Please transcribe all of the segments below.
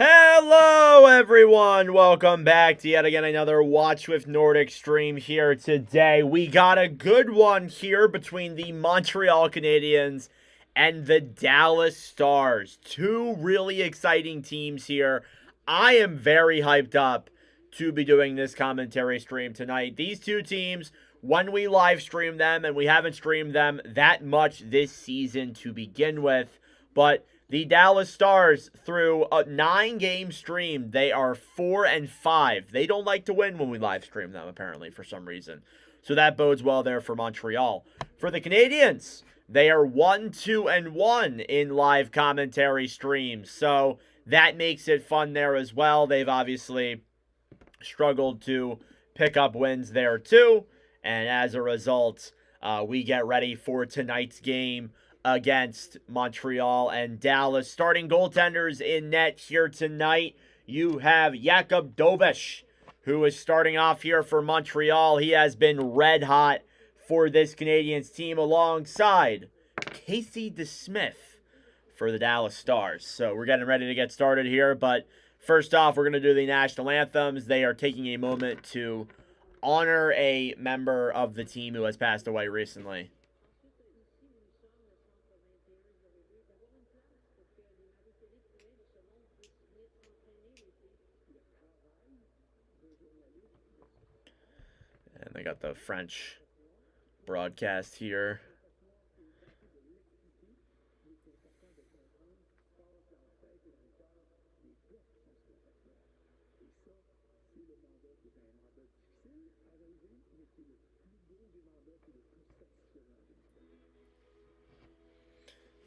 Hello, everyone. Welcome back to yet again another Watch with Nordic stream here today. We got a good one here between the Montreal Canadiens and the Dallas Stars. Two really exciting teams here. I am very hyped up to be doing this commentary stream tonight. These two teams, when we live stream them, and we haven't streamed them that much this season to begin with, but the Dallas Stars, through a 9-game stream, they are 4-5. They don't like to win when we live stream them, apparently, for some reason. So that bodes well there for Montreal. For the Canadiens, they are 1-2-1 in live commentary streams. So that makes it fun there as well. They've obviously struggled to pick up wins there too. And as a result, we get ready for tonight's game against Montreal and Dallas. Starting goaltenders in net here tonight, you have Jakub Dobeš, who is starting off here for Montreal. He has been red hot for this Canadiens team alongside Casey DeSmith for the Dallas Stars. So we're getting ready to get started here, but first off, we're going to do the national anthems. They are taking a moment to honor a member of the team who has passed away recently. And they got the French broadcast here.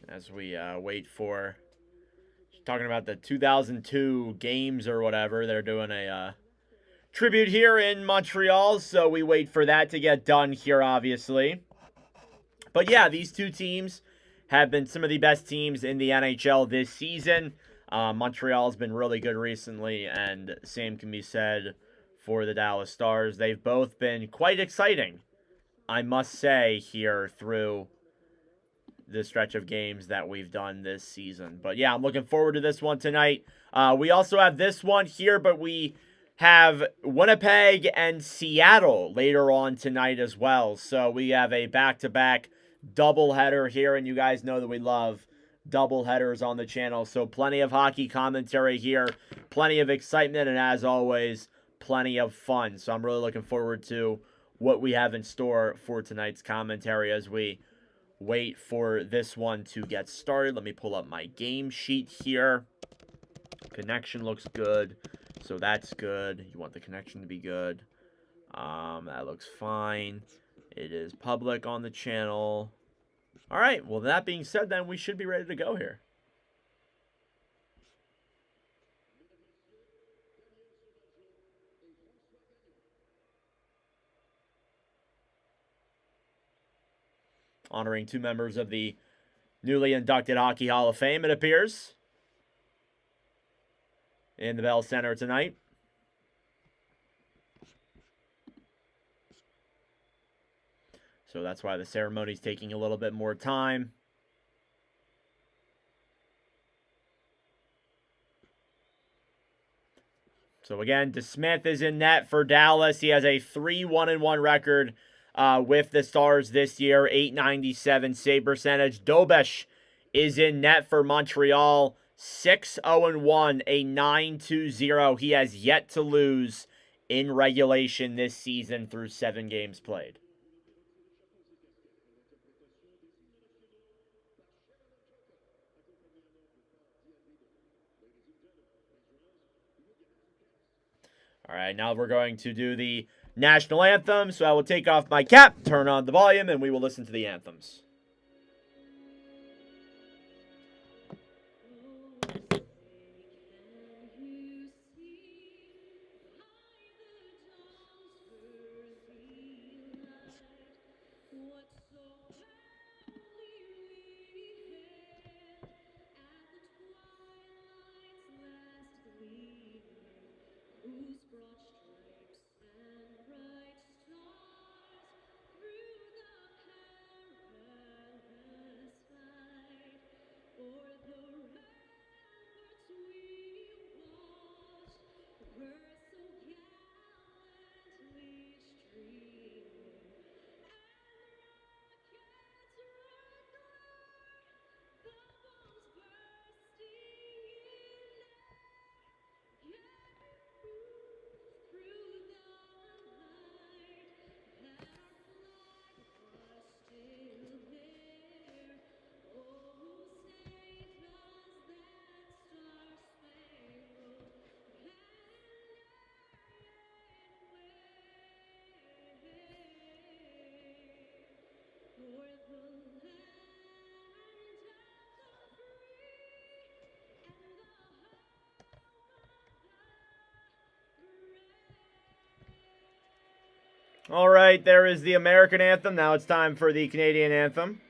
As we wait for, talking about the 2002 games or whatever, they're doing a tribute here in Montreal, so we wait for that to get done here, obviously. But yeah, these two teams have been some of the best teams in the NHL this season. Montreal has been really good recently, and same can be said for the Dallas Stars. They've both been quite exciting, I must say, here through the stretch of games that we've done this season. But yeah, I'm looking forward to this one tonight. We also have this one here, but we have Winnipeg and Seattle later on tonight as well. So we have a back-to-back doubleheader here, and you guys know that we love doubleheaders on the channel. So plenty of hockey commentary here, plenty of excitement, and as always, plenty of fun. So I'm really looking forward to what we have in store for tonight's commentary as we wait for this one to get started. Let me pull up my game sheet here. Connection looks good, so that's good. You want the connection to be good. That looks fine. It is public on the channel. All right, well, that being said, then we should be ready to go here. Honoring two members of the newly inducted Hockey Hall of Fame, it appears, in the Bell Center tonight. So that's why the ceremony's taking a little bit more time. So again, DeSmith is in net for Dallas. He has a 3-1-1 record with the Stars this year, .897 save percentage. Dobeš is in net for Montreal, 6-0-1, a 9-2-0. He has yet to lose in regulation this season through 7 games played. All right, now we're going to do the national anthem. So I will take off my cap, turn on the volume, and we will listen to the anthems. All right, there is the American anthem. Now it's time for the Canadian anthem.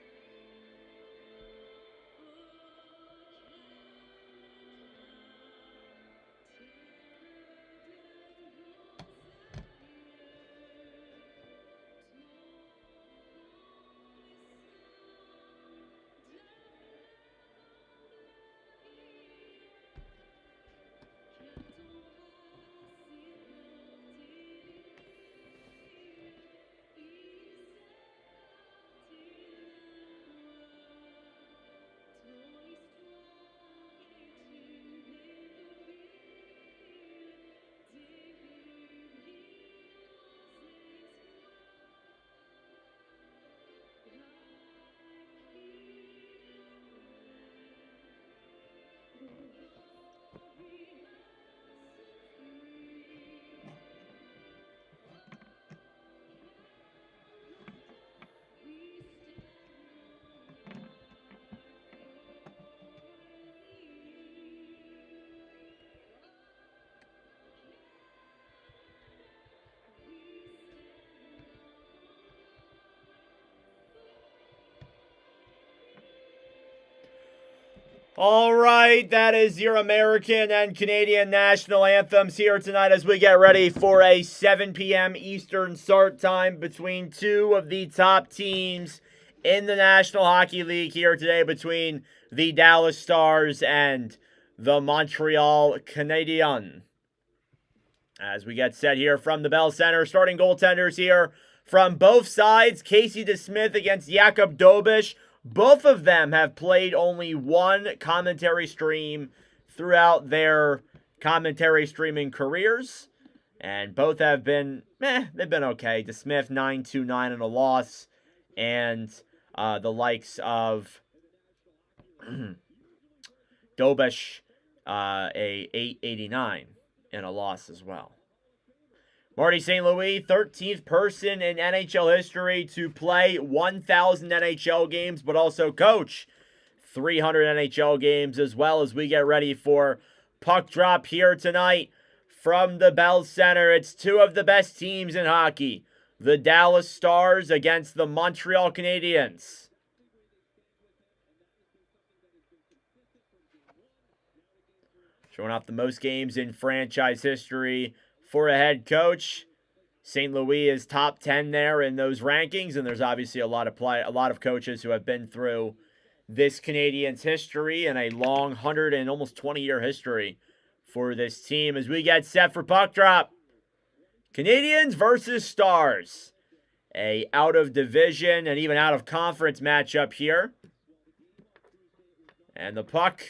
All right, that is your American and Canadian national anthems here tonight as we get ready for a 7 p.m. Eastern start time between two of the top teams in the National Hockey League here today, between the Dallas Stars and the Montreal Canadiens. As we get set here from the Bell Center, starting goaltenders here from both sides. Casey DeSmith against Jakub Dobish. Both of them have played only one commentary stream throughout their commentary streaming careers. And both have been, they've been okay. DeSmith 9-2-9 in a loss. And the likes of Dobish, a 889 in a loss as well. Marty St. Louis, 13th person in NHL history to play 1,000 NHL games, but also coach 300 NHL games as well, as we get ready for puck drop here tonight from the Bell Center. It's two of the best teams in hockey, the Dallas Stars against the Montreal Canadiens. Showing off the most games in franchise history for a head coach. St. Louis is top 10 there in those rankings, and there's obviously a lot of coaches who have been through this Canadiens history and a long 100 and almost 20-year history for this team as we get set for puck drop. Canadiens versus Stars. A out of division and even out of conference matchup here. And the puck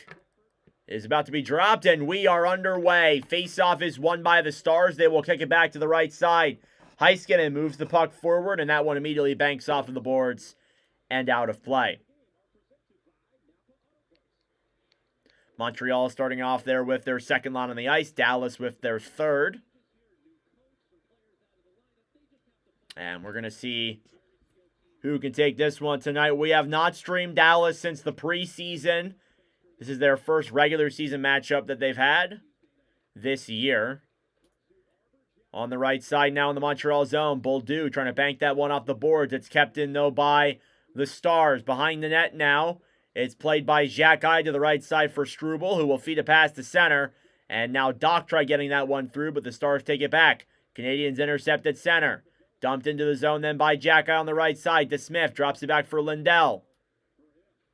is about to be dropped, and we are underway. Face-off is won by the Stars. They will kick it back to the right side. Heiskanen moves the puck forward, and that one immediately banks off of the boards and out of play. Montreal starting off there with their second line on the ice. Dallas with their third. And we're going to see who can take this one tonight. We have not streamed Dallas since the preseason. This is their first regular season matchup that they've had this year. On the right side now in the Montreal zone, Bolduc trying to bank that one off the boards. It's kept in, though, by the Stars. Behind the net now, it's played by Xhekaj to the right side for Struble, who will feed a pass to center. And now Doc try getting that one through, but the Stars take it back. Canadiens intercept at center. Dumped into the zone then by Xhekaj on the right side. DeSmith drops it back for Lindell.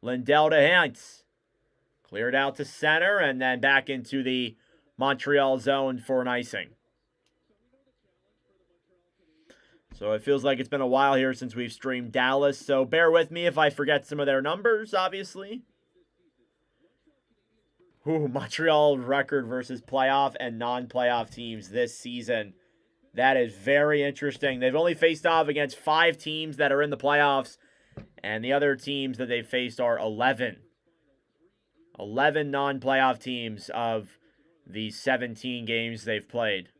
Lindell to Hintz. Cleared out to center and then back into the Montreal zone for an icing. So it feels like it's been a while here since we've streamed Dallas. So bear with me if I forget some of their numbers, obviously. Montreal record versus playoff and non-playoff teams this season. That is very interesting. They've only faced off against 5 teams that are in the playoffs. And the other teams that they've faced are 11. 11 non-playoff teams of the 17 games they've played.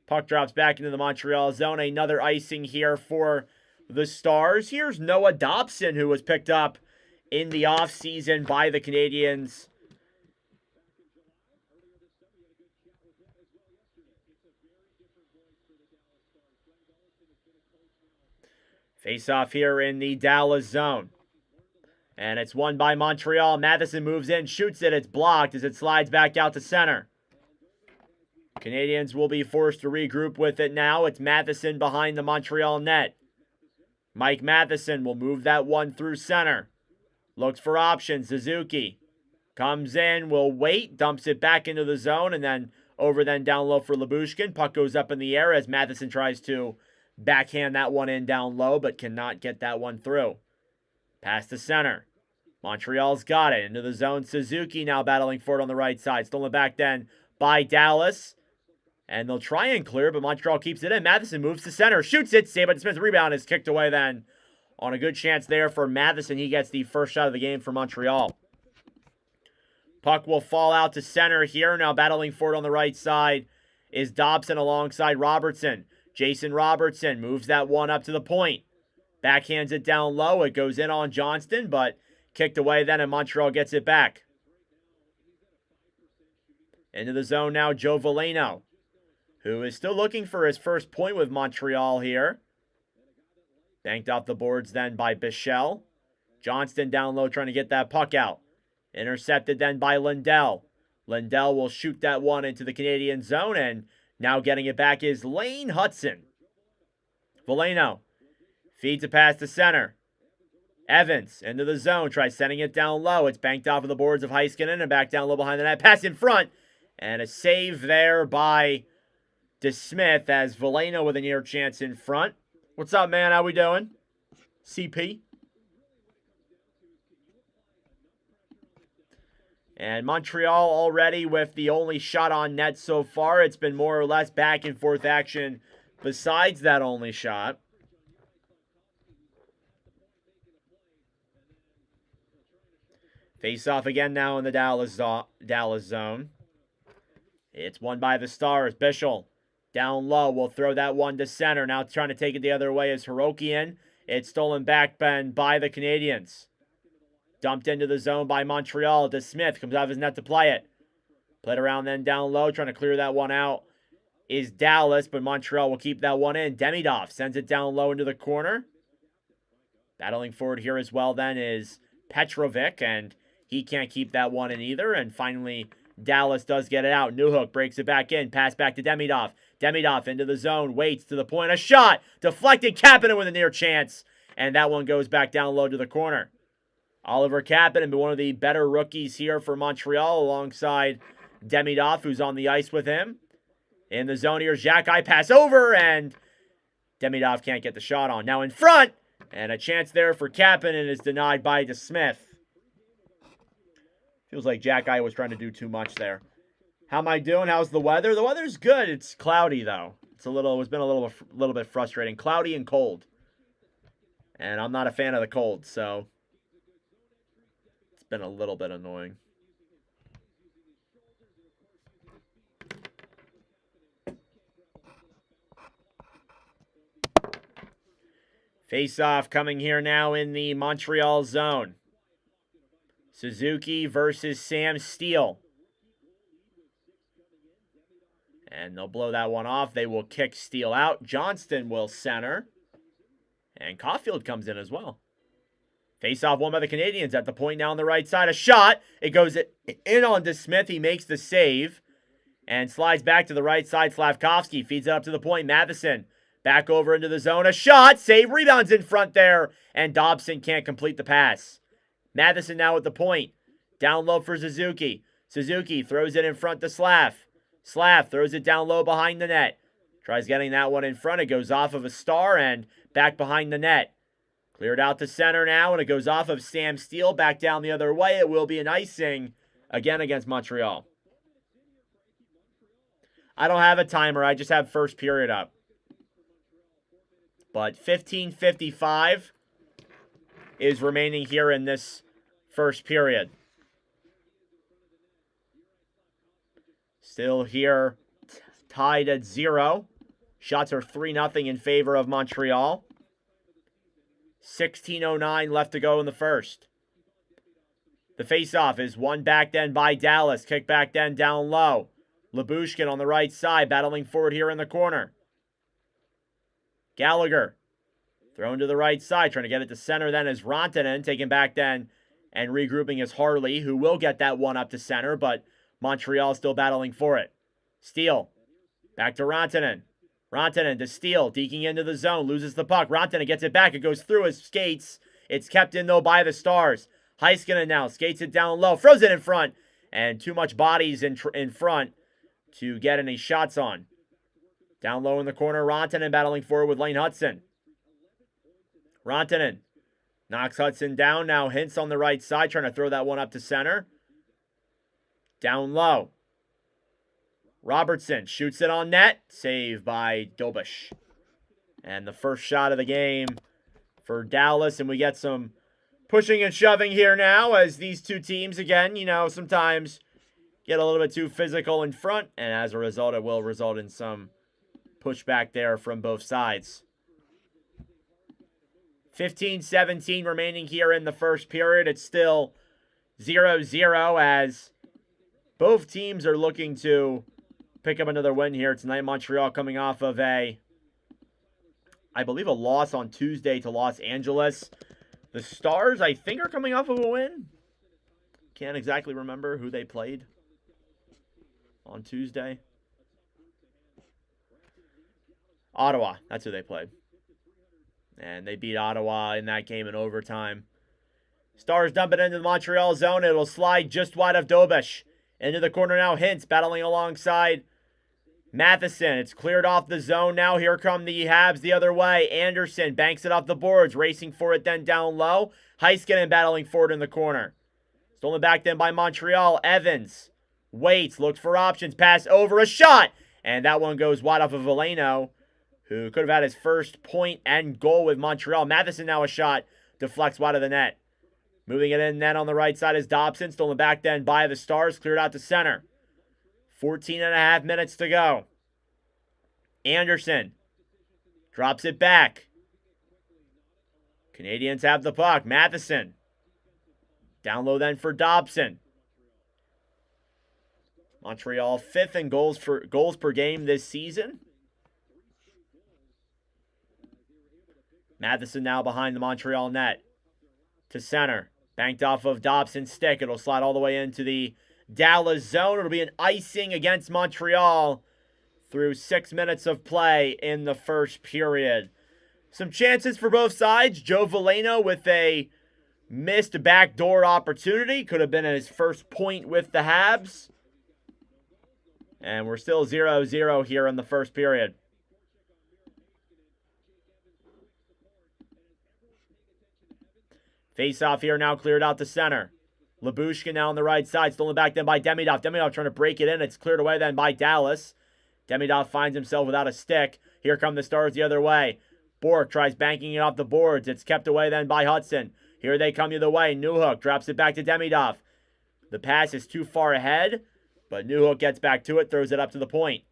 Puck drops back into the Montreal zone. Another icing here for the Stars. Here's Noah Dobson, who was picked up in the offseason by the Canadiens. Face off here in the Dallas zone. And it's won by Montreal. Matheson moves in, shoots it. It's blocked as it slides back out to center. Canadiens will be forced to regroup with it now. It's Matheson behind the Montreal net. Mike Matheson will move that one through center. Looks for options. Suzuki comes in, will wait, dumps it back into the zone, and then down low for Lyubushkin. Puck goes up in the air as Matheson tries to backhand that one in down low, but cannot get that one through. Pass to center. Montreal's got it. Into the zone. Suzuki now battling for it on the right side. Stolen back then by Dallas. And they'll try and clear, but Montreal keeps it in. Matheson moves to center. Shoots it. Saved by Smith. Rebound is kicked away then. On a good chance there for Matheson. He gets the first shot of the game for Montreal. Puck will fall out to center here. Now battling for it on the right side is Dobson alongside Robertson. Jason Robertson moves that one up to the point. Backhands it down low. It goes in on Johnston, but kicked away then, and Montreal gets it back. Into the zone now, Joe Veleno, who is still looking for his first point with Montreal here. Banked off the boards then by Bichelle. Johnston down low trying to get that puck out. Intercepted then by Lindell. Lindell will shoot that one into the Canadian zone, and now getting it back is Lane Hudson. Veleno feeds a pass to center. Evans into the zone, tries sending it down low. It's banked off of the boards of Heiskanen and back down low behind the net. Pass in front, and a save there by DeSmith as Veleno with a near chance in front. What's up, man? How we doing? CP. And Montreal already with the only shot on net so far. It's been more or less back and forth action besides that only shot. Face off again now in the Dallas zone. It's won by the Stars. Bichelle down low. Will throw that one to center. Now trying to take it the other way is Hirokian. It's stolen back then by the Canadiens. Dumped into the zone by Montreal. DeSmith comes out of his net to play it. Played around then down low. Trying to clear that one out is Dallas, but Montreal will keep that one in. Demidov sends it down low into the corner. Battling forward here as well then is Petrovic, and he can't keep that one in either. And finally, Dallas does get it out. Newhook breaks it back in. Pass back to Demidov. Demidov into the zone. Waits to the point. A shot. Deflected. Kapanen with a near chance. And that one goes back down low to the corner. Oliver Kapanen, one of the better rookies here for Montreal, alongside Demidov, who's on the ice with him. In the zone here, Xhekaj pass over, and Demidov can't get the shot on. Now in front, and a chance there for Kapanen is denied by DeSmith. Feels like Xhekaj was trying to do too much there. How am I doing? How's the weather? The weather's good. It's cloudy though. It's been a little bit frustrating. Cloudy and cold. And I'm not a fan of the cold, so it's been a little bit annoying. Face-off coming here now in the Montreal zone. Suzuki versus Sam Steele. And they'll blow that one off. They will kick Steele out. Johnston will center. And Caulfield comes in as well. Face-off won by the Canadiens at the point now on the right side. A shot. It goes in on DeSmith. He makes the save. And slides back to the right side. Slavkovsky feeds it up to the point. Matheson back over into the zone. A shot. Save. Rebounds in front there. And Dobson can't complete the pass. Matheson now at the point. Down low for Suzuki. Suzuki throws it in front to Slav. Slav throws it down low behind the net. Tries getting that one in front. It goes off of a star and back behind the net. Cleared out to center now, and it goes off of Sam Steele back down the other way. It will be an icing again against Montreal. I don't have a timer. I just have first period up. But 15:55 is remaining here in this first period. Still here, tied at 0. Shots are 3-0 in favor of Montreal. 16:09 left to go in the first. The faceoff is won back then by Dallas. Kick back then down low. Lyubushkin on the right side, battling forward here in the corner. Gallagher Thrown to the right side, trying to get it to center then is Rantanen, taking back then and regrouping is Harley, who will get that one up to center, but Montreal still battling for it. Steele, back to Rantanen. Rantanen to Steele, deking into the zone, loses the puck. Rantanen gets it back, it goes through his skates. It's kept in, though, by the Stars. Heiskanen now skates it down low, throws it in front, and too much bodies in front to get any shots on. Down low in the corner, Rantanen battling forward with Lane Hudson. Rantanen knocks Hudson down. Now Hintz on the right side, trying to throw that one up to center. Down low. Robertson shoots it on net. Save by Dobish. And the first shot of the game for Dallas. And we get some pushing and shoving here now as these two teams, again, sometimes get a little bit too physical in front. And as a result, it will result in some pushback there from both sides. 15-17 remaining here in the first period. It's still 0-0 as both teams are looking to pick up another win here tonight. Montreal coming off of I believe a loss on Tuesday to Los Angeles. The Stars, I think, are coming off of a win. Can't exactly remember who they played on Tuesday. Ottawa, that's who they played. And they beat Ottawa in that game in overtime. Stars dump it into the Montreal zone. It'll slide just wide of Dobish. Into the corner now, Hintz battling alongside Matheson. It's cleared off the zone now. Here come the Habs the other way. Anderson banks it off the boards, racing for it then down low. Heiskanen battling forward in the corner. Stolen back then by Montreal. Evans waits, looks for options, pass over, a shot! And that one goes wide off of Veleno, who could have had his first point and goal with Montreal. Matheson now a shot, deflects wide of the net. Moving it in then on the right side is Dobson. Stolen back then by the Stars, cleared out to center. 14.5 minutes to go. Anderson drops it back. Canadiens have the puck. Matheson. Down low then for Dobson. Montreal 5th in goals per game this season. Matheson now behind the Montreal net. To center. Banked off of Dobson's stick. It'll slide all the way into the Dallas zone. It'll be an icing against Montreal through 6 minutes of play in the first period. Some chances for both sides. Joe Veleno with a missed backdoor opportunity. Could have been his first point with the Habs. And we're still 0-0 here in the first period. Face-off here now cleared out to center. Labushkin now on the right side. Stolen back then by Demidov. Demidov trying to break it in. It's cleared away then by Dallas. Demidov finds himself without a stick. Here come the Stars the other way. Bork tries banking it off the boards. It's kept away then by Hudson. Here they come the other way. Newhook drops it back to Demidov. The pass is too far ahead, but Newhook gets back to it, throws it up to the point.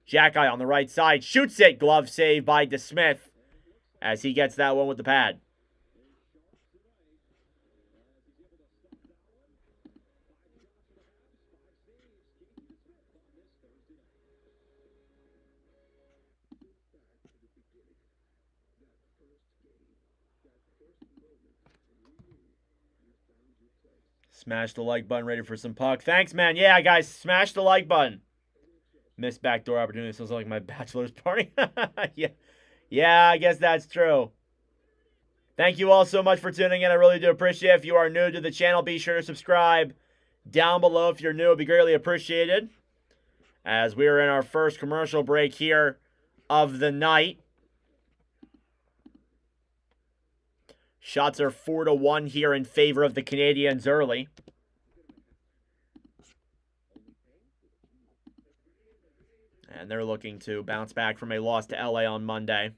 Jackeye on the right side. Shoots it. Glove save by DeSmith as he gets that one with the pad. Smash the like button, ready for some puck. Thanks, man. Yeah, guys, smash the like button. Missed backdoor opportunity. Sounds like my bachelor's party. Yeah, I guess that's true. Thank you all so much for tuning in. I really do appreciate it. If you are new to the channel, be sure to subscribe down below. If you're new, it would be greatly appreciated. As we are in our first commercial break here of the night. Shots are 4-1 here in favor of the Canadiens early. And they're looking to bounce back from a loss to LA on Monday.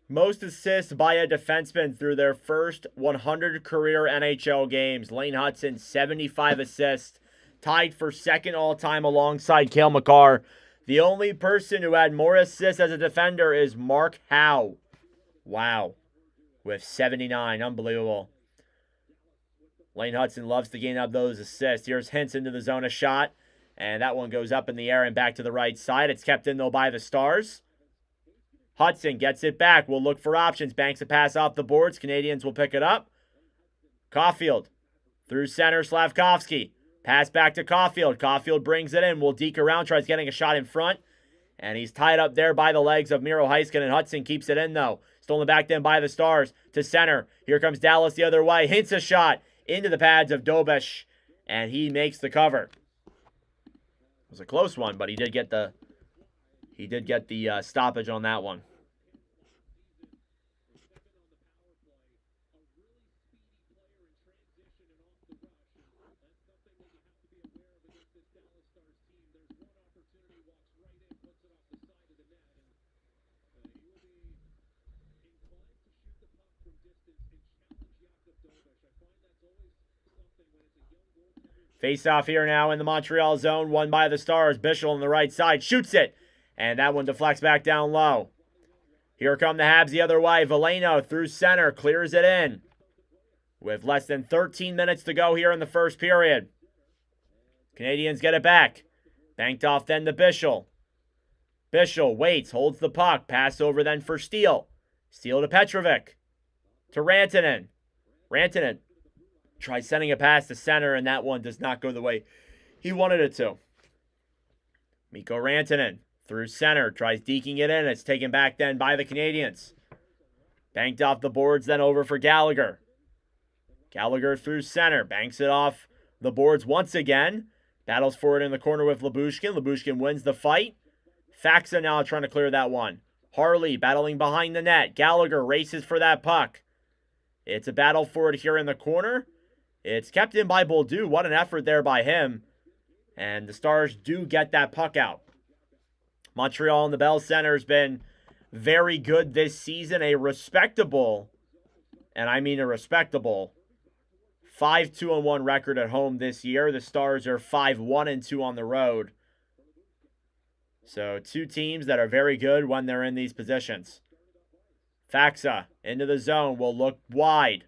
Most assists by a defenseman through their first 100 career NHL games. Lane Hutson, 75 assists, tied for second all-time alongside Cale Makar. The only person who had more assists as a defender is Mark Howe. Wow. With 79. Unbelievable. Lane Hutson loves to gain up those assists. Here's Hintz into the zone, a shot. And that one goes up in the air and back to the right side. It's kept in, though, by the Stars. Hutson gets it back. We'll look for options. Banks a pass off the boards. Canadiens will pick it up. Caulfield through center. Slavkovsky. Pass back to Caulfield. Caulfield brings it in. Will deke around. Tries getting a shot in front. And he's tied up there by the legs of Miro Heiskanen. Hutson keeps it in, though. Stolen back then by the Stars to center. Here comes Dallas the other way. Hints a shot into the pads of Dobish. And he makes the cover. It was a close one, but he did get the stoppage on that one. Face off here now in the Montreal zone, won by the Stars. Bischel on the right side, shoots it. And that one deflects back down low. Here come the Habs the other way. Veleno through center, clears it in. With less than 13 minutes to go here in the first period. Canadiens get it back. Banked off then to Bischel. Bischel waits, holds the puck. Pass over then for Steele. Steele to Petrovic. To Rantanen. Rantanen tries sending a pass to center, and that one does not go the way he wanted it to. Mikko Rantanen through center, tries deking it in. It's taken back then by the Canadiens. Banked off the boards, then over for Gallagher. Gallagher through center, banks it off the boards once again. Battles for it in the corner with Lyubushkin. Lyubushkin wins the fight. Faxa now trying to clear that one. Harley battling behind the net. Gallagher races for that puck. It's a battle for it here in the corner. It's kept in by Boldu. What an effort there by him. And the Stars do get that puck out. Montreal in the Bell Center has been very good this season. A respectable, and I mean a respectable, 5-2-1 record at home this year. The Stars are 5-1-2 on the road. So two teams that are very good when they're in these positions. Faxa into the zone, will look wide.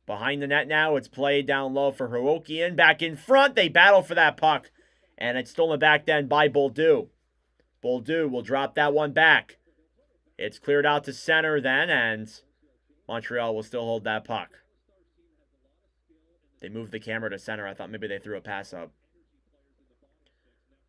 Behind the net now, it's played down low for Hirokian. Back in front, they battle for that puck. And it's stolen back then by Boldu. Boldu will drop that one back. It's cleared out to center then, and Montreal will still hold that puck. They moved the camera to center. I thought maybe they threw a pass up.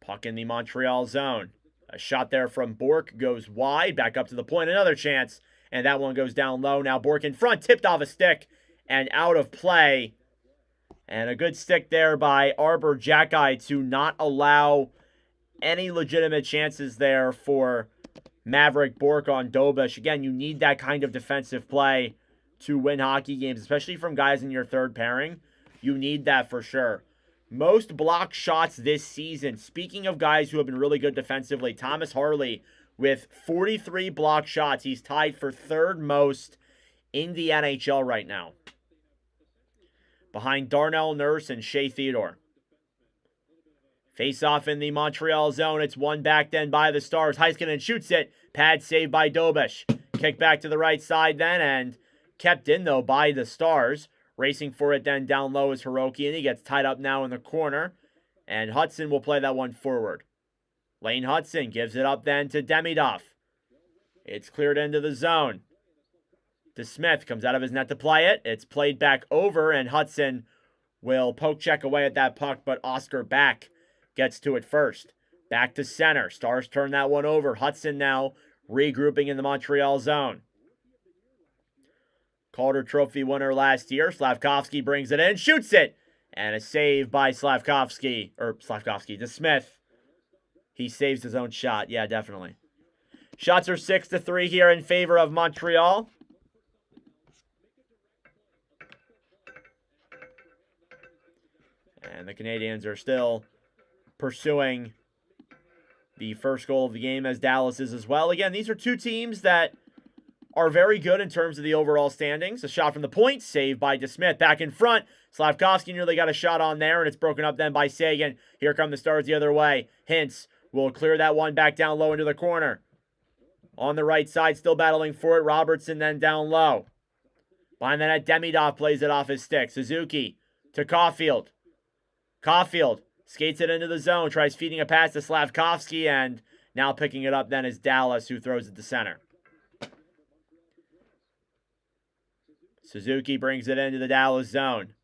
Puck in the Montreal zone. A shot there from Bork goes wide. Back up to the point. Another chance. And that one goes down low. Now Bork in front. Tipped off a stick. And out of play. And a good stick there by Arbor Jacki to not allow any legitimate chances there for Maverick Bork on Dobish. Again, you need that kind of defensive play to win hockey games, especially from guys in your third pairing. You need that for sure. Most blocked shots this season. Speaking of guys who have been really good defensively, Thomas Harley with 43 blocked shots. He's tied for third most in the NHL right now, behind Darnell Nurse and Shea Theodore. Face off in the Montreal zone. It's won back then by the Stars. Heiskanen shoots it. Pad saved by Dobish. Kick back to the right side then, and kept in though by the Stars. Racing for it then down low is Hiroki, and he gets tied up now in the corner. And Hudson will play that one forward. Lane Hutson gives it up then to Demidov. It's cleared into the zone. To Smith, comes out of his net to play it. It's played back over, and Hudson will poke check away at that puck, but Oscar Back gets to it first. Back to center. Stars turn that one over. Hudson now regrouping in the Montreal zone. Calder Trophy winner last year. Slavkovsky brings it in, shoots it, and a save by Slavkovsky to Smith. He saves his own shot. Yeah, definitely. Shots are 6-3 here in favor of Montreal. And the Canadiens are still pursuing the first goal of the game, as Dallas is as well. Again, these are two teams that are very good in terms of the overall standings. A shot from the point, saved by DeSmith. Back in front, Slavkovsky nearly got a shot on there, and it's broken up then by Sagan. Here come the Stars the other way. Hintz will clear that one back down low into the corner. On the right side, still battling for it. Robertson then down low. Behind the net, Demidov plays it off his stick. Suzuki to Caulfield. Caulfield skates it into the zone, tries feeding a pass to Slavkovsky, and now picking it up then is Dallas, who throws it to center. Suzuki brings it into the Dallas zone.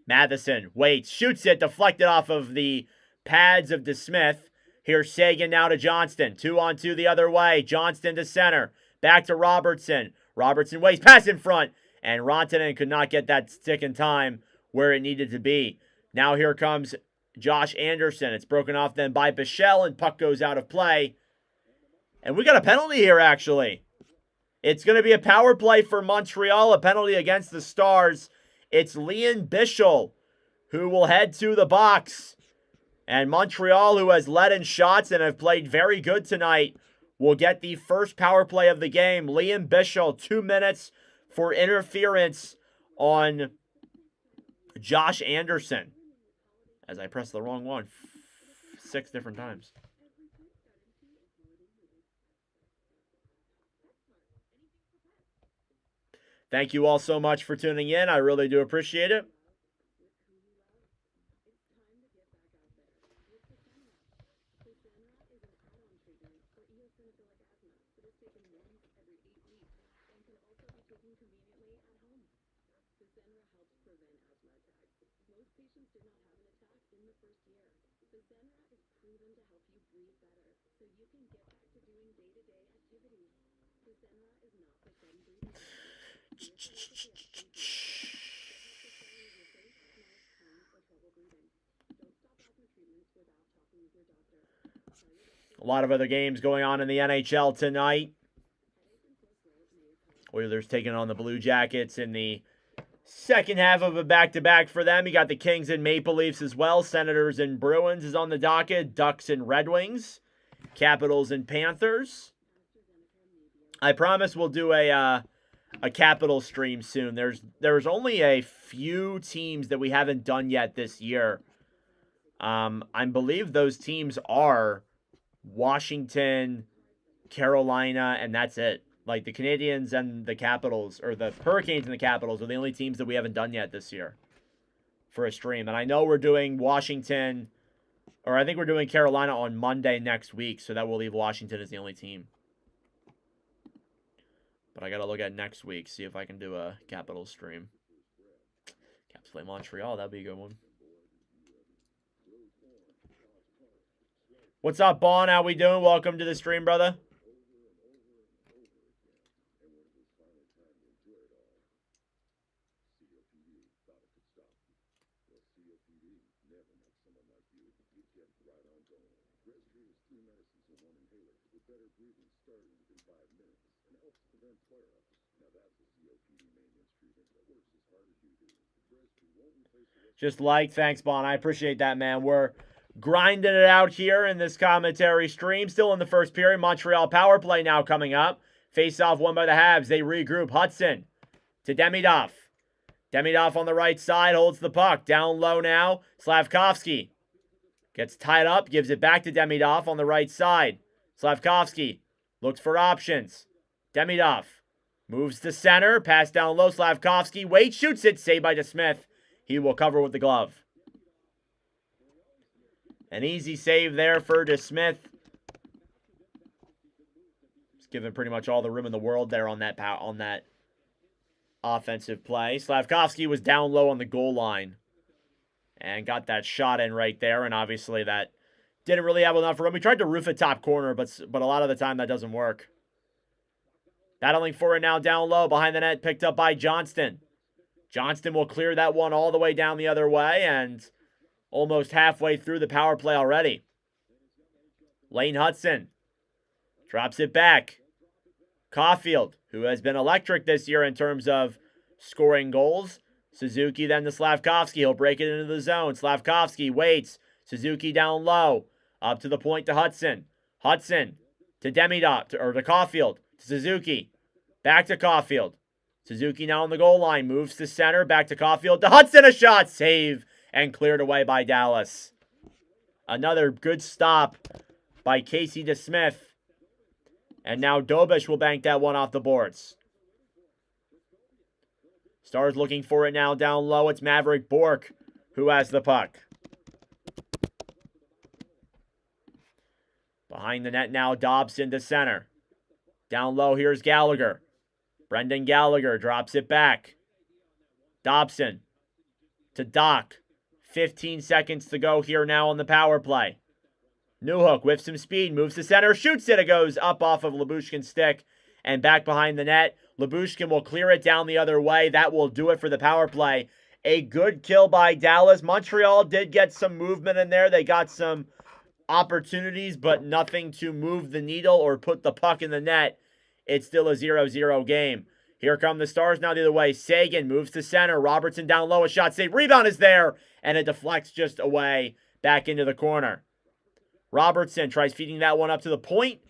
Matheson waits, shoots it, deflected off of the pads of DeSmith. Here's Sagan now to Johnston. 2-on-2 the other way. Johnston to center. Back to Robertson. Robertson waits, pass in front. And Rantanen could not get that stick in time where it needed to be. Now here comes Josh Anderson. It's broken off then by Bichelle, and puck goes out of play. And we got a penalty here, actually. It's going to be a power play for Montreal, a penalty against the Stars. It's Leon Bichelle who will head to the box. And Montreal, who has led in shots and have played very good tonight, will get the first power play of the game. Leon Bichelle, 2 minutes for interference on Josh Anderson. As I pressed the wrong one 6 different times. Thank you all so much for tuning in. I really do appreciate it. A lot of other games going on in the NHL tonight. Oilers taking on the Blue Jackets in the second half of a back-to-back for them. You got the Kings and Maple Leafs as well. Senators and Bruins is on the docket. Ducks and Red Wings. Capitals and Panthers. I promise we'll do a Capital stream soon. There's only a few teams that we haven't done yet this year. I believe those teams are Washington, Carolina, and that's it. Like the Canadiens and the Capitals, or the Hurricanes and the Capitals, are the only teams that we haven't done yet this year for a stream. And I know we're doing Washington, or I think we're doing Carolina on Monday next week, so that will leave Washington as the only team. But I got to look at next week, see if I can do a Capitals stream. Caps play Montreal, that'd be a good one. What's up, Bon? How we doing? Welcome to the stream, brother. Just like, thanks, Bon. I appreciate that, man. We're grinding it out here in this commentary stream. Still in the first period. Montreal power play now coming up. Face-off won by the Habs. They regroup. Hudson to Demidov. Demidov on the right side holds the puck. Down low now. Slavkovsky gets tied up. Gives it back to Demidov on the right side. Slavkovsky looks for options. Demidov moves to center. Pass down low. Slavkovsky waits. Shoots it. Saved by DeSmith. He will cover with the glove. An easy save there for DeSmith. He's given pretty much all the room in the world there on that offensive play. Slavkovsky was down low on the goal line and got that shot in right there. And obviously that didn't really have enough room. We tried to roof it top corner, but a lot of the time that doesn't work. Battling for it now down low behind the net, picked up by Johnston. Johnston will clear that one all the way down the other way, and almost halfway through the power play already. Lane Hudson drops it back. Caulfield, who has been electric this year in terms of scoring goals. Suzuki then to Slavkovsky. He'll break it into the zone. Slavkovsky waits. Suzuki down low. Up to the point to Hudson. Hudson to Demidov, or to Caulfield. To Suzuki. Back to Caulfield. Suzuki now on the goal line. Moves to center. Back to Caulfield. To Hudson. A shot. Save. And cleared away by Dallas. Another good stop by Casey DeSmith. And now Dobish will bank that one off the boards. Stars looking for it now down low. It's Maverick Bourque who has the puck. Behind the net now, Dobson to center. Down low, here's Gallagher. Brendan Gallagher drops it back. Dobson to Doc. 15 seconds to go here now on the power play. Newhook with some speed, moves to center, shoots it. It goes up off of Lyubushkin's stick and back behind the net. Lyubushkin will clear it down the other way. That will do it for the power play. A good kill by Dallas. Montreal did get some movement in there. They got some opportunities, but nothing to move the needle or put the puck in the net. It's still a 0-0 game. Here come the Stars now the other way. Sagan moves to center. Robertson down low. A shot save. Rebound is there. And it deflects just away back into the corner. Robertson tries feeding that one up to the point.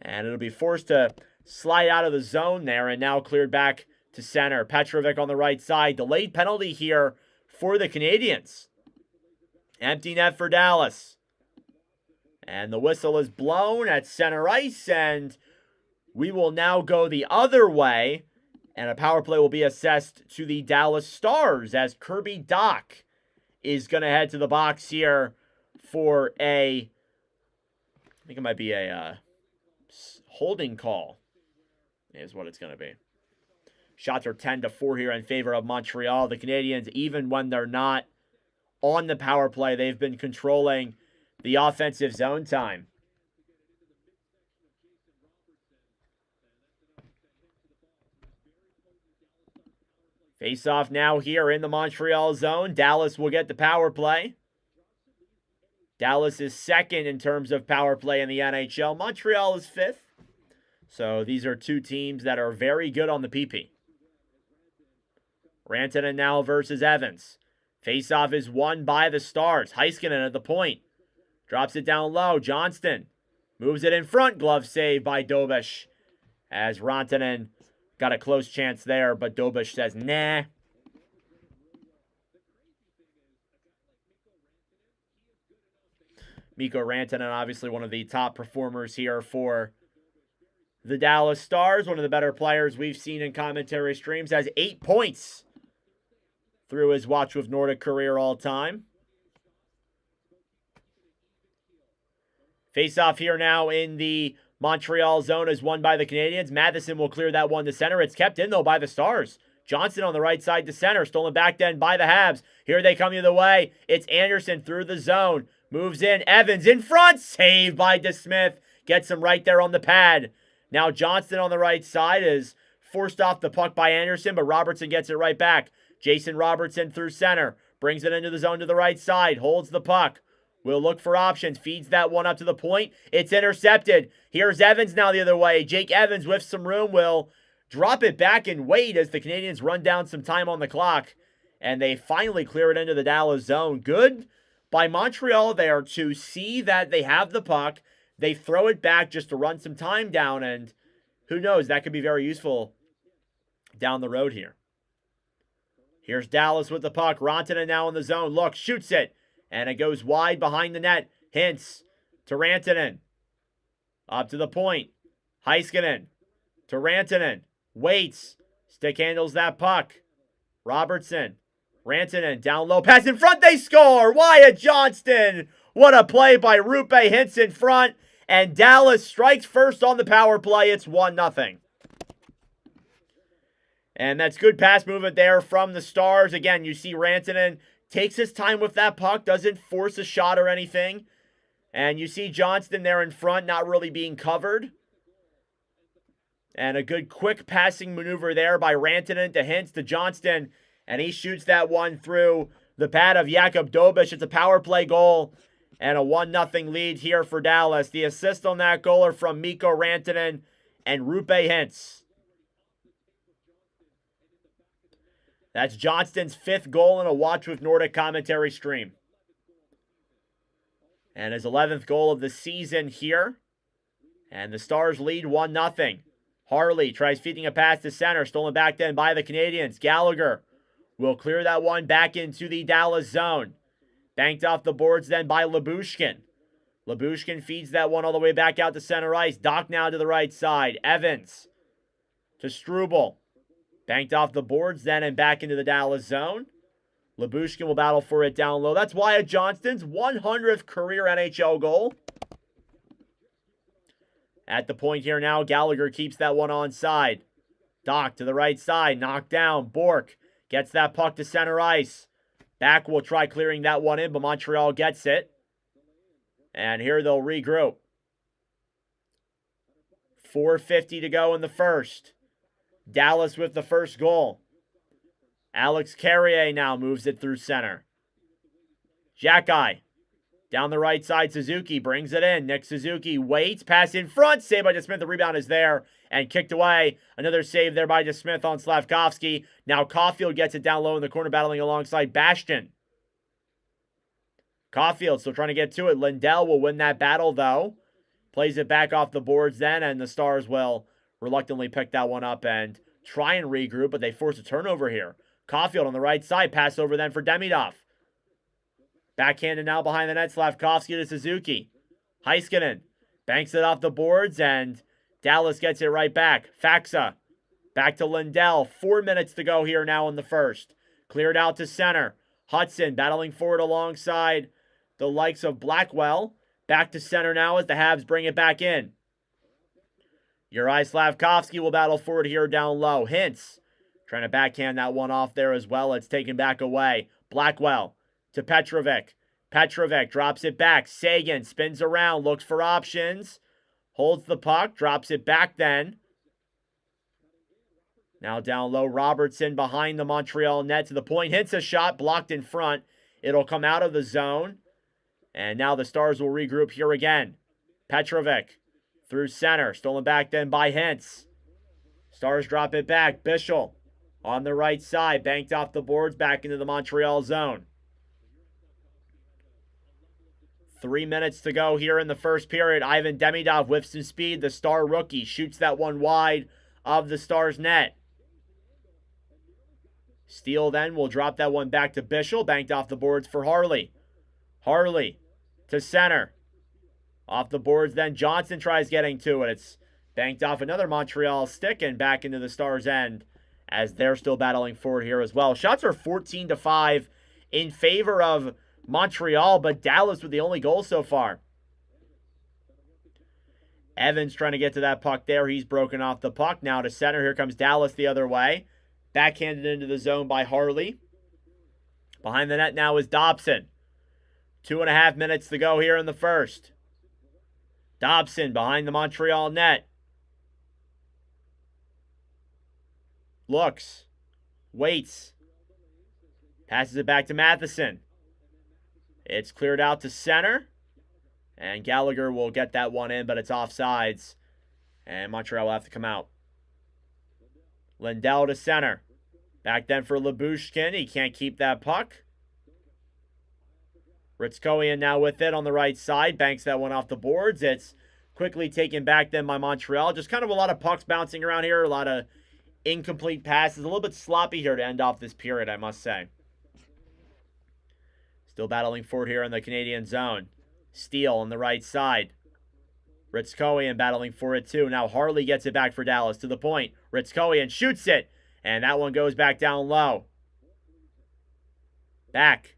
And it'll be forced to slide out of the zone there. And now cleared back to center. Petrovic on the right side. Delayed penalty here for the Canadiens. Empty net for Dallas. And the whistle is blown at center ice. And we will now go the other way. And a power play will be assessed to the Dallas Stars as Kirby Dach is going to head to the box here for I think it might be a holding call is what it's going to be. Shots are 10-4 here in favor of Montreal. The Canadiens, even when they're not on the power play, they've been controlling the offensive zone time. Face-off now here in the Montreal zone. Dallas will get the power play. Dallas is second in terms of power play in the NHL. Montreal is fifth. So these are two teams that are very good on the PP. Rantanen now versus Evans. Face-off is won by the Stars. Heiskanen at the point. Drops it down low. Johnston moves it in front. Glove save by Dobish. As Rantanen got a close chance there, but Dobish says, nah. Mikko Rantanen, obviously one of the top performers here for the Dallas Stars. One of the better players we've seen in commentary streams. Has 8 points through his Watch with Nordic career all time. Face-off here now in the Montreal zone is won by the Canadiens. Matheson will clear that one to center. It's kept in, though, by the Stars. Johnson on the right side to center. Stolen back then by the Habs. Here they come the other way. It's Anderson through the zone. Moves in. Evans in front. Saved by DeSmith. Gets him right there on the pad. Now Johnston on the right side is forced off the puck by Anderson, but Robertson gets it right back. Jason Robertson through center. Brings it into the zone to the right side. Holds the puck. Will look for options. Feeds that one up to the point. It's intercepted. Here's Evans now the other way. Jake Evans with some room will drop it back and wait as the Canadiens run down some time on the clock. And they finally clear it into the Dallas zone. Good by Montreal there to see that they have the puck. They throw it back just to run some time down. And who knows, that could be very useful down the road here. Here's Dallas with the puck. Rantanen now in the zone. Look, shoots it. And it goes wide behind the net. Hintz to Rantanen. Up to the point. Heiskanen to Rantanen. Waits. Stick handles that puck. Robertson. Rantanen down low. Pass in front. They score. Wyatt Johnston. What a play by Rupe Hintz in front. And Dallas strikes first on the power play. It's 1-0. And that's good pass movement there from the Stars. Again, you see Rantanen takes his time with that puck, doesn't force a shot or anything. And you see Johnston there in front, not really being covered. And a good quick passing maneuver there by Rantanen to Hintz to Johnston. And he shoots that one through the pad of Jakub Dobish. It's a power play goal and a 1-0 lead here for Dallas. The assist on that goal are from Mikko Rantanen and Rupe Hintz. That's Johnston's 5th goal in a Watch with Nordic commentary stream. And his 11th goal of the season here. And the Stars lead 1-0. Harley tries feeding a pass to center. Stolen back then by the Canadiens. Gallagher will clear that one back into the Dallas zone. Banked off the boards then by Lyubushkin. Lyubushkin feeds that one all the way back out to center ice. Doc now to the right side. Evans to Struble. Banked off the boards then and back into the Dallas zone. Lyubushkin will battle for it down low. That's Wyatt Johnston's 100th career NHL goal. At the point here now, Gallagher keeps that one onside. Doc to the right side, knocked down. Bourque gets that puck to center ice. Back will try clearing that one in, but Montreal gets it. And here they'll regroup. 4:50 to go in the first. Dallas with the first goal. Alex Carrier now moves it through center. Xhekaj down the right side. Suzuki brings it in. Nick Suzuki waits. Pass in front. Save by DeSmith. The rebound is there and kicked away. Another save there by DeSmith on Slavkovsky. Now Caulfield gets it down low in the corner, battling alongside Bastian. Caulfield still trying to get to it. Lindell will win that battle, though. Plays it back off the boards then, and the Stars will reluctantly pick that one up and try and regroup, but they force a turnover here. Caulfield on the right side. Pass over then for Demidov. Backhanded now behind the net. Slavkovsky to Suzuki. Heiskanen banks it off the boards, and Dallas gets it right back. Faxa back to Lindell. 4 minutes to go here now in the first. Cleared out to center. Hudson battling forward alongside the likes of Blackwell. Back to center now as the Habs bring it back in. Uri Slavkovsky will battle forward here down low. Hintz trying to backhand that one off there as well. It's taken back away. Blackwell to Petrovic. Petrovic drops it back. Sagan spins around, looks for options. Holds the puck, drops it back then. Now down low, Robertson behind the Montreal net to the point. Hits a shot, blocked in front. It'll come out of the zone. And now the Stars will regroup here again. Petrovic through center. Stolen back then by Hintz. Stars drop it back. Bischel on the right side. Banked off the boards back into the Montreal zone. 3 minutes to go here in the first period. Ivan Demidov with some speed. The Star rookie shoots that one wide of the Stars net. Steele then will drop that one back to Bischel. Banked off the boards for Harley. Harley to center. Off the boards then. Johnson tries getting to it. It's banked off another Montreal stick and back into the Stars' end as they're still battling forward here as well. Shots are 14-5 in favor of Montreal, but Dallas with the only goal so far. Evans trying to get to that puck there. He's broken off the puck. Now to center. Here comes Dallas the other way. Backhanded into the zone by Harley. Behind the net now is Dobson. 2.5 minutes to go here in the first. Dobson behind the Montreal net. Looks. Waits. Passes it back to Matheson. It's cleared out to center. And Gallagher will get that one in, but it's offsides. And Montreal will have to come out. Lindell to center. Back then for Lyubushkin. He can't keep that puck. Ritskowian now with it on the right side. Banks that one off the boards. It's quickly taken back then by Montreal. Just kind of a lot of pucks bouncing around here. A lot of incomplete passes. A little bit sloppy here to end off this period, I must say. Still battling forward here in the Canadian zone. Steele on the right side. Ritskowian battling for it too. Now Harley gets it back for Dallas to the point. Ritskowian shoots it. And that one goes back down low. Back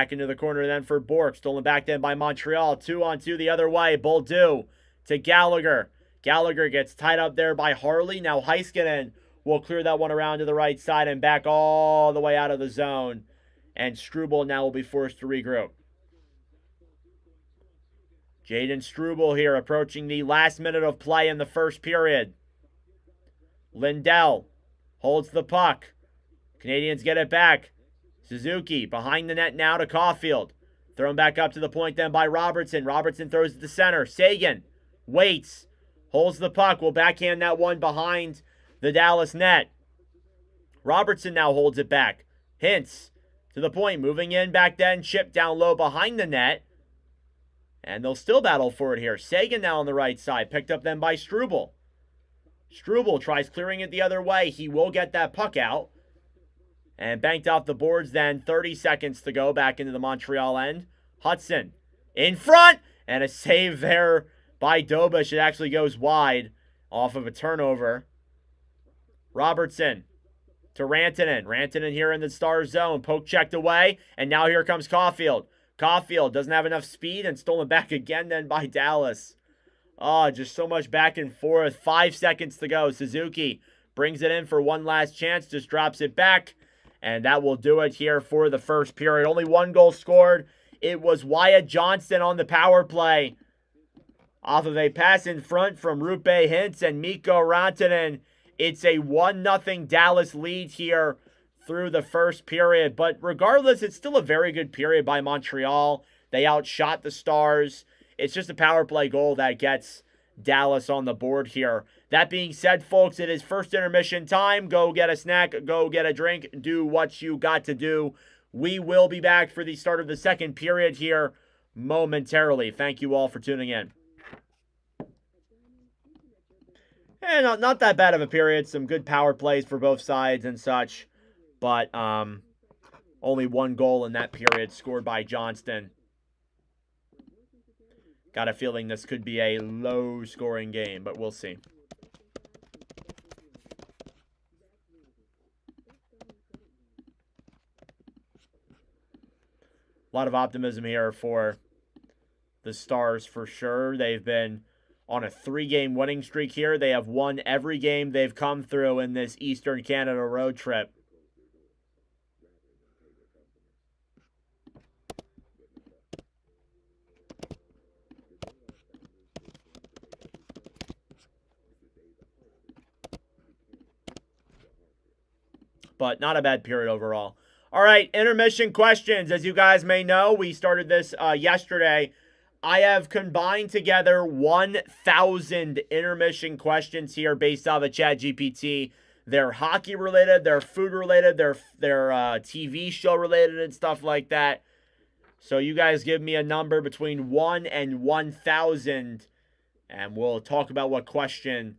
into the corner then for Bourque. Stolen back then by Montreal. 2-on-2 the other way. Bolduc to Gallagher. Gallagher gets tied up there by Harley. Now Heiskanen will clear that one around to the right side and back all the way out of the zone. And Struble now will be forced to regroup. Jaden Struble here approaching the last minute of play in the first period. Lindell holds the puck. Canadiens get it back. Suzuki behind the net now to Caulfield. Thrown back up to the point then by Robertson. Robertson throws it to center. Sagan waits. Holds the puck. Will backhand that one behind the Dallas net. Robertson now holds it back. Hintz to the point. Moving in back then. Chip down low behind the net. And they'll still battle for it here. Sagan now on the right side. Picked up then by Struble. Struble tries clearing it the other way. He will get that puck out. And banked off the boards then. 30 seconds to go back into the Montreal end. Hudson in front. And a save there by Dobish. It actually goes wide off of a turnover. Robertson to Rantanen. Rantanen here in the Stars zone. Poke checked away. And now here comes Caulfield. Caulfield doesn't have enough speed and stolen back again then by Dallas. Oh, just so much back and forth. 5 seconds to go. Suzuki brings it in for one last chance. Just drops it back. And that will do it here for the first period. Only one goal scored. It was Wyatt Johnston on the power play. Off of a pass in front from Rupe Hintz and Mikko Rantanen. It's a 1-0 Dallas lead here through the first period. But regardless, it's still a very good period by Montreal. They outshot the Stars. It's just a power play goal that gets Dallas on the board here. That being said, folks, it is first intermission time. Go get a snack, go get a drink, do what you got to do. We will be back for the start of the second period here momentarily. Thank you all for tuning in. And not that bad of a period. Some good power plays for both sides and such. But only one goal in that period scored by Johnston. Got a feeling this could be a low-scoring game, but we'll see. A lot of optimism here for the Stars for sure. They've been on a 3-game winning streak here. They have won every game they've come through in this Eastern Canada road trip. But not a bad period overall. All right, intermission questions. As you guys may know, we started this yesterday. I have combined together 1,000 intermission questions here based off of ChatGPT. They're hockey related, they're food related, they're TV show related and stuff like that. So you guys give me a number between 1 and 1,000, and we'll talk about what question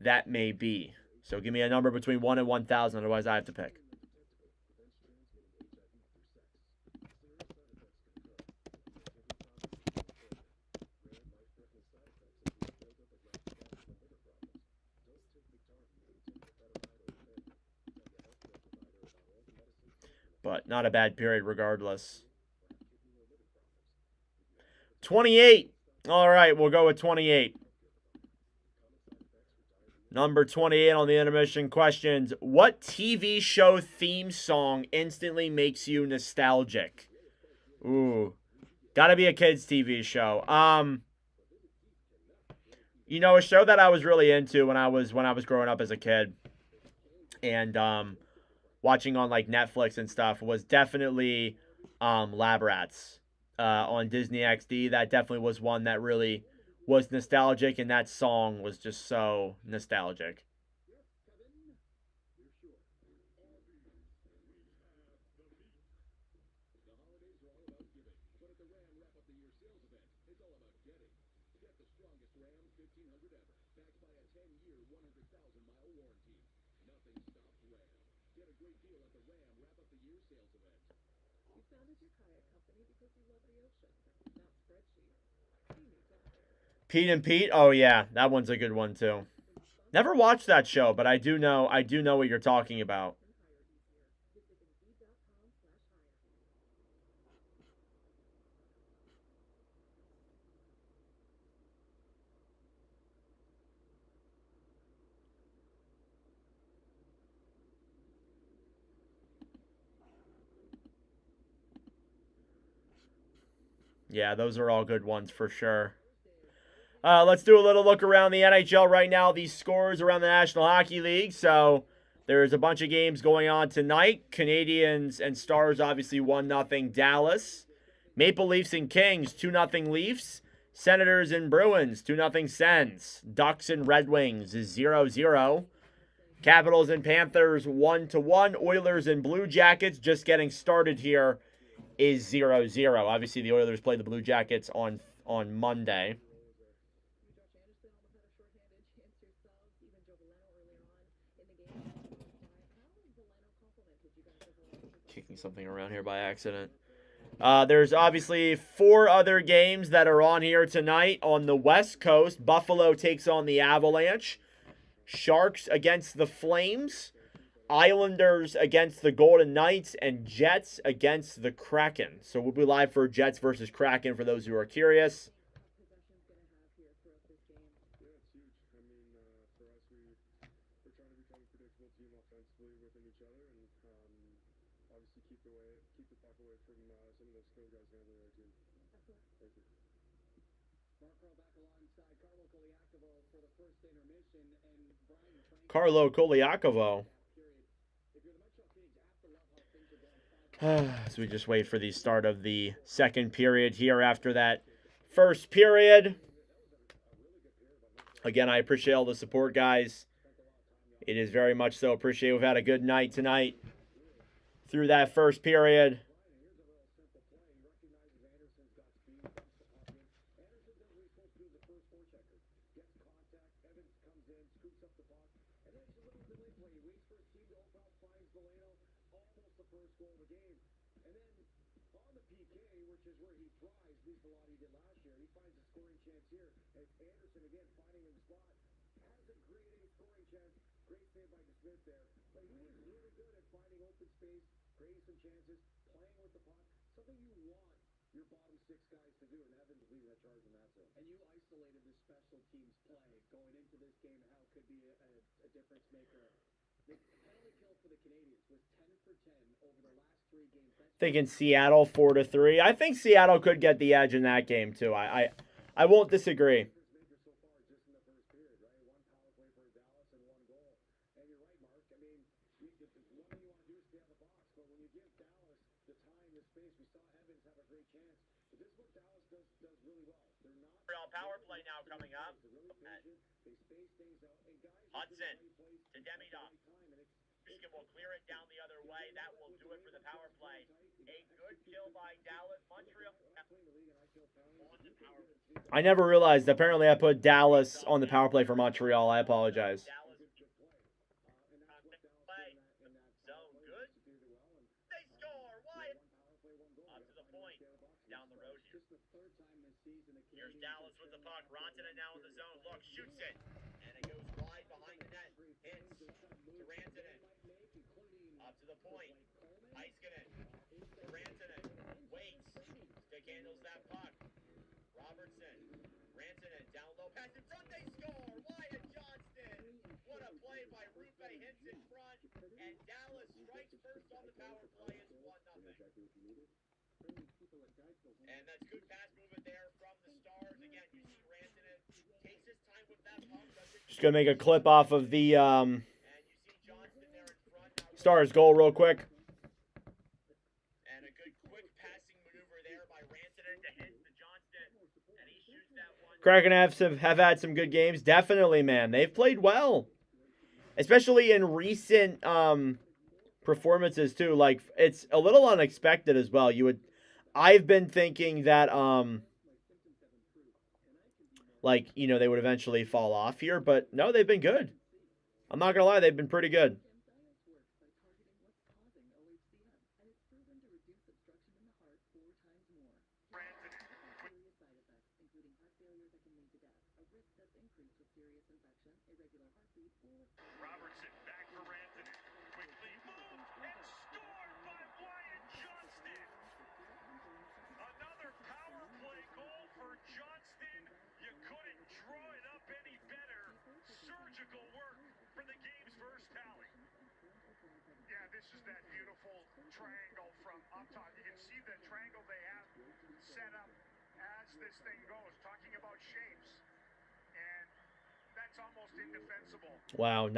that may be. So give me a number between 1 and 1,000, otherwise I have to pick. But not a bad period regardless. 28. All right, we'll go with 28. Number 28 on the intermission questions. What TV show theme song instantly makes you nostalgic? Ooh. Gotta be a kid's TV show. You know, a show that I was really into when I was growing up as a kid and watching on like Netflix and stuff was definitely Lab Rats on Disney XD. That definitely was one that really was nostalgic, and that song was just so nostalgic. Pete and Pete? Oh yeah, that one's a good one too. Never watched that show, but I do know what you're talking about. Yeah, those are all good ones for sure. Let's do a little look around the NHL right now. These scores around the National Hockey League. So there's a bunch of games going on tonight. Canadiens and Stars obviously 1-0 Dallas. Maple Leafs and Kings 2-0 Leafs. Senators and Bruins 2-0 Sens. Ducks and Red Wings is 0-0. Capitals and Panthers 1-1. Oilers and Blue Jackets just getting started here is 0-0. Obviously the Oilers play the Blue Jackets on Monday. kicking something around here by accident. There's obviously 4 other games that are on here tonight. On the West Coast, Buffalo takes on the Avalanche. Sharks against the Flames. Islanders against the Golden Knights. And Jets against the Kraken. So we'll be live for Jets versus Kraken for those who are curious. Carlo Koliakovo. As we just wait for the start of the second period here after that first period. Again, I appreciate all the support, guys. It is very much so appreciated. We've had a good night tonight through that first period. Thinking Seattle 4-3. I think Seattle could get the edge in that game too. I won't disagree. Power play now coming up. Hudson to Demidov. Michigan will clear it down the other way. That will do it for the power play. A good kill by Dallas. Montreal. I never realized. Apparently, I put Dallas on the power play for Montreal. I apologize. Zone good. They score. Wyatt. Up to the point. Down the road here. Here's Dallas with the puck. Rantanen now in the zone. Look, shoots it. And it goes wide behind the net. Hits to Rantanen. Up to the point. Heiskanen. To Rantanen. Waits. Stick handles that puck. Robertson. Rantanen down low. Pass in front. They score. Wyatt Johnston. What a play by Rupe Hintz in front. And Dallas strikes first on the power play. It's 1-0. And that's good pass movement there from the Stars. Again, you see Rantanen takes his time with that puck. Just going to make a clip off of the Stars goal real quick. And a good quick passing maneuver there by Rantanen to hit the Johnston. And he shoots that one. Kraken have had some good games. Definitely, man. They've played well. Especially in recent performances, too. Like, it's a little unexpected as well. I've been thinking that, like, you know, they would eventually fall off here, but no, they've been good. I'm not going to lie, they've been pretty good. Robertson back for Rantanen. Quickly moved and scored by Wyatt Johnston. Another power play goal for Johnston. You couldn't draw it up any better. Surgical work for the game's first tally. Yeah, this is that beautiful triangle from up top. You can see the triangle they have set up as this thing goes. Talking about shapes. And that's almost indefensible. Wow,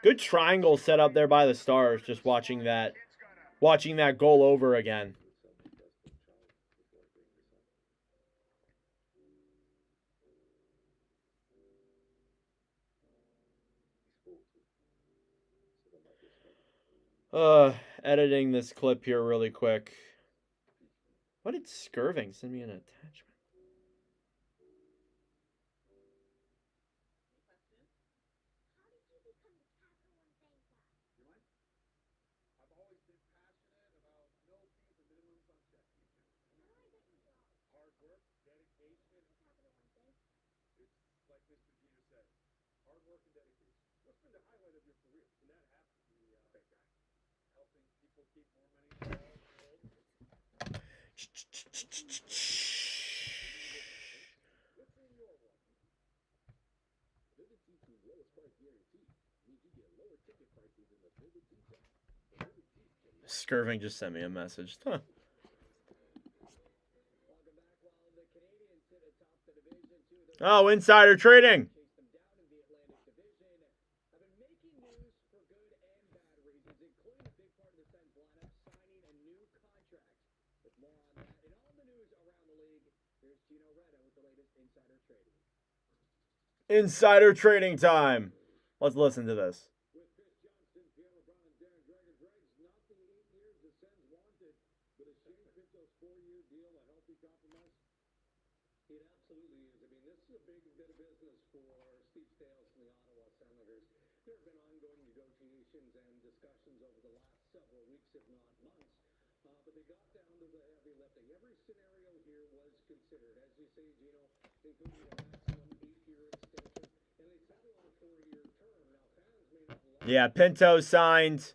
good triangle set up there by the Stars. Just watching that goal over again. Editing this clip here really quick. What did Skirving send me an attachment? Skirving just sent me a message. Huh. Oh, insider trading. Insider trading time. Let's listen to this. Yeah, Pinto signed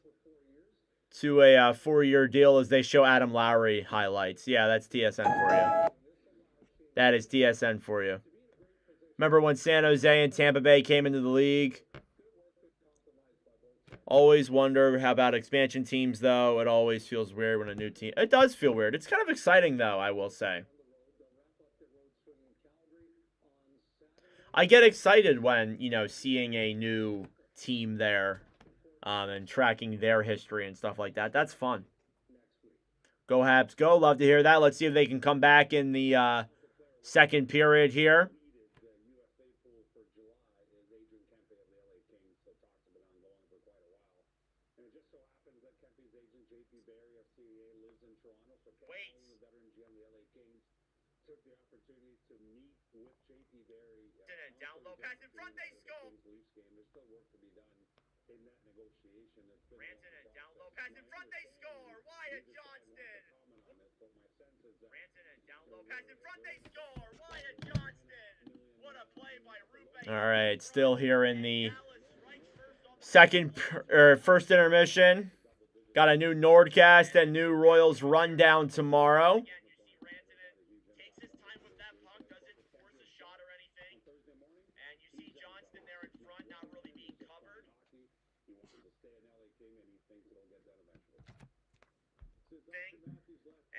to a 4-year deal as they show Adam Lowry highlights. Yeah, that's TSN for you. That is TSN for you. Remember when San Jose and Tampa Bay came into the league? Always wonder how about expansion teams, though. It always feels weird when a new team... It does feel weird. It's kind of exciting, though, I will say. I get excited when, seeing a new team there and tracking their history and stuff like that. That's fun. Go Habs, go. Love to hear that. Let's see if they can come back in the second period here. Down low, pass in front, they score. Ranson and down low, pass in front, they score. Wyatt Johnston. Ranson and down low, pass in front, they score. Wyatt Johnston. What a play by Rupe. All right, still here in the first intermission. Got a new Nordcast and new Royals rundown tomorrow.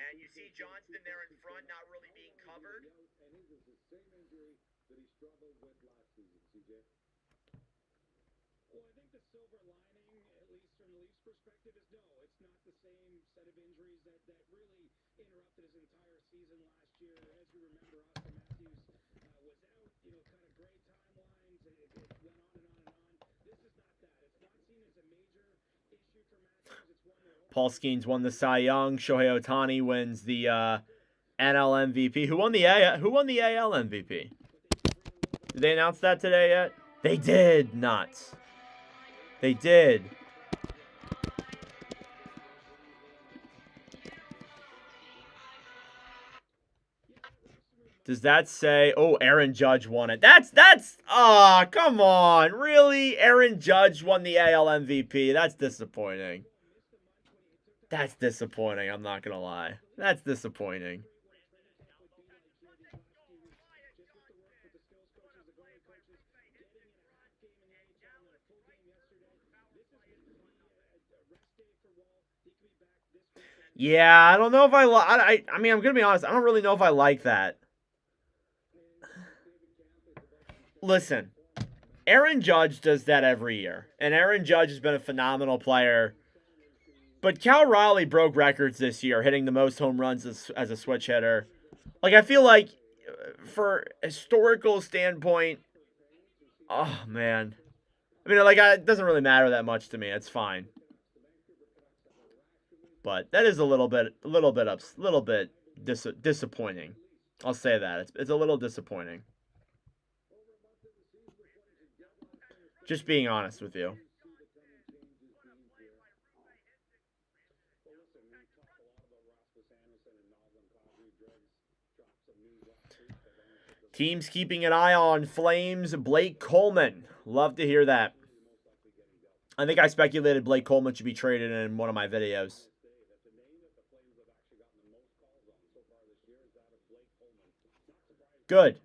And you see Johnston there in front, not really being covered. Paul Skeens won the Cy Young. Shohei Ohtani wins the NL MVP. Who won the AL MVP? Did they announce that today yet? They did not. They did. Does that say, oh, Aaron Judge won it? Come on. Really? Aaron Judge won the AL MVP. That's disappointing. That's disappointing, I'm not going to lie. That's disappointing. Yeah, I don't know if I mean, I'm going to be honest. I don't really know if I like that. Listen, Aaron Judge does that every year. And Aaron Judge has been a phenomenal player. But Cal Raleigh broke records this year, hitting the most home runs as a switch hitter. Like, I feel like, for historical standpoint, oh, man. I mean, like, it doesn't really matter that much to me. It's fine. But that is a little bit disappointing. I'll say that. It's a little disappointing. Just being honest with you. Teams keeping an eye on Flames, Blake Coleman. Love to hear that. I think I speculated Blake Coleman should be traded in one of my videos. Good.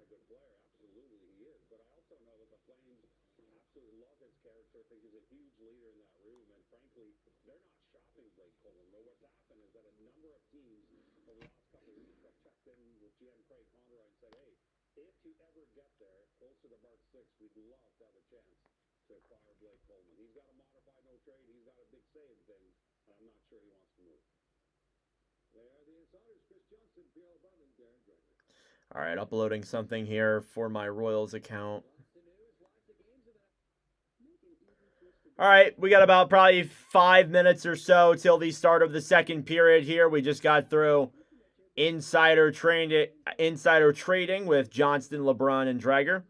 All right, uploading something here for my Royals account. All right, we got about probably 5 minutes or so till the start of the second period here. We just got through insider trading with Johnston, LeBron, and Drager.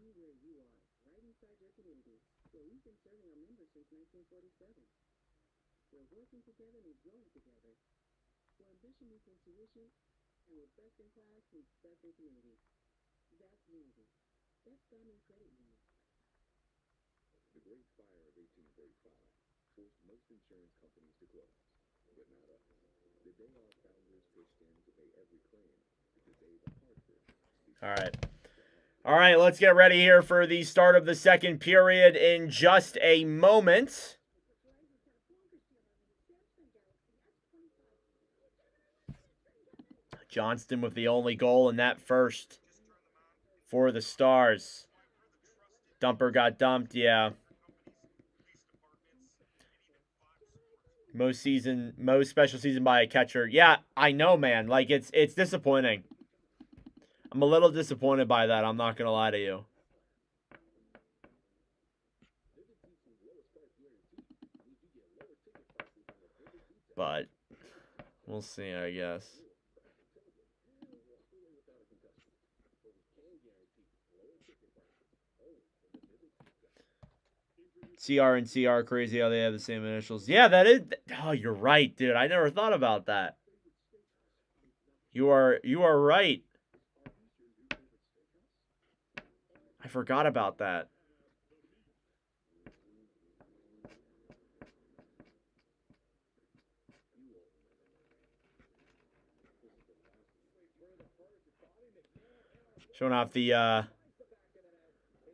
All right, let's get ready here for the start of the second period in just a moment. Johnston with the only goal in that first for the Stars. Dumper got dumped, yeah. Most special season by a catcher. Yeah, I know, man. Like, it's disappointing. I'm a little disappointed by that. I'm not going to lie to you. But we'll see, I guess. CR and CR crazy how they have the same initials. Yeah, that is. Oh, you're right, dude. I never thought about that. You are right. I forgot about that. Showing off the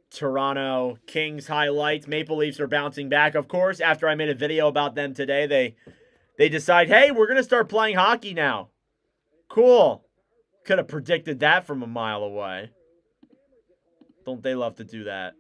Toronto Kings highlights. Maple Leafs are bouncing back, of course. After I made a video about them today, they decide, hey, we're going to start playing hockey now. Cool. Could have predicted that from a mile away. Don't they love to do that?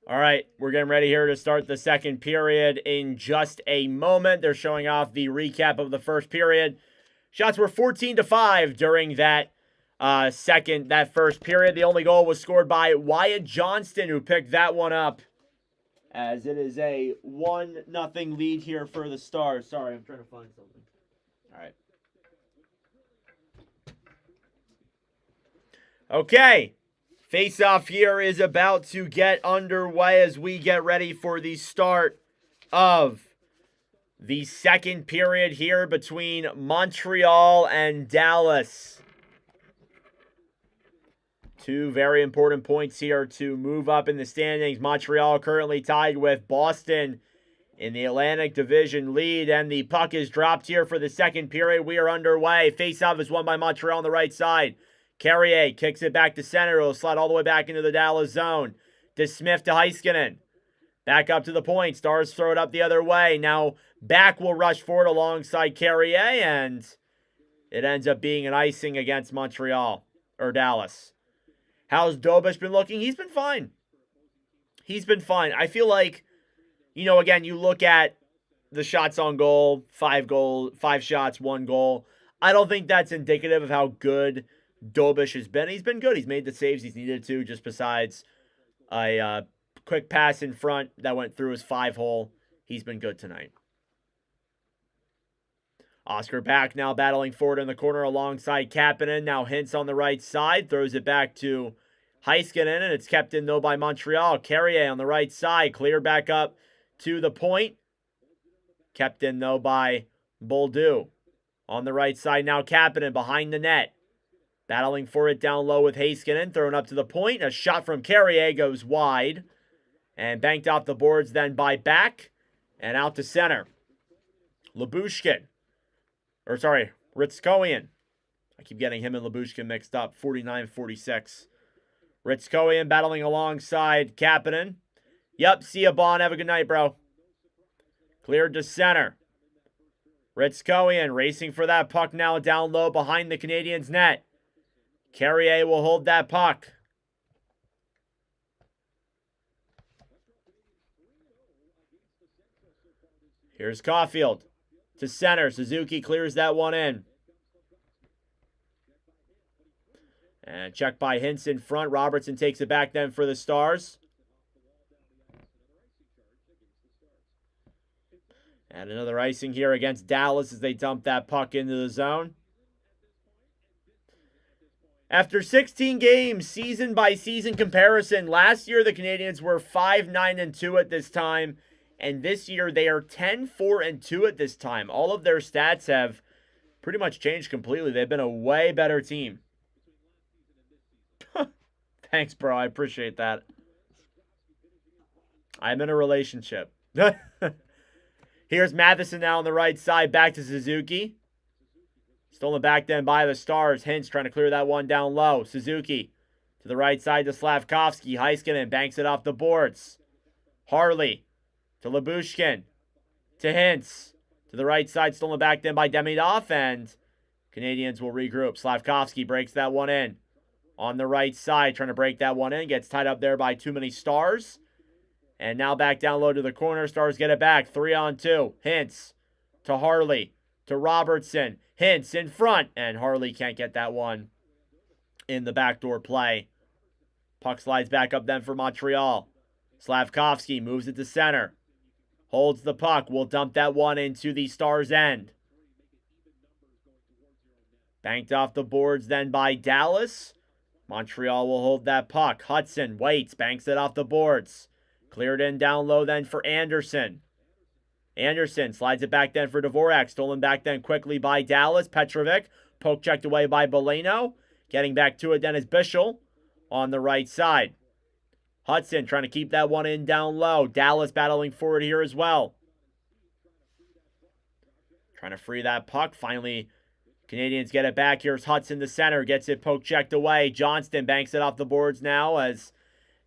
All right, we're getting ready here to start the second period in just a moment. They're showing off the recap of the first period. Shots were 14-5 during that first period. The only goal was scored by Wyatt Johnston, who picked that one up, as it is a 1-0 lead here for the Stars. Sorry, I'm trying to find something. All right. Okay. Face-off here is about to get underway as we get ready for the start of the second period here between Montreal and Dallas. Two very important points here to move up in the standings. Montreal currently tied with Boston in the Atlantic Division lead, and the puck is dropped here for the second period. We are underway. Face-off is won by Montreal on the right side. Carrier kicks it back to center. It'll slide all the way back into the Dallas zone. To Smith to Heiskanen. Back up to the point. Stars throw it up the other way. Now back will rush forward alongside Carrier, and it ends up being an icing against Montreal, or Dallas. How's Dobish been looking? He's been fine. He's been fine. I feel like, again, you look at the shots on goal, 5 shots, 1 goal. I don't think that's indicative of how good Dobish he's been good. He's made the saves he's needed to, just besides a quick pass in front that went through his 5-hole. He's been good tonight. Oscar back now battling forward in the corner alongside Kapanen. Now Hintz on the right side. Throws it back to Heiskanen, and it's kept in though by Montreal. Carrier on the right side. Cleared back up to the point. Kept in though by Boldu. On the right side now Kapanen behind the net. Battling for it down low with Heiskanen. Thrown up to the point. A shot from Carrier goes wide. And banked off the boards then by Back. And out to center. Ritskoian. I keep getting him and Lyubushkin mixed up. 49-46. Ritskoian battling alongside Kapanen. Yep, see ya, Bon. Have a good night, bro. Cleared to center. Ritskoian racing for that puck now down low behind the Canadiens' net. Carrier will hold that puck. Here's Caulfield. To center. Suzuki clears that one in. And check by Hintz in front. Robertson takes it back then for the Stars. And another icing here against Dallas as they dump that puck into the zone. After 16 games, season by season comparison, last year the Canadiens were 5-9-2 at this time. And this year, they are 10-4-2 at this time. All of their stats have pretty much changed completely. They've been a way better team. Thanks, bro. I appreciate that. I'm in a relationship. Here's Matheson now on the right side. Back to Suzuki. Stolen back then by the Stars. Hintz trying to clear that one down low. Suzuki to the right side to Slavkovsky. Heiskanen banks it off the boards. Harley. To Lyubushkin. To Hintz. To the right side, stolen back then by Demidov, and Canadiens will regroup. Slavkovsky breaks that one in. On the right side, trying to break that one in. Gets tied up there by too many Stars. And now back down low to the corner. Stars get it back. 3-on-2. Hintz. To Harley. To Robertson. Hintz in front. And Harley can't get that one in the backdoor play. Puck slides back up then for Montreal. Slavkovsky moves it to center. Holds the puck. Will dump that one into the Stars' end. Banked off the boards then by Dallas. Montreal will hold that puck. Hudson waits. Banks it off the boards. Cleared in down low then for Anderson. Anderson slides it back then for Dvorak. Stolen back then quickly by Dallas. Petrovic. Poke checked away by Boleno. Getting back to it then is Bischel on the right side. Hudson trying to keep that one in down low. Dallas battling forward here as well. Trying to free that puck. Finally, Canadiens get it back. Here's Hudson, the center. Gets it poke checked away. Johnston banks it off the boards now as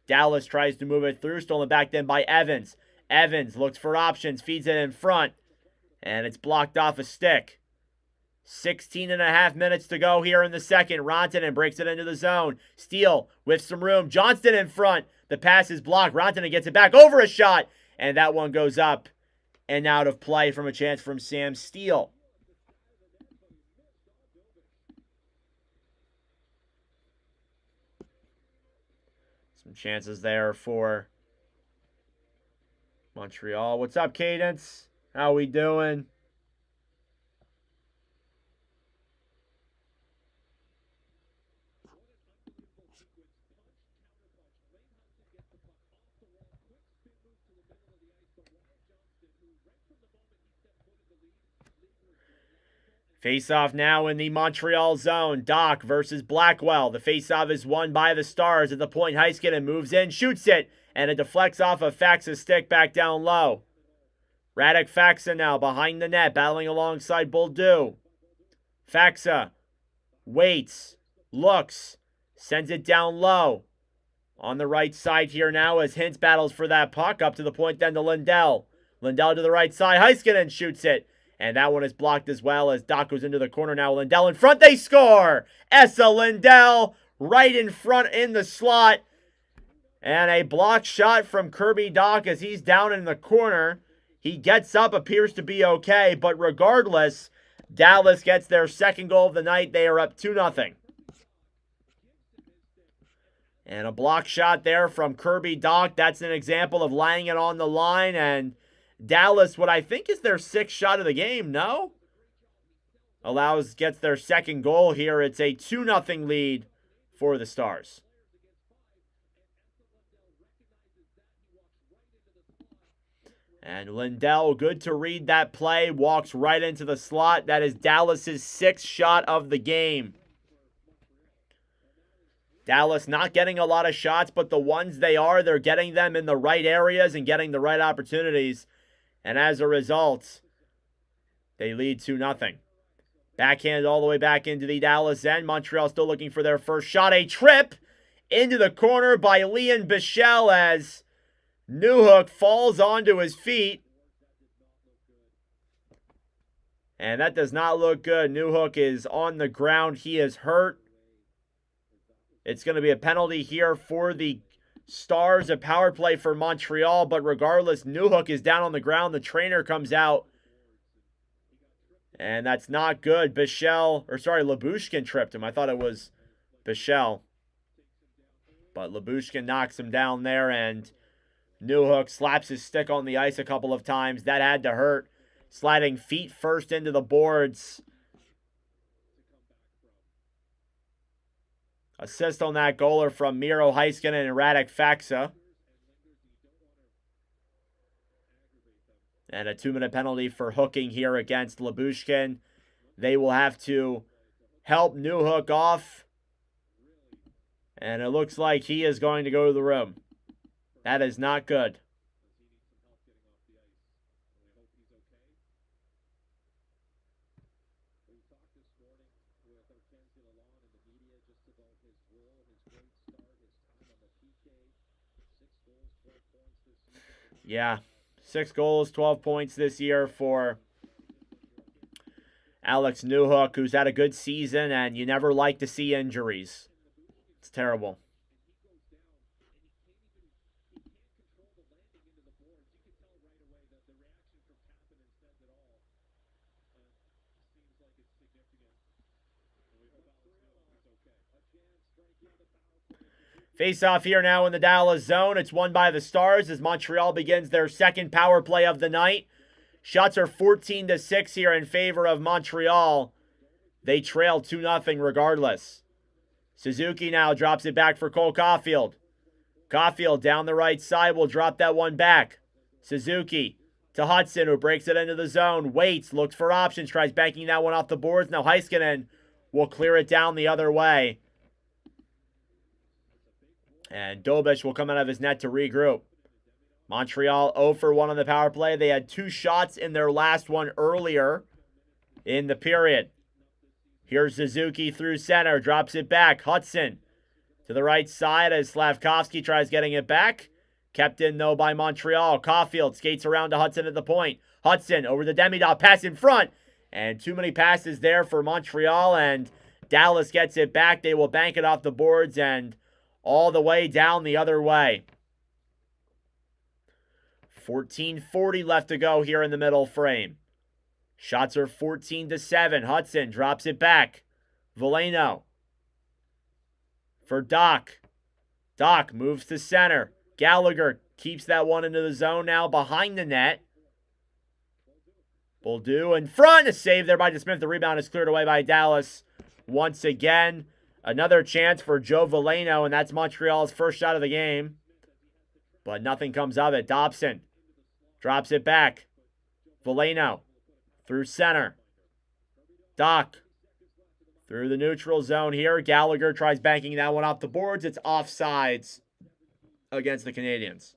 Dallas tries to move it through. Stolen back then by Evans. Evans looks for options. Feeds it in front. And it's blocked off a stick. 16.5 minutes to go here in the second. Rantanen breaks it into the zone. Steele with some room. Johnston in front. The pass is blocked. Rantanen gets it back over a shot. And that one goes up and out of play from a chance from Sam Steele. Some chances there for Montreal. What's up, Cadence? How we doing? Face-off now in the Montreal zone. Doc versus Blackwell. The face-off is won by the Stars. At the point, Heiskanen moves in, shoots it, and it deflects off of Faxa's stick back down low. Radek Faxa now behind the net, battling alongside Boldu. Faxa waits, looks, sends it down low. On the right side here now as Hintz battles for that puck. Up to the point then to Lindell. Lindell to the right side. Heiskanen shoots it. And that one is blocked as well as Doc goes into the corner now. Lindell in front. They score! Esa Lindell right in front in the slot. And a blocked shot from Kirby Doc as he's down in the corner. He gets up, appears to be okay. But regardless, Dallas gets their second goal of the night. They are up 2-0. And a block shot there from Kirby Dach. That's an example of laying it on the line. And Dallas, what I think is their 6th shot of the game, no? Gets their 2nd goal here. It's a 2-0 lead for the Stars. And Lindell, good to read that play, walks right into the slot. That is Dallas's 6th shot of the game. Dallas not getting a lot of shots, but the ones they're getting them in the right areas and getting the right opportunities. And as a result, they lead 2-0. Backhand all the way back into the Dallas end. Montreal still looking for their first shot. A trip into the corner by Leon Bichelle as Newhook falls onto his feet. And that does not look good. Newhook is on the ground. He is hurt. It's going to be a penalty here for the Stars, a power play for Montreal. But regardless, Newhook is down on the ground. The trainer comes out. And that's not good. Lyubushkin tripped him. I thought it was Bichelle. But Lyubushkin knocks him down there, and Newhook slaps his stick on the ice a couple of times. That had to hurt. Sliding feet first into the boards. Assist on that goaler from Miro Heiskanen and Radek Faksa. And a 2-minute penalty for hooking here against Lyubushkin. They will have to help Newhook off. And it looks like he is going to go to the room. That is not good. Yeah. 6 goals, 12 points this year for Alex Newhook, who's had a good season, and you never like to see injuries. It's terrible. Face-off here now in the Dallas zone. It's won by the Stars as Montreal begins their 2nd power play of the night. Shots are 14-6 here in favor of Montreal. They trail 2-0 regardless. Suzuki now drops it back for Cole Caulfield. Caulfield down the right side will drop that one back. Suzuki to Hudson, who breaks it into the zone. Waits, looks for options, tries banking that one off the boards. Now Heiskanen will clear it down the other way. And Dobish will come out of his net to regroup. Montreal 0 for 1 on the power play. They had 2 shots in their last one earlier in the period. Here's Suzuki through center. Drops it back. Hudson to the right side as Slavkovsky tries getting it back. Kept in, though, by Montreal. Caulfield skates around to Hudson at the point. Hudson over the Demidov. Pass in front. And too many passes there for Montreal. And Dallas gets it back. They will bank it off the boards and all the way down the other way. 14:40 left to go here in the middle frame. Shots are 14-7. Hudson drops it back. Veleno for Dach. Dach moves to center. Gallagher keeps that one into the zone now behind the net. Boldu in front. A save there by DeSmith. The rebound is cleared away by Dallas once again. Another chance for Joe Veleno, and that's Montreal's first shot of the game. But nothing comes of it. Dobson drops it back. Veleno through center. Dach through the neutral zone here. Gallagher tries banking that one off the boards. It's offsides against the Canadiens.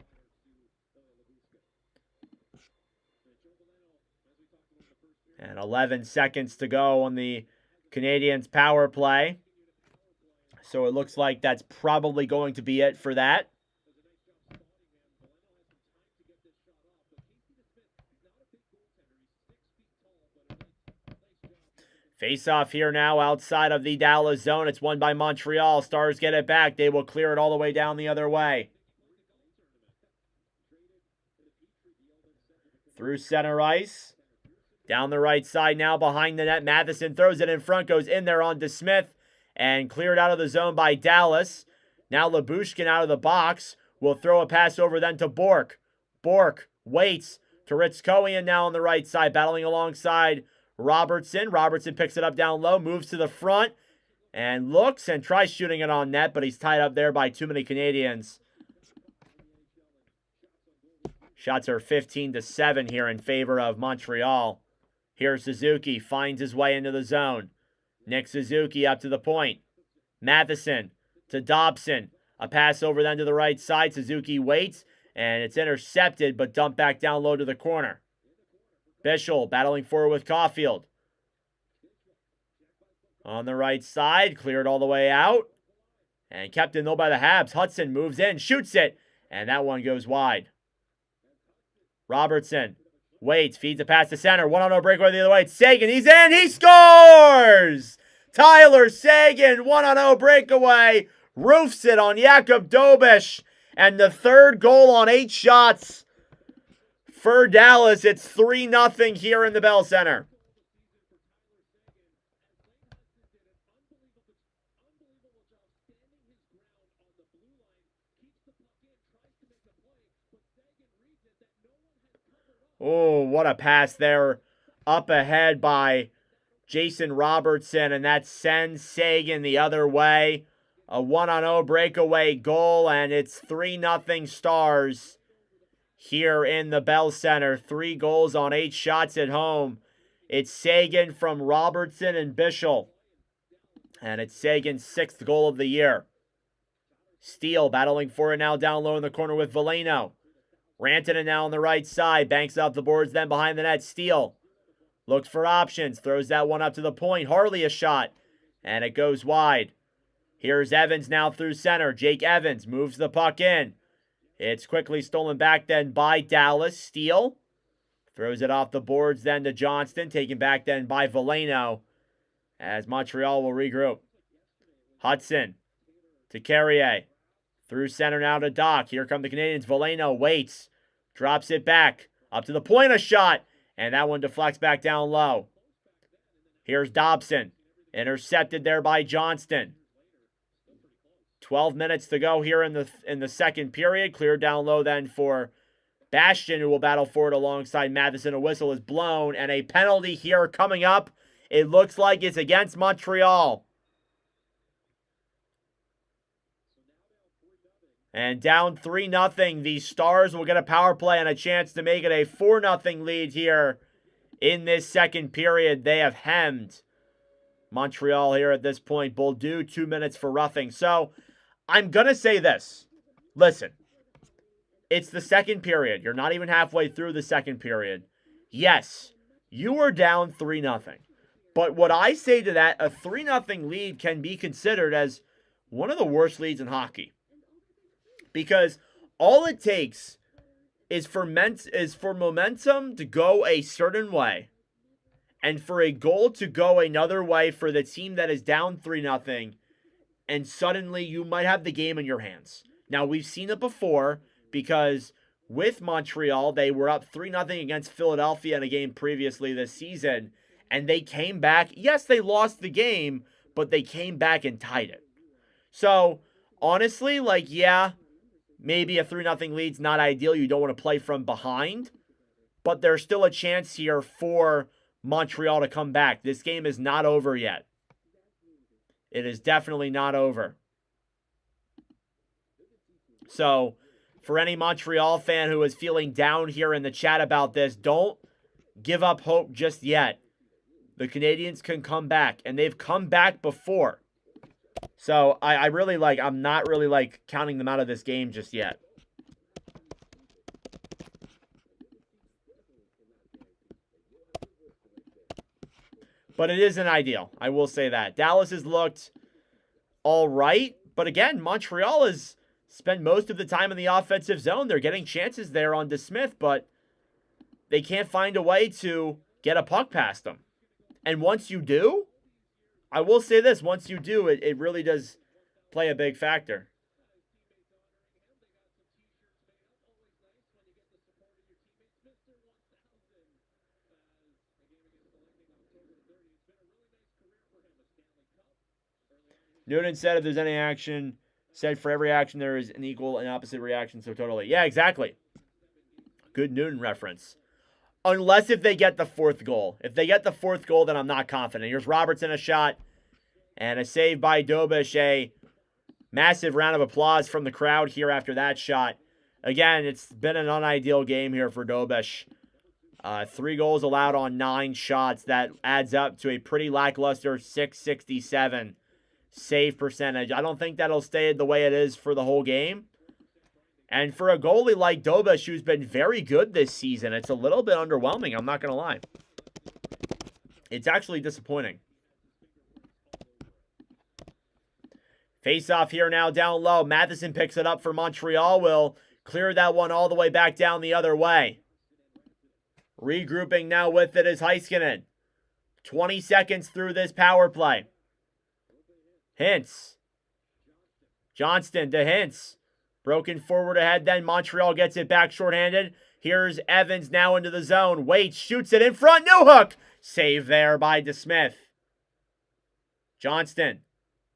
And 11 seconds to go on the Canadiens power play. So it looks like that's probably going to be it for that. Face-off here now outside of the Dallas zone. It's won by Montreal. Stars get it back. They will clear it all the way down the other way. Through center ice. Down the right side now behind the net. Matheson throws it in front. Goes in there on DeSmith. And cleared out of the zone by Dallas. Now Labushkin out of the box will throw a pass over then to Bork. Bork waits. Teritskoian now on the right side, battling alongside Robertson. Robertson picks it up down low, moves to the front, and looks and tries shooting it on net, but he's tied up there by too many Canadians. Shots are 15-7 here in favor of Montreal. Here's Suzuki, finds his way into the zone. Nick Suzuki up to the point. Matheson to Dobson. A pass over then to the right side. Suzuki waits, and it's intercepted, but dumped back down low to the corner. Bischel battling forward with Caulfield. On the right side, cleared all the way out. And kept in though by the Habs. Hudson moves in, shoots it, and that one goes wide. Robertson waits, feeds a pass to center. 1-0 breakaway the other way. It's Seguin, he's in, he scores! Tyler Seguin, 1-0 breakaway. Roofs it on Jakub Dobish. And the third goal on 8 shots for Dallas. It's 3-0 here in the Bell Center. Oh, what a pass there. Up ahead by Jason Robertson, and that sends Seguin the other way. A 1-0 breakaway goal, and it's 3-0 Stars here in the Bell Center. 3 goals on 8 shots at home. It's Seguin from Robertson and Bischel. And it's Seguin's 6th goal of the year. Steele battling for it now down low in the corner with Veleno. Rantanen now on the right side. Banks off the boards, then behind the net. Steele looks for options. Throws that one up to the point. Harley a shot. And it goes wide. Here's Evans now through center. Jake Evans moves the puck in. It's quickly stolen back then by Dallas. Steele throws it off the boards then to Johnston. Taken back then by Veleno as Montreal will regroup. Hudson to Carrier. Through center now to Doc. Here come the Canadiens. Veleno waits. Drops it back. Up to the point, a shot. And that one deflects back down low. Here's Dobson. Intercepted there by Johnston. 12 minutes to go here in the second period. Cleared down low then for Bastian, who will battle for it alongside Matheson. A whistle is blown. And a penalty here coming up. It looks like it's against Montreal. And down 3-0, the Stars will get a power play and a chance to make it a 4-0 lead here in this second period. They have hemmed Montreal here at this point. Bolduc, 2 minutes for roughing. So, I'm going to say this. Listen, it's the second period. You're not even halfway through the second period. Yes, you are down 3-0. But what I say to that, a 3-0 lead can be considered as one of the worst leads in hockey. Because all it takes is for momentum to go a certain way and for a goal to go another way for the team that is down 3-0, and suddenly you might have the game in your hands. Now, we've seen it before because with Montreal, they were up 3-0 against Philadelphia in a game previously this season, and they came back. Yes, they lost the game, but they came back and tied it. So, honestly, yeah, maybe a 3-0 lead's not ideal. You don't want to play from behind. But there's still a chance here for Montreal to come back. This game is not over yet. It is definitely not over. So, for any Montreal fan who is feeling down here in the chat about this, don't give up hope just yet. The Canadiens can come back, and they've come back before. So, I'm not really counting them out of this game just yet. But it isn't ideal. I will say that. Dallas has looked all right. But again, Montreal has spent most of the time in the offensive zone. They're getting chances there on DeSmith, but they can't find a way to get a puck past them. And once you do, I will say this, once you do, it really does play a big factor. Noonan said if there's any action, Said for every action there is an equal and opposite reaction, so totally. Yeah, exactly. Good Newton reference. Unless if they get the fourth goal. If they get the fourth goal, then I'm not confident. Here's Robertson, a shot. And a save by Dobish. A massive round of applause from the crowd here after that shot. Again, it's been an unideal game here for Dobish. 3 goals allowed on 9 shots. That adds up to a pretty lackluster .667 save percentage. I don't think that'll stay the way it is for the whole game. And for a goalie like Dobish, who's been very good this season, it's a little bit underwhelming, I'm not going to lie. It's actually disappointing. Face-off here now down low. Matheson picks it up for Montreal. Will clear that one all the way back down the other way. Regrouping now with it is Heiskanen. 20 seconds through this power play. Hintz. Johnston to Hintz. Broken forward ahead, then Montreal gets it back shorthanded. Here's Evans now into the zone. Waits, shoots it in front. Newhook! Save there by DeSmith. Johnston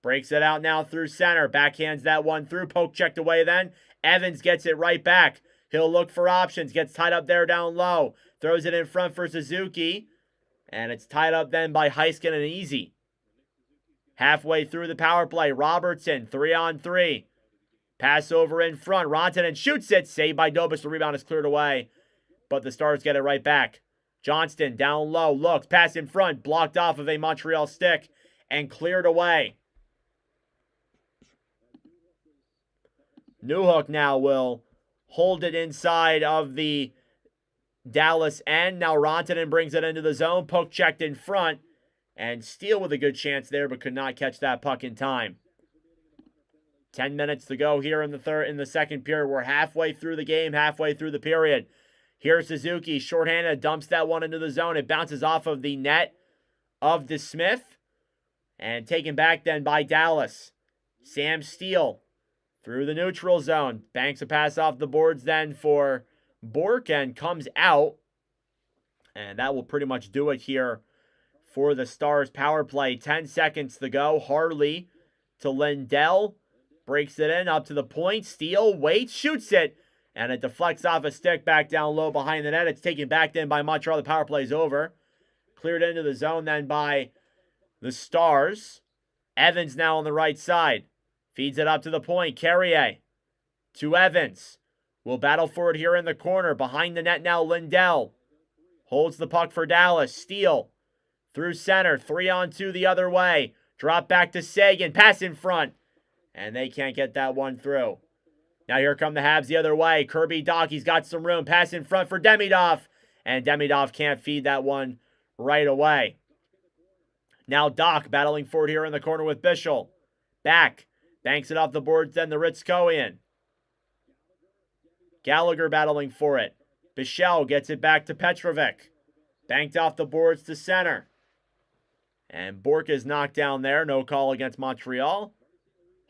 breaks it out now through center. Backhands that one through. Poke checked away then. Evans gets it right back. He'll look for options. Gets tied up there down low. Throws it in front for Suzuki. And it's tied up then by Heiskanen and Easy. Halfway through the power play. Robertson, 3-on-3. Pass over in front. Rantanen shoots it. Saved by Dobish. The rebound is cleared away. But the Stars get it right back. Johnston down low. Looks. Pass in front. Blocked off of a Montreal stick. And cleared away. Newhook now will hold it inside of the Dallas end. Now Rantanen brings it into the zone. Poke checked in front. And Steele with a good chance there, but could not catch that puck in time. 10 minutes to go here in the second period. We're halfway through the game, halfway through the period. Here's Suzuki, shorthanded, dumps that one into the zone. It bounces off of the net of DeSmith. And taken back then by Dallas. Sam Steele through the neutral zone. Banks a pass off the boards then for Bork and comes out. And that will pretty much do it here for the Stars power play. 10 seconds to go. Harley to Lindell. Breaks it in up to the point. Steele waits, shoots it. And it deflects off a stick back down low behind the net. It's taken back then by Montreal. The power play is over. Cleared into the zone then by the Stars. Evans now on the right side. Feeds it up to the point. Carrier to Evans. Will battle for it here in the corner. Behind the net now, Lindell. Holds the puck for Dallas. Steele through center. 3-on-2 the other way. Drop back to Sagan. Pass in front. And they can't get that one through. Now here come the Habs the other way. Kirby Dach, he's got some room. Pass in front for Demidov. And Demidov can't feed that one right away. Now Dach battling for it here in the corner with Bischel. Back. Banks it off the boards then the Ritskoian. Gallagher battling for it. Bichelle gets it back to Petrovic. Banked off the boards to center. And Bork is knocked down there. No call against Montreal.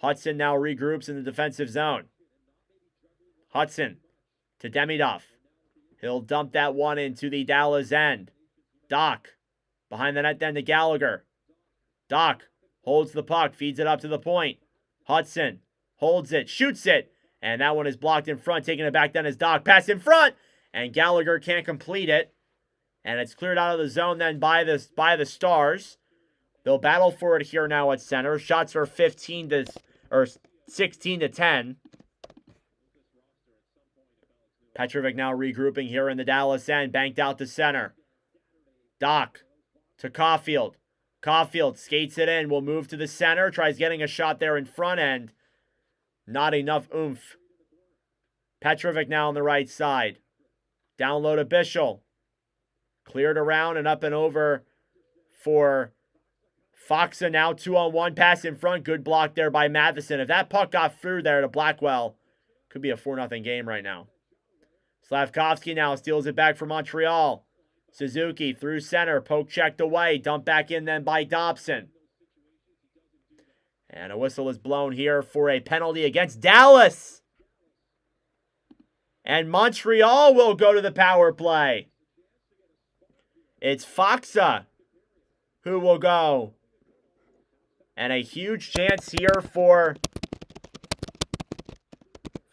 Hudson now regroups in the defensive zone. Hudson to Demidov. He'll dump that one into the Dallas end. Dach behind the net then to Gallagher. Dach holds the puck, feeds it up to the point. Hudson holds it, shoots it. And that one is blocked in front. Taking it back then is Dach. Pass in front. And Gallagher can't complete it. And it's cleared out of the zone then by the Stars. They'll battle for it here now at center. Shots are 16 to 10. Petrovic now regrouping here in the Dallas end. Banked out to center. Dach to Caulfield. Caulfield skates it in. Will move to the center. Tries getting a shot there in front end. Not enough oomph. Petrovic now on the right side. Down low to Bischel. Cleared around and up and over for Foxa now 2-on-1. Pass in front. Good block there by Matheson. If that puck got through there to Blackwell, could be a 4-0 game right now. Slavkovsky now steals it back for Montreal. Suzuki through center. Poke checked away. Dumped back in then by Dobson. And a whistle is blown here for a penalty against Dallas. And Montreal will go to the power play. It's Foxa who will go. And a huge chance here for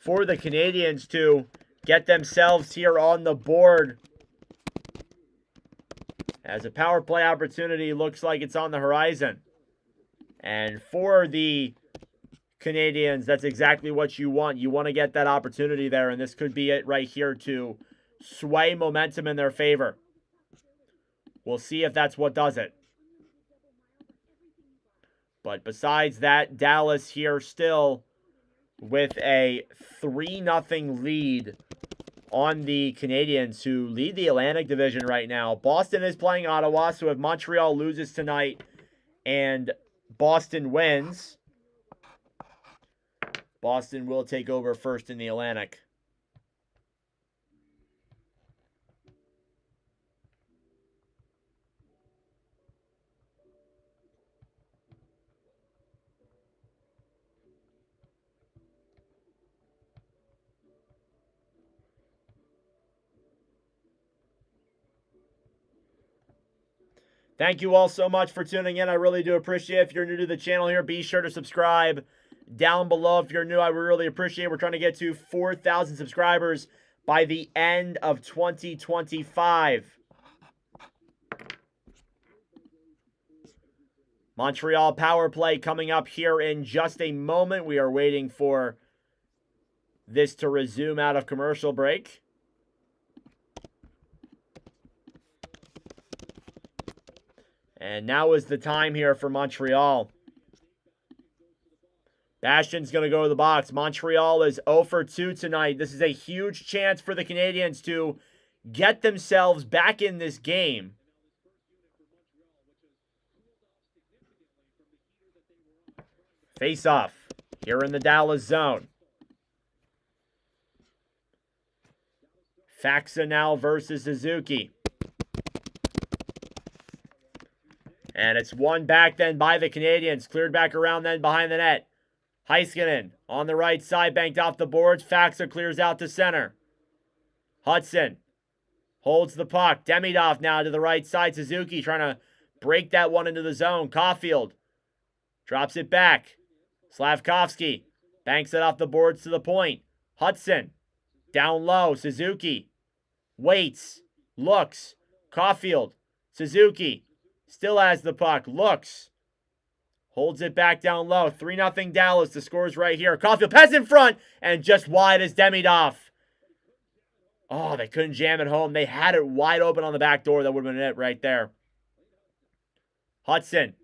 for the Canadiens to get themselves here on the board. As a power play opportunity looks like it's on the horizon. And for the Canadiens, that's exactly what you want. You want to get that opportunity there, and this could be it right here to sway momentum in their favor. We'll see if that's what does it. But besides that, Dallas here still with a 3-0 lead on the Canadiens, who lead the Atlantic Division right now. Boston is playing Ottawa, so if Montreal loses tonight and Boston wins, Boston will take over first in the Atlantic. Thank you all so much for tuning in. I really do appreciate it. If you're new to the channel here, be sure to subscribe down below. If you're new, I would really appreciate it. We're trying to get to 4,000 subscribers by the end of 2025. Montreal power play coming up here in just a moment. We are waiting for this to resume out of commercial break. And now is the time here for Montreal. Bastian's going to go to the box. Montreal is 0 for 2 tonight. This is a huge chance for the Canadiens to get themselves back in this game. Face off here in the Dallas zone. Faxa now versus Suzuki. And it's won back then by the Canadiens. Cleared back around then behind the net. Heiskanen on the right side, banked off the boards. Faxa clears out to center. Hudson holds the puck. Demidov now to the right side. Suzuki trying to break that one into the zone. Caulfield drops it back. Slavkovsky banks it off the boards to the point. Hudson down low. Suzuki waits. Looks. Caulfield. Suzuki still has the puck. Looks. Holds it back down low. 3-0 Dallas. The score's right here. Caulfield pass in front. And just wide as Demidov. Oh, they couldn't jam it home. They had it wide open on the back door. That would have been it right there. Hudson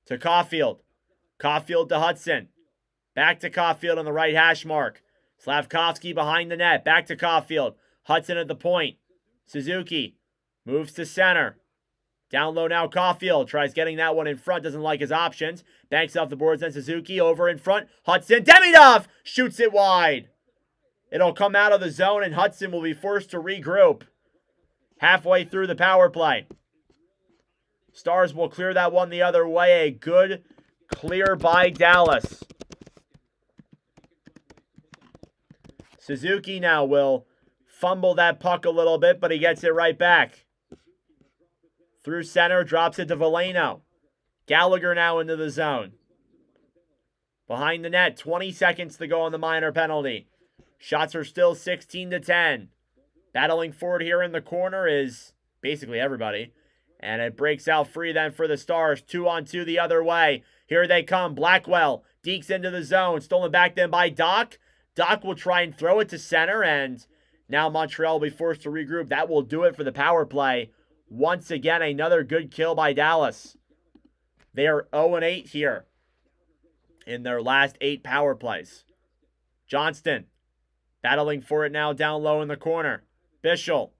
to Caulfield. Caulfield to Hudson. Back to Caulfield on the right hash mark. Slavkovsky behind the net. Back to Caulfield. Hudson at the point. Suzuki moves to center. Down low now, Caulfield tries getting that one in front. Doesn't like his options. Banks off the boards, then Suzuki over in front. Hudson, Demidov shoots it wide. It'll come out of the zone, and Hudson will be forced to regroup halfway through the power play. Stars will clear that one the other way. A good clear by Dallas. Suzuki now will fumble that puck a little bit, but he gets it right back. Through center, drops it to Veleno. Gallagher now into the zone. Behind the net, 20 seconds to go on the minor penalty. Shots are still 16-10. Battling forward here in the corner is basically everybody. And it breaks out free then for the Stars. 2-on-2 the other way. Here they come. Blackwell dekes into the zone. Stolen back then by Doc. Doc will try and throw it to center. And now Montreal will be forced to regroup. That will do it for the power play. Once again, another good kill by Dallas. They are 0-8 here in their last 8 power plays. Johnston battling for it now down low in the corner. Bischel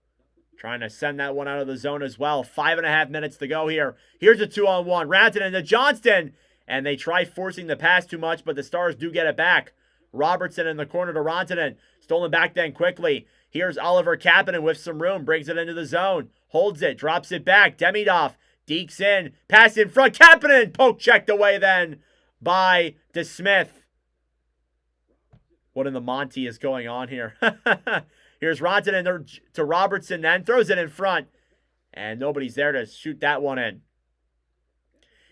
trying to send that one out of the zone as well. 5.5 minutes to go here. Here's a 2-on-1. Rantanen into Johnston. And they try forcing the pass too much, but the Stars do get it back. Robertson in the corner to Rantanen. Stolen back then quickly. Here's Oliver Kapanen with some room. Brings it into the zone. Holds it. Drops it back. Demidov dekes in. Pass in front. Kapanen poke checked away then by DeSmith. What in the Monty is going on here? Here's Rantanen to Robertson then. Throws it in front. And nobody's there to shoot that one in.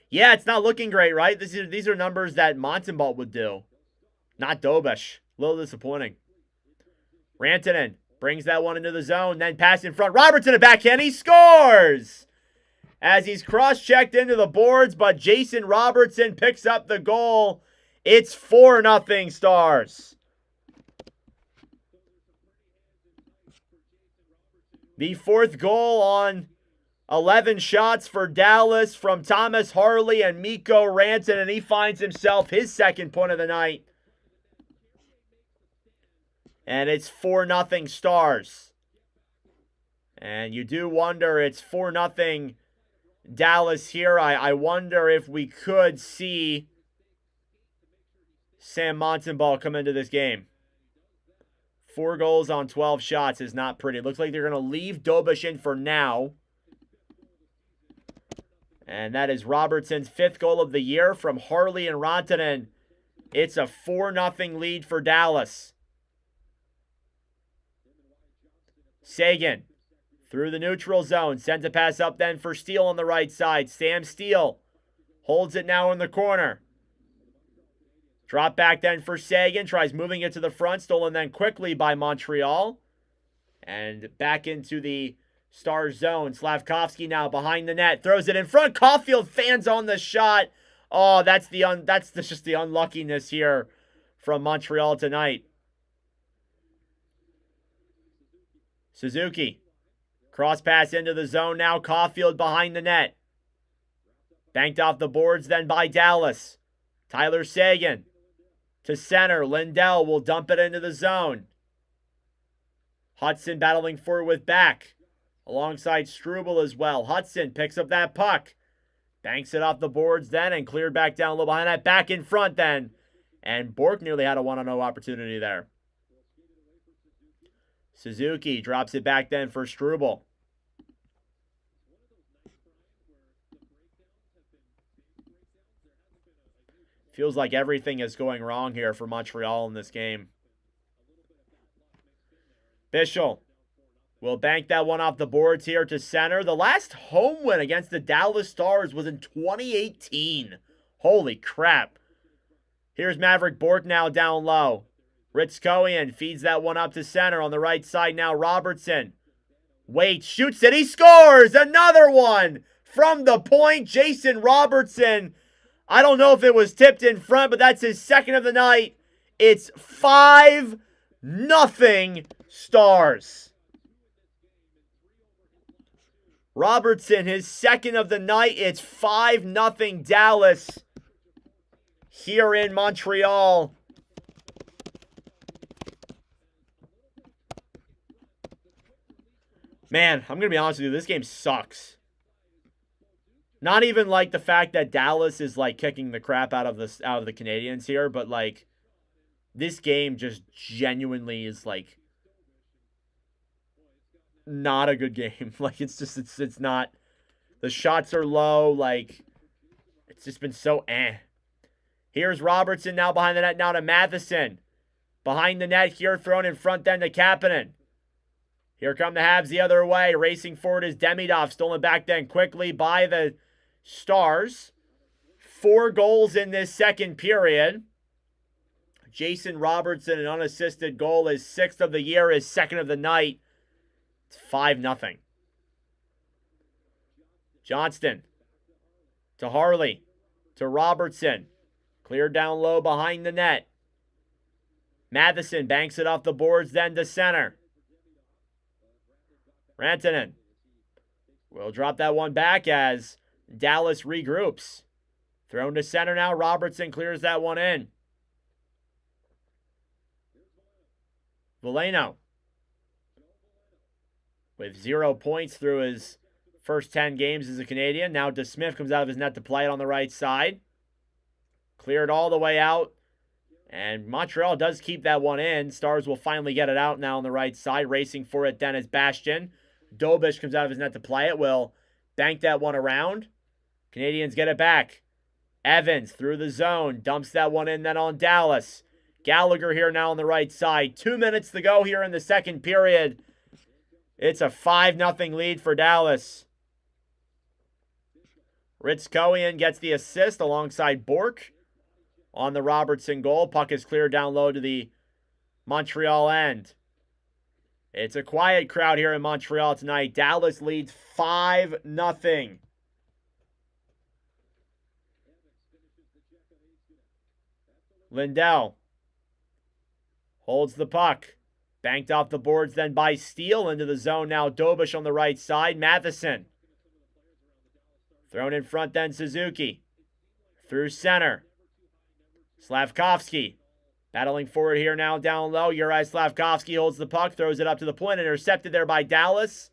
Yeah, it's not looking great, right? These are numbers that Montembeault would do. Not Dobish. A little disappointing. Rantanen brings that one into the zone, then pass in front. Robertson a backhand. He scores! As he's cross-checked into the boards, but Jason Robertson picks up the goal. It's 4-0 Stars. The fourth goal on 11 shots for Dallas from Thomas Harley and Mikko Rantanen, and he finds himself his second point of the night. And it's 4-0 Stars. And you do wonder, it's 4-0 Dallas here. I wonder if we could see Sam Montembeault come into this game. 4 goals on 12 shots is not pretty. It looks like they're going to leave Dobish in for now. And that is Robertson's 5th goal of the year from Harley and Rantanen. It's a 4-0 lead for Dallas. Seguin through the neutral zone. Sends a pass up then for Steele on the right side. Sam Steele holds it now in the corner. Drop back then for Seguin. Tries moving it to the front. Stolen then quickly by Montreal. And back into the Stars zone. Slavkovsky now behind the net. Throws it in front. Caulfield fans on the shot. Oh, that's just the unluckiness here from Montreal tonight. Suzuki. Cross pass into the zone now. Caulfield behind the net. Banked off the boards then by Dallas. Tyler Seguin to center. Lindell will dump it into the zone. Hudson battling for it with back. Alongside Struble as well. Hudson picks up that puck. Banks it off the boards then and cleared back down a little behind that. Back in front then. And Bork nearly had a 1-on-0 opportunity there. Suzuki drops it back then for Struble. Feels like everything is going wrong here for Montreal in this game. Bischel will bank that one off the boards here to center. The last home win against the Dallas Stars was in 2018. Holy crap. Here's Maverick Bork now down low. Ritskoian feeds that one up to center on the right side now. Robertson waits, shoots it, he scores! Another one from the point. Jason Robertson. I don't know if it was tipped in front, but that's his second of the night. It's 5-0 Stars. Robertson, his second of the night. It's 5-0 Dallas here in Montreal. Man, I'm going to be honest with you. This game sucks. Not even like the fact that Dallas is like kicking the crap out of the Canadiens here, but like this game just genuinely is like not a good game. Like it's not. The shots are low. Like it's just been so eh. Here's Robertson now behind the net now to Matheson. Behind the net here, thrown in front then to Kapanen. Here come the Habs the other way. Racing forward is Demidov. Stolen back then quickly by the Stars. 4 goals in this second period. Jason Robertson, an unassisted goal, his 6th of the year, his 2nd of the night. It's 5-0. Johnston to Harley to Robertson. Cleared down low behind the net. Matheson banks it off the boards then to center. Rantanen will drop that one back as Dallas regroups. Thrown to center now. Robertson clears that one in. Veleno with 0 points through his first 10 games as a Canadian. Now DeSmith comes out of his net to play it on the right side. Cleared all the way out. And Montreal does keep that one in. Stars will finally get it out now on the right side. Racing for it then is Bastian. Dobish comes out of his net to play it. Will bank that one around. Canadians get it back. Evans through the zone. Dumps that one in then on Dallas. Gallagher here now on the right side. 2 minutes to go here in the second period. It's a 5-0 lead for Dallas. Ritskoian gets the assist alongside Bork on the Robertson goal. Puck is cleared down low to the Montreal end. It's a quiet crowd here in Montreal tonight. Dallas leads 5-0. Lindell holds the puck. Banked off the boards then by Steele into the zone. Now Dobish on the right side. Matheson. Thrown in front then Suzuki. Through center. Slavkovsky. Battling forward here now down low. Uri Slavkovsky holds the puck. Throws it up to the point. Intercepted there by Dallas.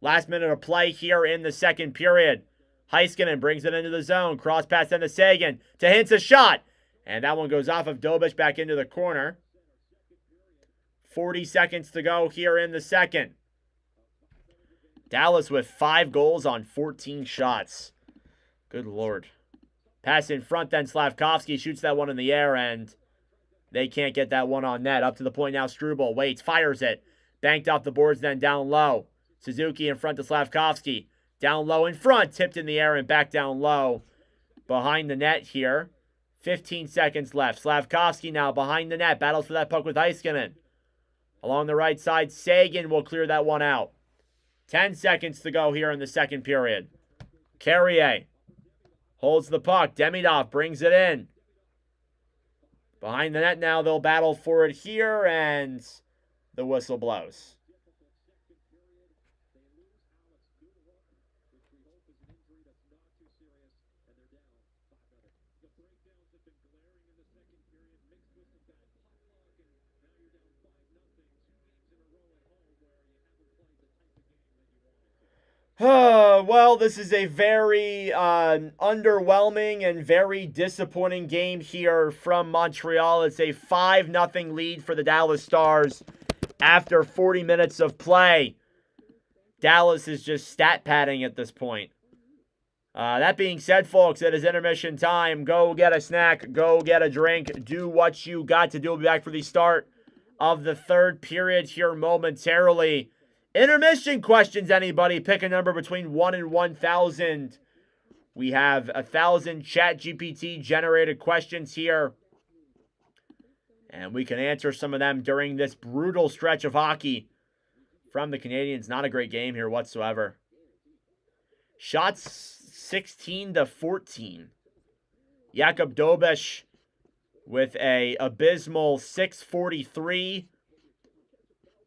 Last minute of play here in the second period. Heiskanen brings it into the zone. Cross pass then to Sagan. To Hintz, a shot. And that one goes off of Dobish back into the corner. 40 seconds to go here in the second. Dallas with 5 goals on 14 shots. Good Lord. Pass in front then. Slavkovsky shoots that one in the air and they can't get that one on net. Up to the point now. Struble waits. Fires it. Banked off the boards then down low. Suzuki in front to Slavkovsky. Down low in front. Tipped in the air and back down low. Behind the net here. 15 seconds left. Slavkovsky now behind the net. Battles for that puck with Heiskanen. Along the right side, Sagan will clear that one out. 10 seconds to go here in the second period. Carrier holds the puck. Demidov brings it in. Behind the net now, they'll battle for it here, and the whistle blows. Well, this is a very underwhelming and very disappointing game here from Montreal. It's a 5-0 lead for the Dallas Stars after 40 minutes of play. Dallas is just stat padding at this point. That being said, folks, it is intermission time. Go get a snack. Go get a drink. Do what you got to do. We'll be back for the start of the third period here momentarily. Intermission questions, anybody? Pick a number between 1 and 1,000. We have 1,000 ChatGPT generated questions here. And we can answer some of them during this brutal stretch of hockey from the Canadiens. Not a great game here whatsoever. Shots 16-14. Jakub Dobish with a abysmal 643.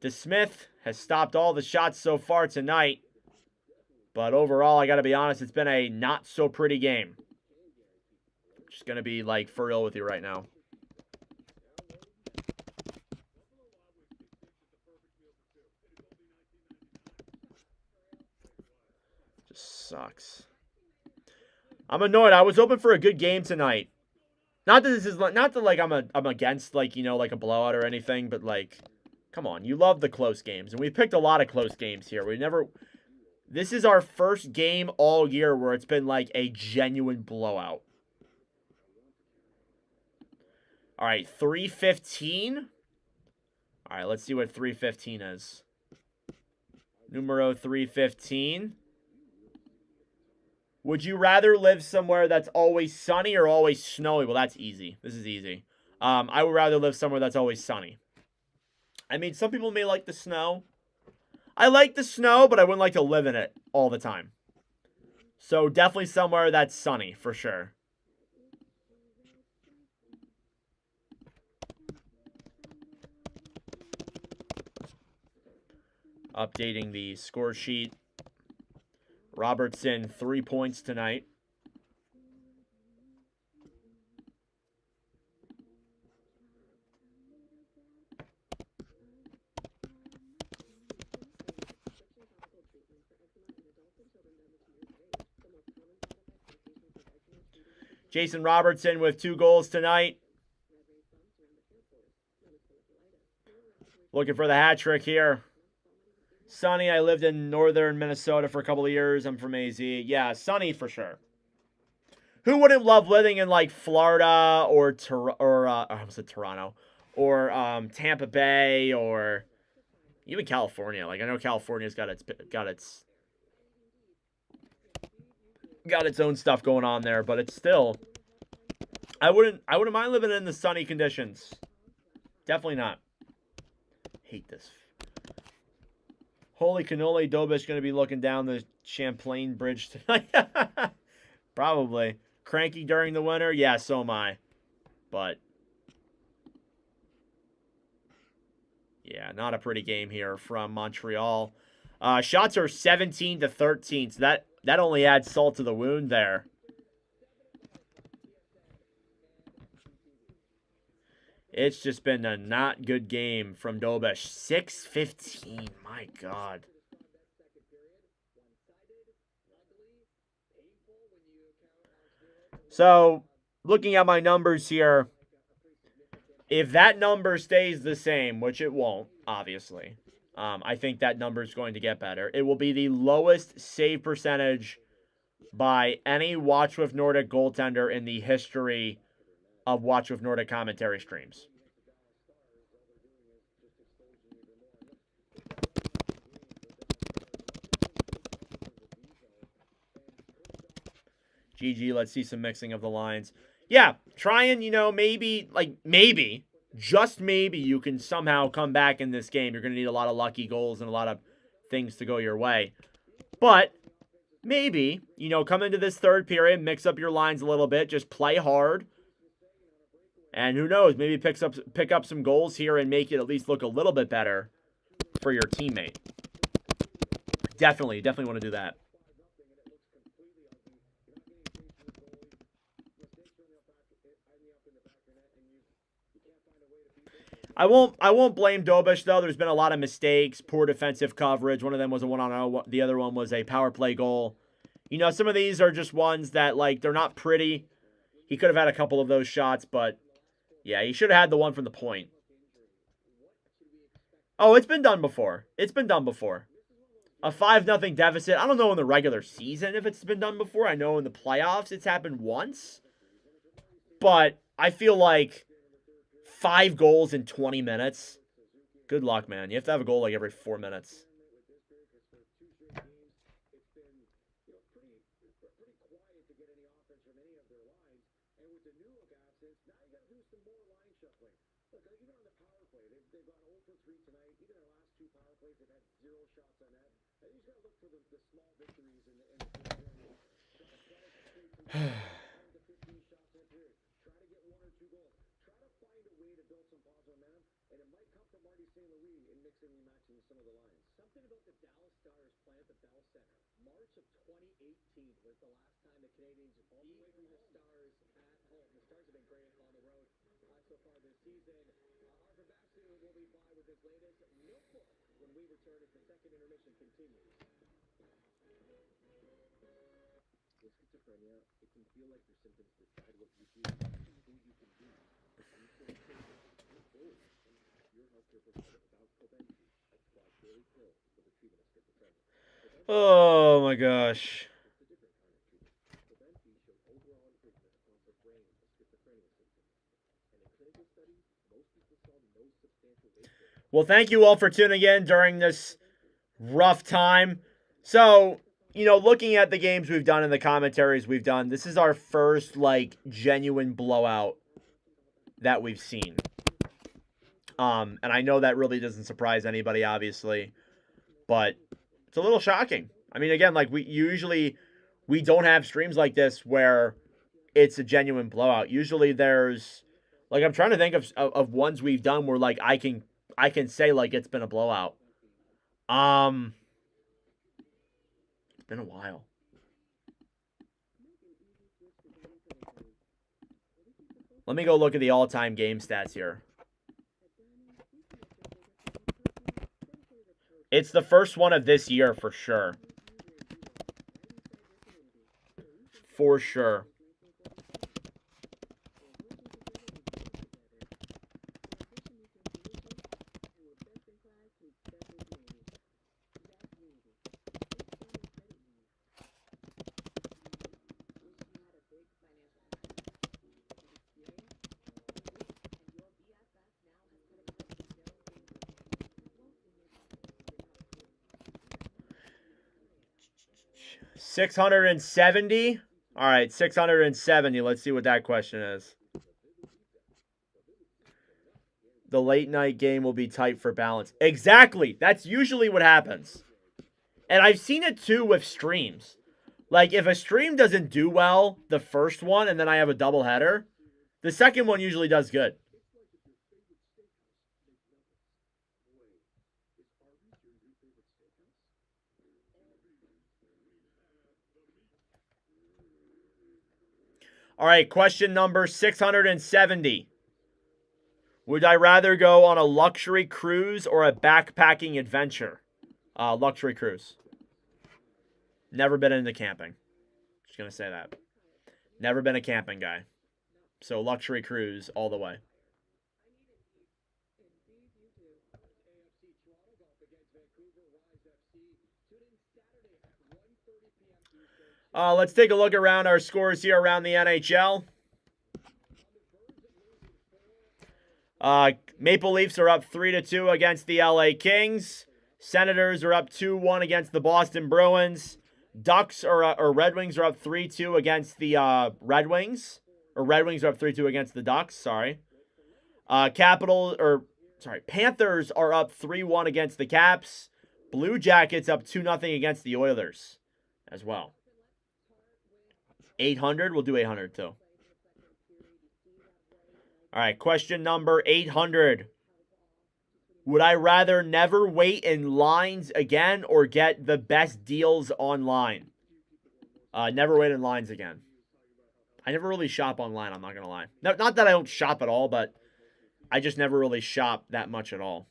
DeSmith has stopped all the shots so far tonight. But overall, I got to be honest, it's been a not so pretty game. Just going to be like for real with you right now. Just sucks. I'm annoyed. I was hoping for a good game tonight. Not that this is not that like I'm against like, you know, like a blowout or anything, but like, come on, you love the close games, and we picked a lot of close games here. This is our first game all year where it's been like a genuine blowout. All right, 3:15. All right, let's see what 3:15 is. Numero 3:15. Would you rather live somewhere that's always sunny or always snowy? Well, that's easy. This is easy. I would rather live somewhere that's always sunny. I mean, some people may like the snow. I like the snow, but I wouldn't like to live in it all the time. So definitely somewhere that's sunny, for sure. Updating the score sheet. Robertson, 3 points tonight. Jason Robertson with 2 goals tonight. Looking for the hat trick here. Sunny, I lived in northern Minnesota for a couple of years. I'm from AZ. Yeah, sunny for sure. Who wouldn't love living in like Florida or Toronto or Tampa Bay or even California? Like I know California's got its own stuff going on there, but it's still I wouldn't mind living in the sunny conditions. Definitely not. Hate this. Holy cannoli, Dobish going to be looking down the Champlain Bridge tonight. Probably. Cranky during the winter? Yeah, so am I. But, yeah, not a pretty game here from Montreal. Shots are 17-13, so that only adds salt to the wound there. It's just been a not good game from Dobish. 6-15, my God. So, looking at my numbers here, if that number stays the same, which it won't, obviously, I think that number is going to get better. It will be the lowest save percentage by any Watch with Nordic goaltender in the history of Watch with Nordic commentary streams. GG, let's see some mixing of the lines. Yeah, try and, maybe, just maybe you can somehow come back in this game. You're going to need a lot of lucky goals and a lot of things to go your way. But maybe, come into this third period, mix up your lines a little bit, just play hard. And who knows, maybe pick up some goals here and make it at least look a little bit better for your teammate. Definitely want to do that. I won't blame Dobish though. There's been a lot of mistakes, poor defensive coverage. One of them was a 1-on-0. The other one was a power play goal. Some of these are just ones that they're not pretty. He could have had a couple of those shots, but yeah, he should have had the one from the point. Oh, it's been done before. A 5-0 deficit. I don't know in the regular season if it's been done before. I know in the playoffs it's happened once. But I feel like 5 goals in 20 minutes. Good luck, man. You have to have a goal every 4 minutes. Oh my gosh. Well, thank you all for tuning in during this rough time. So, looking at the games we've done and the commentaries we've done, this is our first, genuine blowout that we've seen. And I know that really doesn't surprise anybody, obviously, but it's a little shocking. I mean, again, we don't have streams like this where it's a genuine blowout. Usually there's, I'm trying to think of ones we've done where, I can say, it's been a blowout. It's been a while. Let me go look at the all-time game stats here. It's the first one of this year for sure. For sure. $670. All right, 670. Let's see what that question is. The late night game will be tight for balance. Exactly. That's usually what happens. And I've seen it too with streams. Like, if a stream doesn't do well, the first one, and then I have a doubleheader, the second one usually does good. All right, question number 670. Would I rather go on a luxury cruise or a backpacking adventure? Luxury cruise. Never been into camping. Just going to say that. Never been a camping guy. So luxury cruise all the way. Let's take a look around our scores here around the NHL. Maple Leafs are up 3-2 against the LA Kings. Senators are up 2-1 against the Boston Bruins. Red Wings are up 3-2 against the Red Wings. Or Red Wings are up 3-2 against the Ducks, sorry. Panthers are up 3-1 against the Caps. Blue Jackets up 2-0 against the Oilers as well. 800, we'll do 800 too. All right, question number 800. Would I rather never wait in lines again or get the best deals online? Never wait in lines again. I never really shop online, I'm not going to lie. Not that I don't shop at all, but I just never really shop that much at all.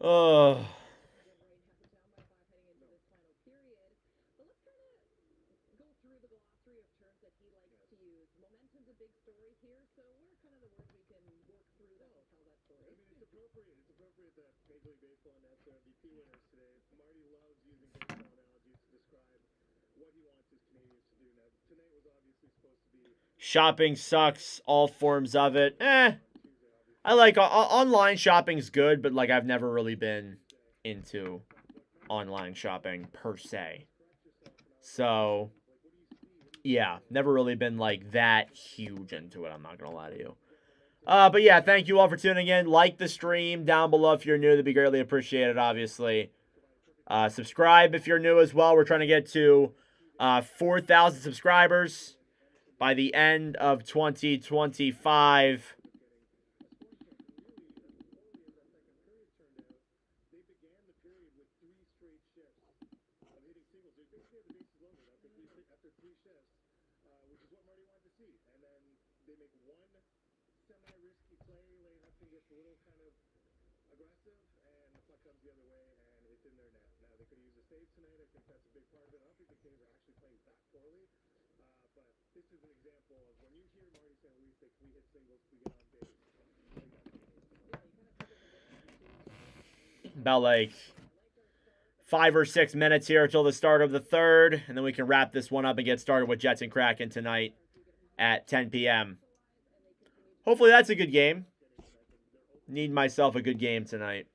Oh. Shopping sucks, all forms of it. I like online shopping's good, but like I've never really been into online shopping per se. So, yeah, never really been like that huge into it, I'm not going to lie to you. But yeah, thank you all for tuning in. Like the stream down below if you're new. That'd be greatly appreciated, obviously. Subscribe if you're new as well. We're trying to get to 4,000 subscribers by the end of 2025. About like 5 or 6 minutes here until the start of the third, and then we can wrap this one up and get started with Jets and Kraken tonight at 10 p.m. Hopefully that's a good game. Need myself a good game tonight.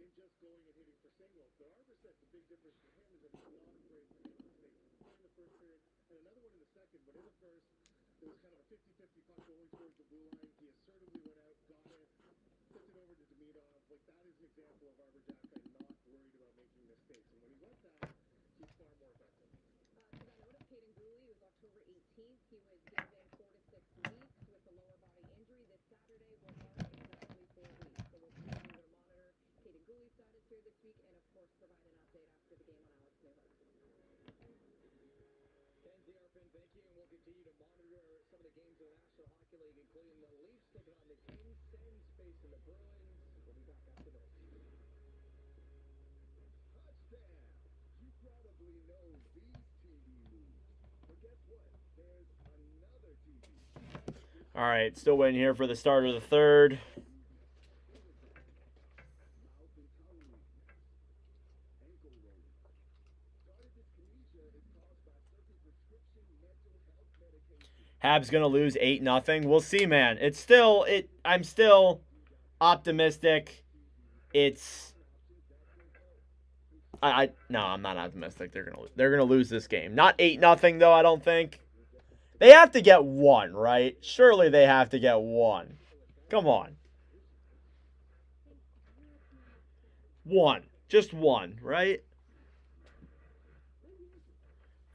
in just going and hitting for singles. But Arbor said the big difference for him is that he's not afraid to make mistakes. One in the first period and another one in the second. But in the first, it was kind of a 50-50 puck going towards the blue line. He assertively went out, got it, flipped it over to Demidov. Like, that is an example of Arbor Jacka not worried about making mistakes. And when he went that, he's far more effective. To that note of Caden Gooley, it was October 18th. He was given 4 to 6 weeks with a lower body injury. This Saturday will mark exactly 4 weeks. So we'll continue to monitor Caden Gooley's status here this week and, of course, provide an update after the game on Alex Newhook. Kenzie Arpin, thank you, and we'll continue to monitor some of the games in the National Hockey League, including the Leafs taking on the Kings, Sens facing the Bruins. We'll be back after this. Touchdown! You probably know these TV moves. But guess what? There's another TV. All right, still waiting here for the start of the third. Mouth and tongue weakness. Ankle rolling. Tardive dyskinesia is caused by certain prescription mental health medications. Habs gonna lose 8-0. We'll see, man. It's still I'm still optimistic. It's no, I'm not optimistic. They're gonna lose this game. Not 8-0 though. I don't think. They have to get one, right? Surely they have to get one. Come on. One. Just one, right?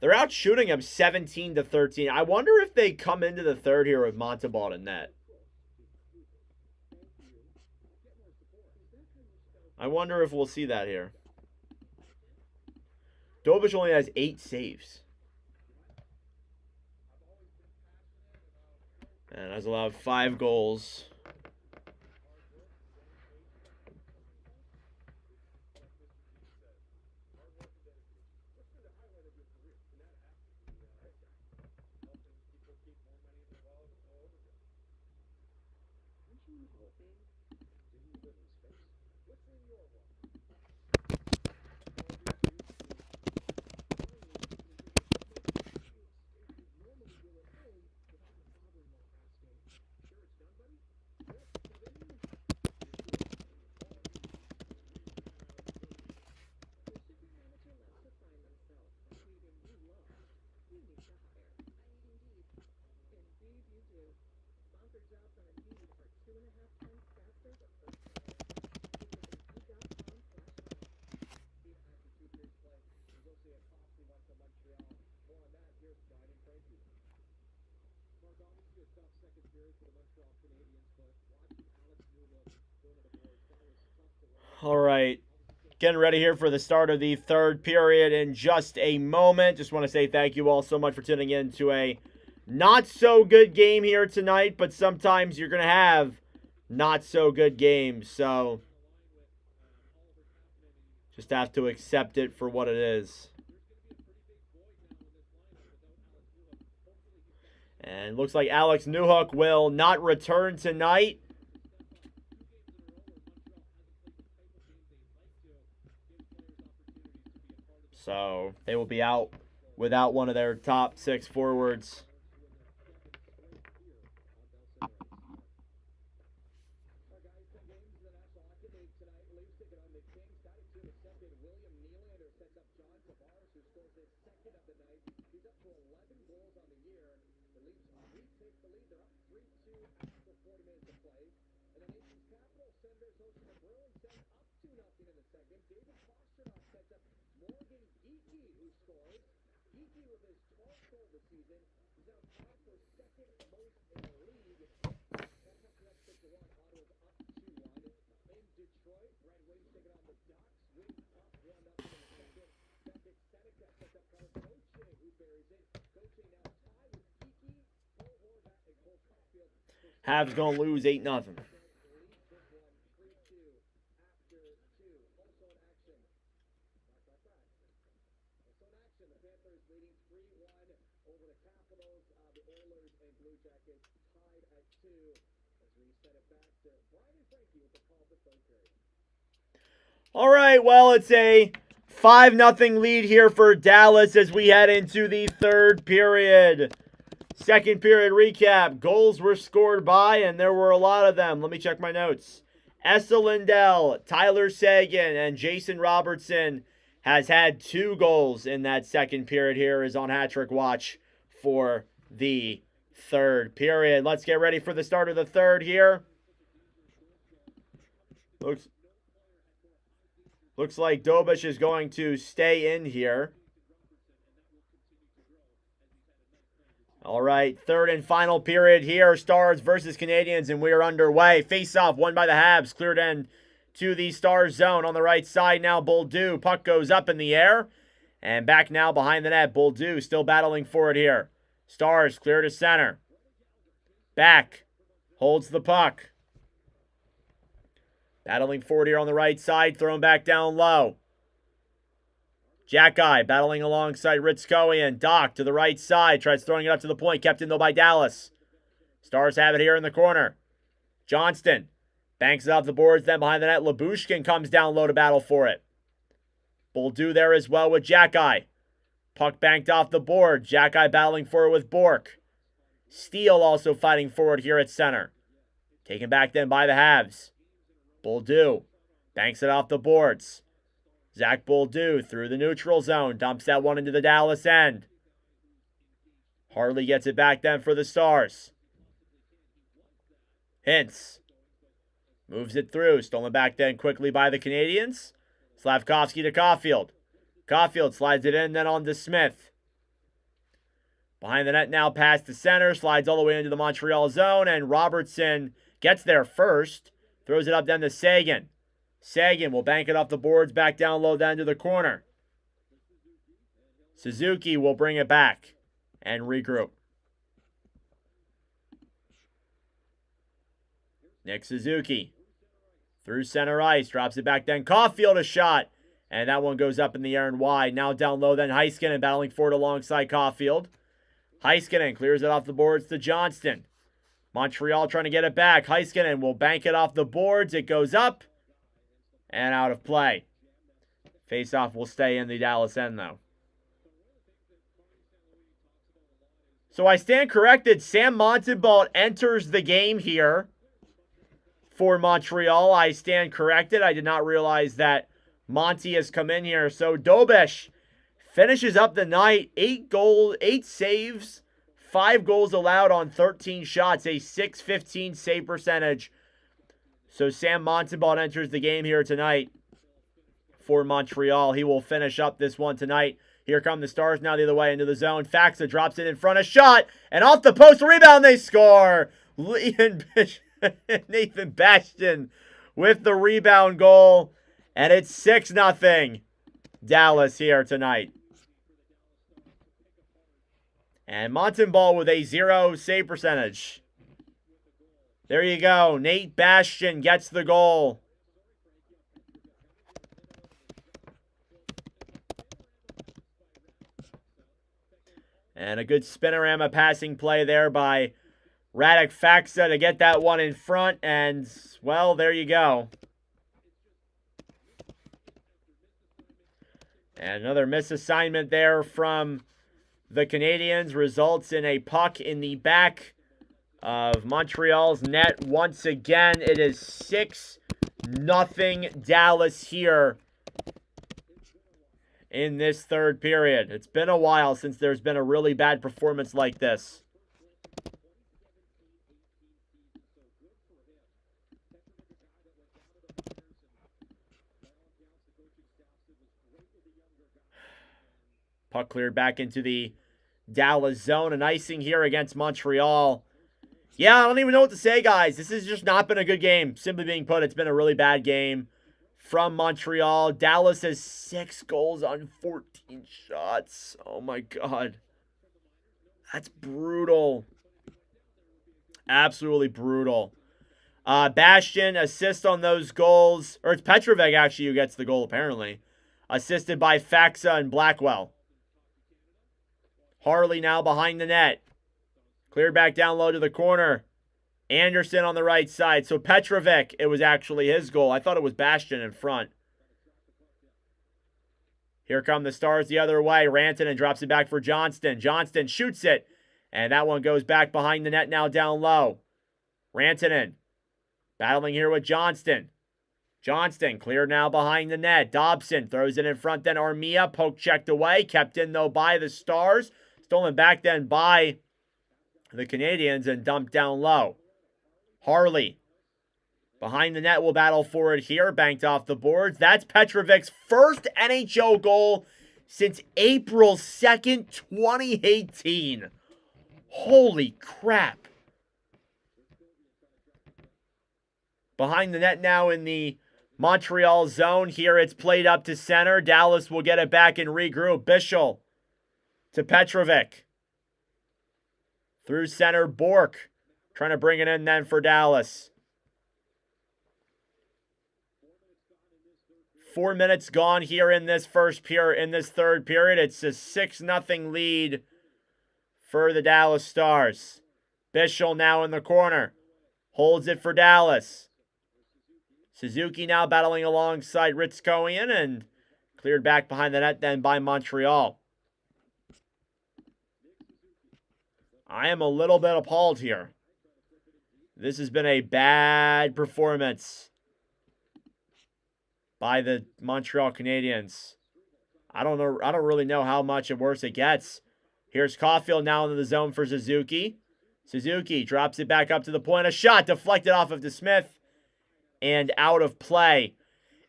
They're out shooting him 17-13. I wonder if they come into the third here with Montalban and net. I wonder if we'll see that here. Dobich only has 8 saves. And has allowed 5 goals. All right. Getting ready here for the start of the third period in just a moment. Just want to say thank you all so much for tuning in to a not so good game here tonight, but sometimes you're going to have not so good games. So just have to accept it for what it is. And looks like Alex Newhook will not return tonight. So they will be out without one of their top 6 forwards. Habs gonna lose 8-0. All right, well, it's a 5-0 lead here for Dallas as we head into the third period. Second period recap. Goals were scored by, and there were a lot of them. Let me check my notes. Essa Lindell, Tyler Seguin, and Jason Robertson has had 2 goals in that second period here, is on hat-trick watch for the third period. Let's get ready for the start of the third here. Looks like Dobish is going to stay in here. All right, third and final period here. Stars versus Canadiens, and we are underway. Face-off won by the Habs. Cleared in to the Stars zone on the right side now. Boldu. Puck goes up in the air. And back now behind the net. Boldu still battling for it here. Stars clear to center. Back. Holds the puck. Battling forward here on the right side. Thrown back down low. Jack-Eye battling alongside Ritskowian. Doc to the right side. Tries throwing it up to the point. Kept in though by Dallas. Stars have it here in the corner. Johnston banks it off the boards. Then behind the net, Labushkin comes down low to battle for it. Boldu there as well with Jack-Eye. Puck banked off the board. Jack-Eye battling for it with Bork. Steele also fighting forward here at center. Taken back then by the Habs. Boldu banks it off the boards. Zach Boldu through the neutral zone. Dumps that one into the Dallas end. Harley gets it back then for the Stars. Hintz moves it through. Stolen back then quickly by the Canadiens. Slavkovsky to Caulfield. Caulfield slides it in then on to Smith. Behind the net now past the center. Slides all the way into the Montreal zone. And Robertson gets there first. Throws it up then to Seguin. Seguin will bank it off the boards back down low down to the corner. Suzuki will bring it back and regroup. Nick Suzuki through center ice. Drops it back then. Caulfield a shot. And that one goes up in the air and wide. Now down low then Heiskanen battling for it alongside Caulfield. Heiskanen clears it off the boards to Johnston. Montreal trying to get it back. Heiskanen will bank it off the boards. It goes up. And out of play. Face-off will stay in the Dallas end, though. So I stand corrected. Sam Montembeault enters the game here for Montreal. I stand corrected. I did not realize that Monty has come in here. So Dobish finishes up the night. 8 goals, 8 saves, 5 goals allowed on 13 shots. A .615 save percentage. So Sam Montembeault enters the game here tonight for Montreal. He will finish up this one tonight. Here come the Stars now the other way into the zone. Faxa drops it in front, a shot, and off the post, rebound, they score. Nathan Bastian with the rebound goal, and it's 6-0 Dallas here tonight. And Montembeault with a 0 save percentage. There you go. Nate Bastian gets the goal. And a good spinorama passing play there by Radek Faxa to get that one in front. And, well, there you go. And another misassignment there from the Canadiens results in a puck in the back of Montreal's net. Once again, it is 6-0 Dallas here in this third period. It's been a while since there's been a really bad performance like this. Puck cleared back into the Dallas zone. An icing here against Montreal. Yeah, I don't even know what to say, guys. This has just not been a good game. Simply being put, it's been a really bad game from Montreal. Dallas has 6 goals on 14 shots. Oh, my God. That's brutal. Absolutely brutal. Bastian assists on those goals. Or it's Petrovic, actually, who gets the goal, apparently. Assisted by Faxa and Blackwell. Harley now behind the net. Cleared back down low to the corner. Anderson on the right side. So Petrovic, it was actually his goal. I thought it was Bastian in front. Here come the Stars the other way. Rantanen drops it back for Johnston. Johnston shoots it. And that one goes back behind the net now down low. Rantanen battling here with Johnston. Johnston cleared now behind the net. Dobson throws it in front, then Armia. Poke checked away. Kept in, though, by the Stars. Stolen back then by the Canadiens and dumped down low. Harley behind the net will battle for it here. Banked off the boards. That's Petrovic's first NHL goal since April 2nd, 2018. Holy crap. Behind the net now in the Montreal zone. Here it's played up to center. Dallas will get it back and regroup. Bischel to Petrovic. Through center, Bork. Trying to bring it in then for Dallas. 4 minutes gone here in this third period. It's a 6-0 lead for the Dallas Stars. Bischel now in the corner. Holds it for Dallas. Suzuki now battling alongside Ritskoian and cleared back behind the net then by Montreal. I am a little bit appalled here. This has been a bad performance by the Montreal Canadiens. I don't really know how much worse it gets. Here's Caulfield now into the zone for Suzuki. Suzuki drops it back up to the point. A shot deflected off of DeSmith and out of play.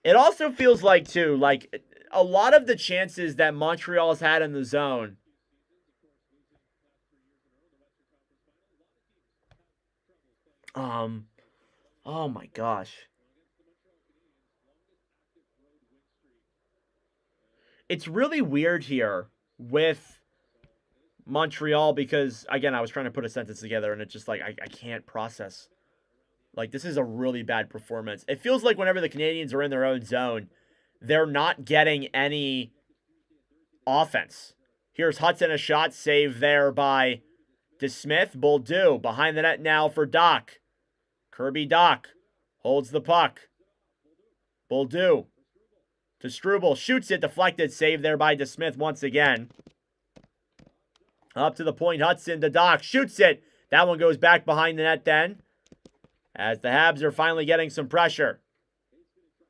It also feels like, too, like a lot of the chances that Montreal's had in the zone. Oh my gosh. It's really weird here with Montreal because, again, I was trying to put a sentence together and it's just like, I can't process. Like, this is a really bad performance. It feels like whenever the Canadiens are in their own zone, they're not getting any offense. Here's Hudson, a shot saved there by DeSmith. Boldu behind the net now for Doc. Kirby Doc holds the puck. Boldu to Struble. Shoots it, deflected, saved there by DeSmith once again. Up to the point, Hudson to Doc. Shoots it. That one goes back behind the net then. As the Habs are finally getting some pressure.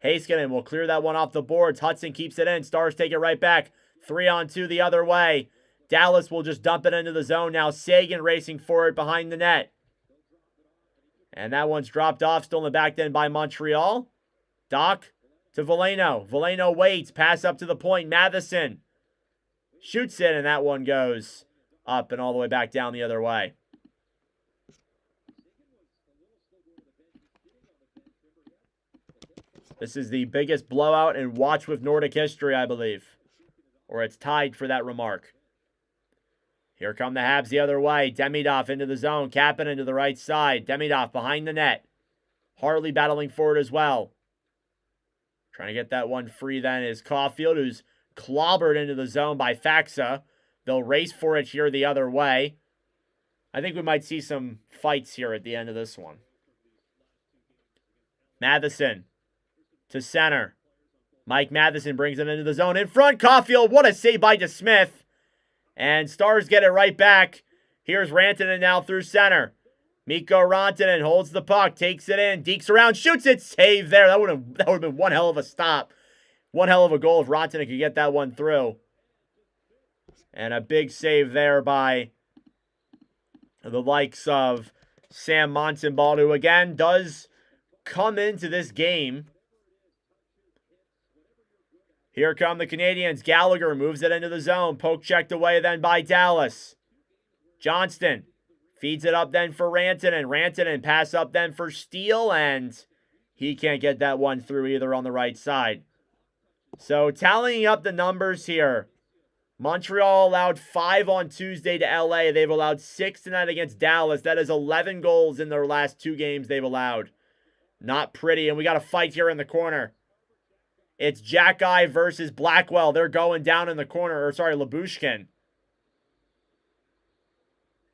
Heiskanen will clear that one off the boards. Hudson keeps it in. Stars take it right back. 3-on-2 the other way. Dallas will just dump it into the zone now. Sagan racing for it behind the net. And that one's dropped off. Stolen back then by Montreal. Doc to Veleno. Veleno waits. Pass up to the point. Matheson shoots it, and that one goes up and all the way back down the other way. This is the biggest blowout in Watch with Nordic history, I believe. Or it's tied for that remark. Here come the Habs the other way. Demidov into the zone. Kapanen to the right side. Demidov behind the net. Harley battling for it as well. Trying to get that one free then is Caulfield, who's clobbered into the zone by Faxa. They'll race for it here the other way. I think we might see some fights here at the end of this one. Matheson to center. Mike Matheson brings it into the zone. In front, Caulfield. What a save by DeSmith. And Stars get it right back. Here's Rantanen now through center. Mikko Rantanen holds the puck, takes it in, dekes around, shoots it, save there. That would have been one hell of a stop. One hell of a goal if Rantanen could get that one through. And a big save there by the likes of Sam Montembault, who again does come into this game. Here come the Canadiens. Gallagher moves it into the zone. Poke checked away then by Dallas. Johnston feeds it up then for Rantanen. Rantanen pass up then for Steele, and he can't get that one through either on the right side. So tallying up the numbers here. Montreal allowed 5 on Tuesday to LA. They've allowed 6 tonight against Dallas. That is 11 goals in their last 2 games they've allowed. Not pretty, and we got a fight here in the corner. It's Jack-Eye versus Blackwell. They're going down in the corner. Or, sorry, Labushkin.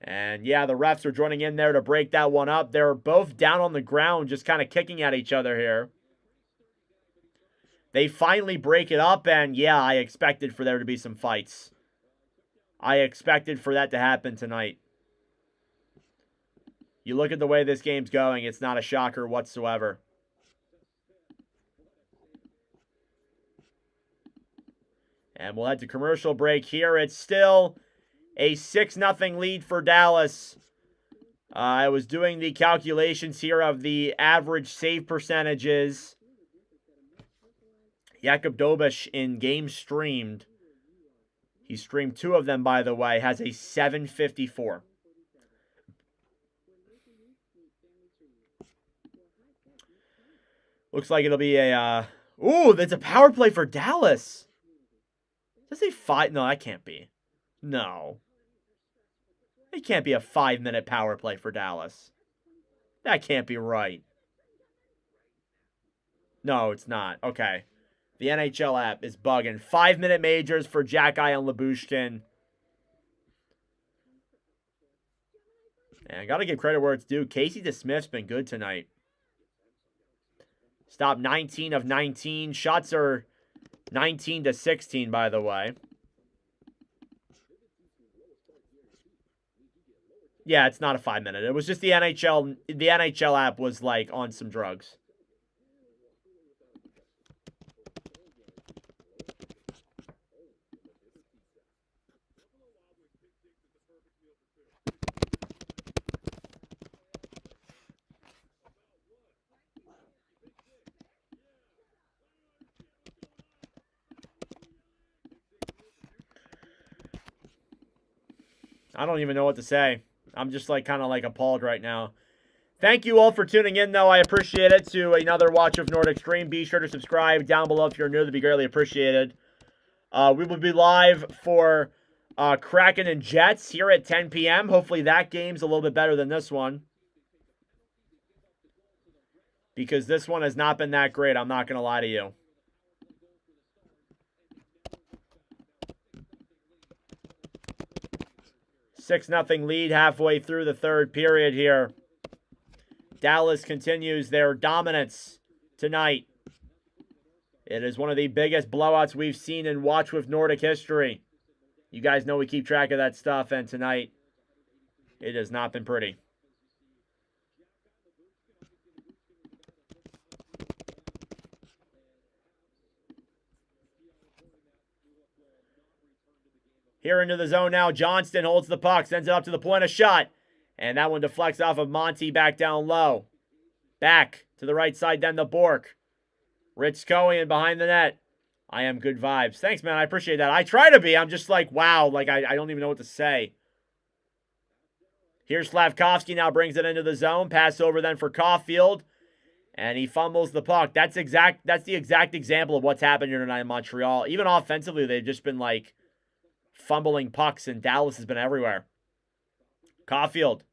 And, yeah, the refs are joining in there to break that one up. They're both down on the ground just kind of kicking at each other here. They finally break it up, and, yeah, I expected for there to be some fights. I expected for that to happen tonight. You look at the way this game's going, it's not a shocker whatsoever. And we'll head to commercial break here. It's still a 6-0 lead for Dallas. I was doing the calculations here of the average save percentages. Jakub Dobiš in games streamed. He streamed 2 of them, by the way, has a 754. Looks like it'll be a, ooh, that's a power play for Dallas. Does it say 5? No, that can't be. No. It can't be a 5-minute power play for Dallas. That can't be right. No, it's not. Okay. The NHL app is bugging. 5-minute majors for Jack-Eye and Lyubushkin. And I got to give credit where it's due. Casey DeSmith's been good tonight. Stopped 19 of 19. Shots are 19 to 16, by the way. Yeah, it's not a 5-minute. It was just the NHL. The NHL app was like on some drugs. I don't even know what to say. I'm just like kind of like appalled right now. Thank you all for tuning in, though. I appreciate it. To another watch of Nordic Stream. Be sure to subscribe down below if you're new. That'd be greatly appreciated. We will be live for Kraken and Jets here at 10 p.m. Hopefully that game's a little bit better than this one, because this one has not been that great. I'm not going to lie to you. $6-0 lead halfway through the third period here. Dallas continues their dominance tonight. It is one of the biggest blowouts we've seen in Watch with Nordic history. You guys know we keep track of that stuff, and tonight it has not been pretty. Here into the zone now. Johnston holds the puck, sends it up to the point of shot. And that one deflects off of Monty back down low. Back to the right side, then the Bork. Rich Cohen behind the net. I am good vibes. Thanks, man. I appreciate that. I try to be. I'm just like, wow. Like, I don't even know what to say. Here's Slavkovsky now, brings it into the zone. Pass over then for Caulfield. And he fumbles the puck. That's the exact example of what's happened here tonight in Montreal. Even offensively, they've just been like fumbling pucks, and Dallas has been everywhere. Caulfield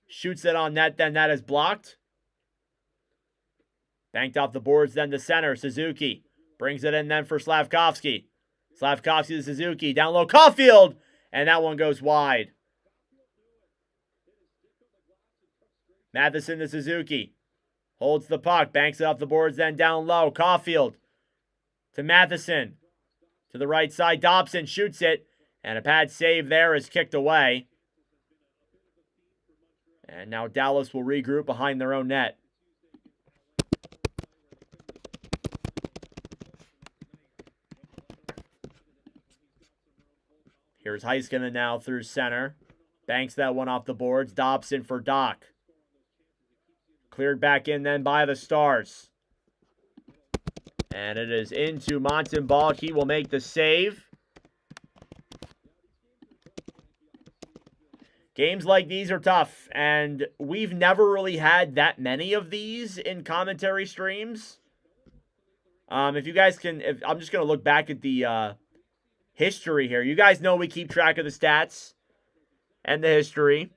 shoots it on net, then that is blocked. Banked off the boards, then to center. Suzuki brings it in then for Slavkovsky. Slavkovsky to Suzuki. Down low, Caulfield. And that one goes wide. Matheson to Suzuki. Holds the puck. Banks it off the boards, then down low. Caulfield to Matheson. To the right side, Dobson shoots it. And a pad save there is kicked away. And now Dallas will regroup behind their own net. Here's Heiskanen now through center. Banks that one off the boards. Dobson for Doc. Cleared back in then by the Stars. And it is into Montembalk. He will make the save. Games like these are tough, and we've never really had that many of these in commentary streams. If you guys can, I'm just going to look back at the history here. You guys know we keep track of the stats and the history.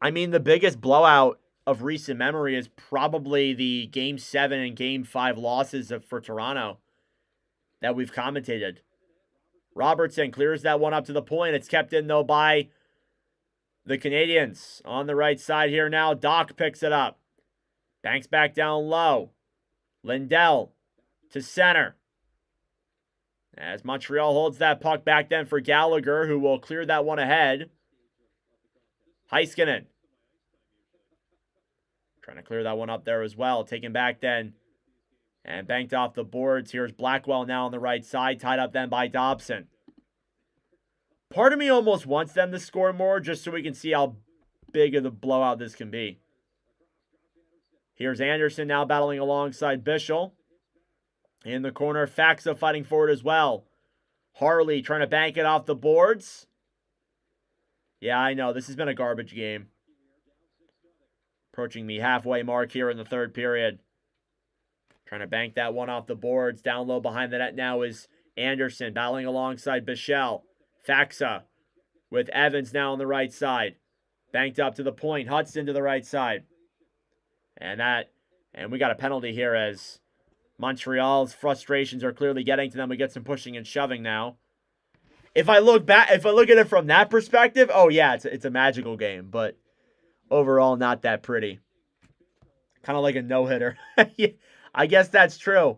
I mean, the biggest blowout of recent memory is probably the Game 7 and Game 5 losses for Toronto that we've commentated. Robertson clears that one up to the point. It's kept in, though, by the Canadiens. On the right side here now, Doc picks it up. Banks back down low. Lindell to center. As Montreal holds that puck back then for Gallagher, who will clear that one ahead. Heiskanen trying to clear that one up there as well. Taken back then And banked off the boards. Here's Blackwell now on the right side, tied up then by Dobson. Part of me almost wants them to score more just so we can see how big of the blowout this can be. Here's Anderson now battling alongside Bischel. In the corner, Faxa fighting for it as well. Harley trying to bank it off the boards. Yeah, I know. This has been a garbage game. Approaching the halfway mark here in the third period. Trying to bank that one off the boards. Down low behind the net now is Anderson battling alongside Bichelle. Faxa with Evans now on the right side. Banked up to the point. Hudson to the right side. And we got a penalty here as Montreal's frustrations are clearly getting to them. We get some pushing and shoving now. If I look at it from that perspective, oh yeah, it's a magical game, but overall not that pretty. Kind of like a no-hitter. I guess that's true.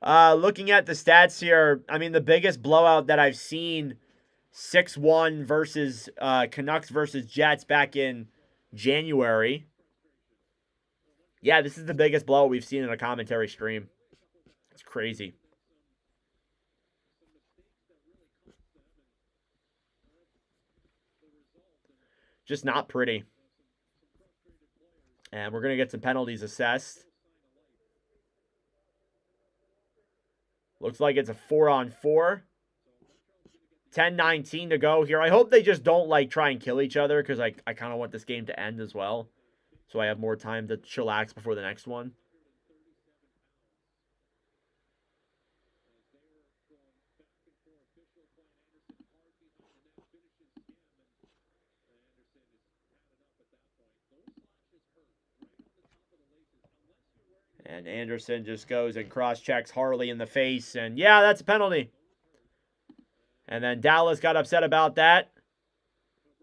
Looking at the stats here, I mean, the biggest blowout that I've seen, 6-1 versus Canucks versus Jets back in January. Yeah, this is the biggest blowout we've seen in a commentary stream. It's crazy. Just not pretty. And we're going to get some penalties assessed. Looks like it's a 4-on-4. 10-19 to go here. I hope they just don't try and kill each other because I kind of want this game to end as well. So I have more time to chillax before the next one. And Anderson just goes and cross-checks Harley in the face. And yeah, that's a penalty. And then Dallas got upset about that.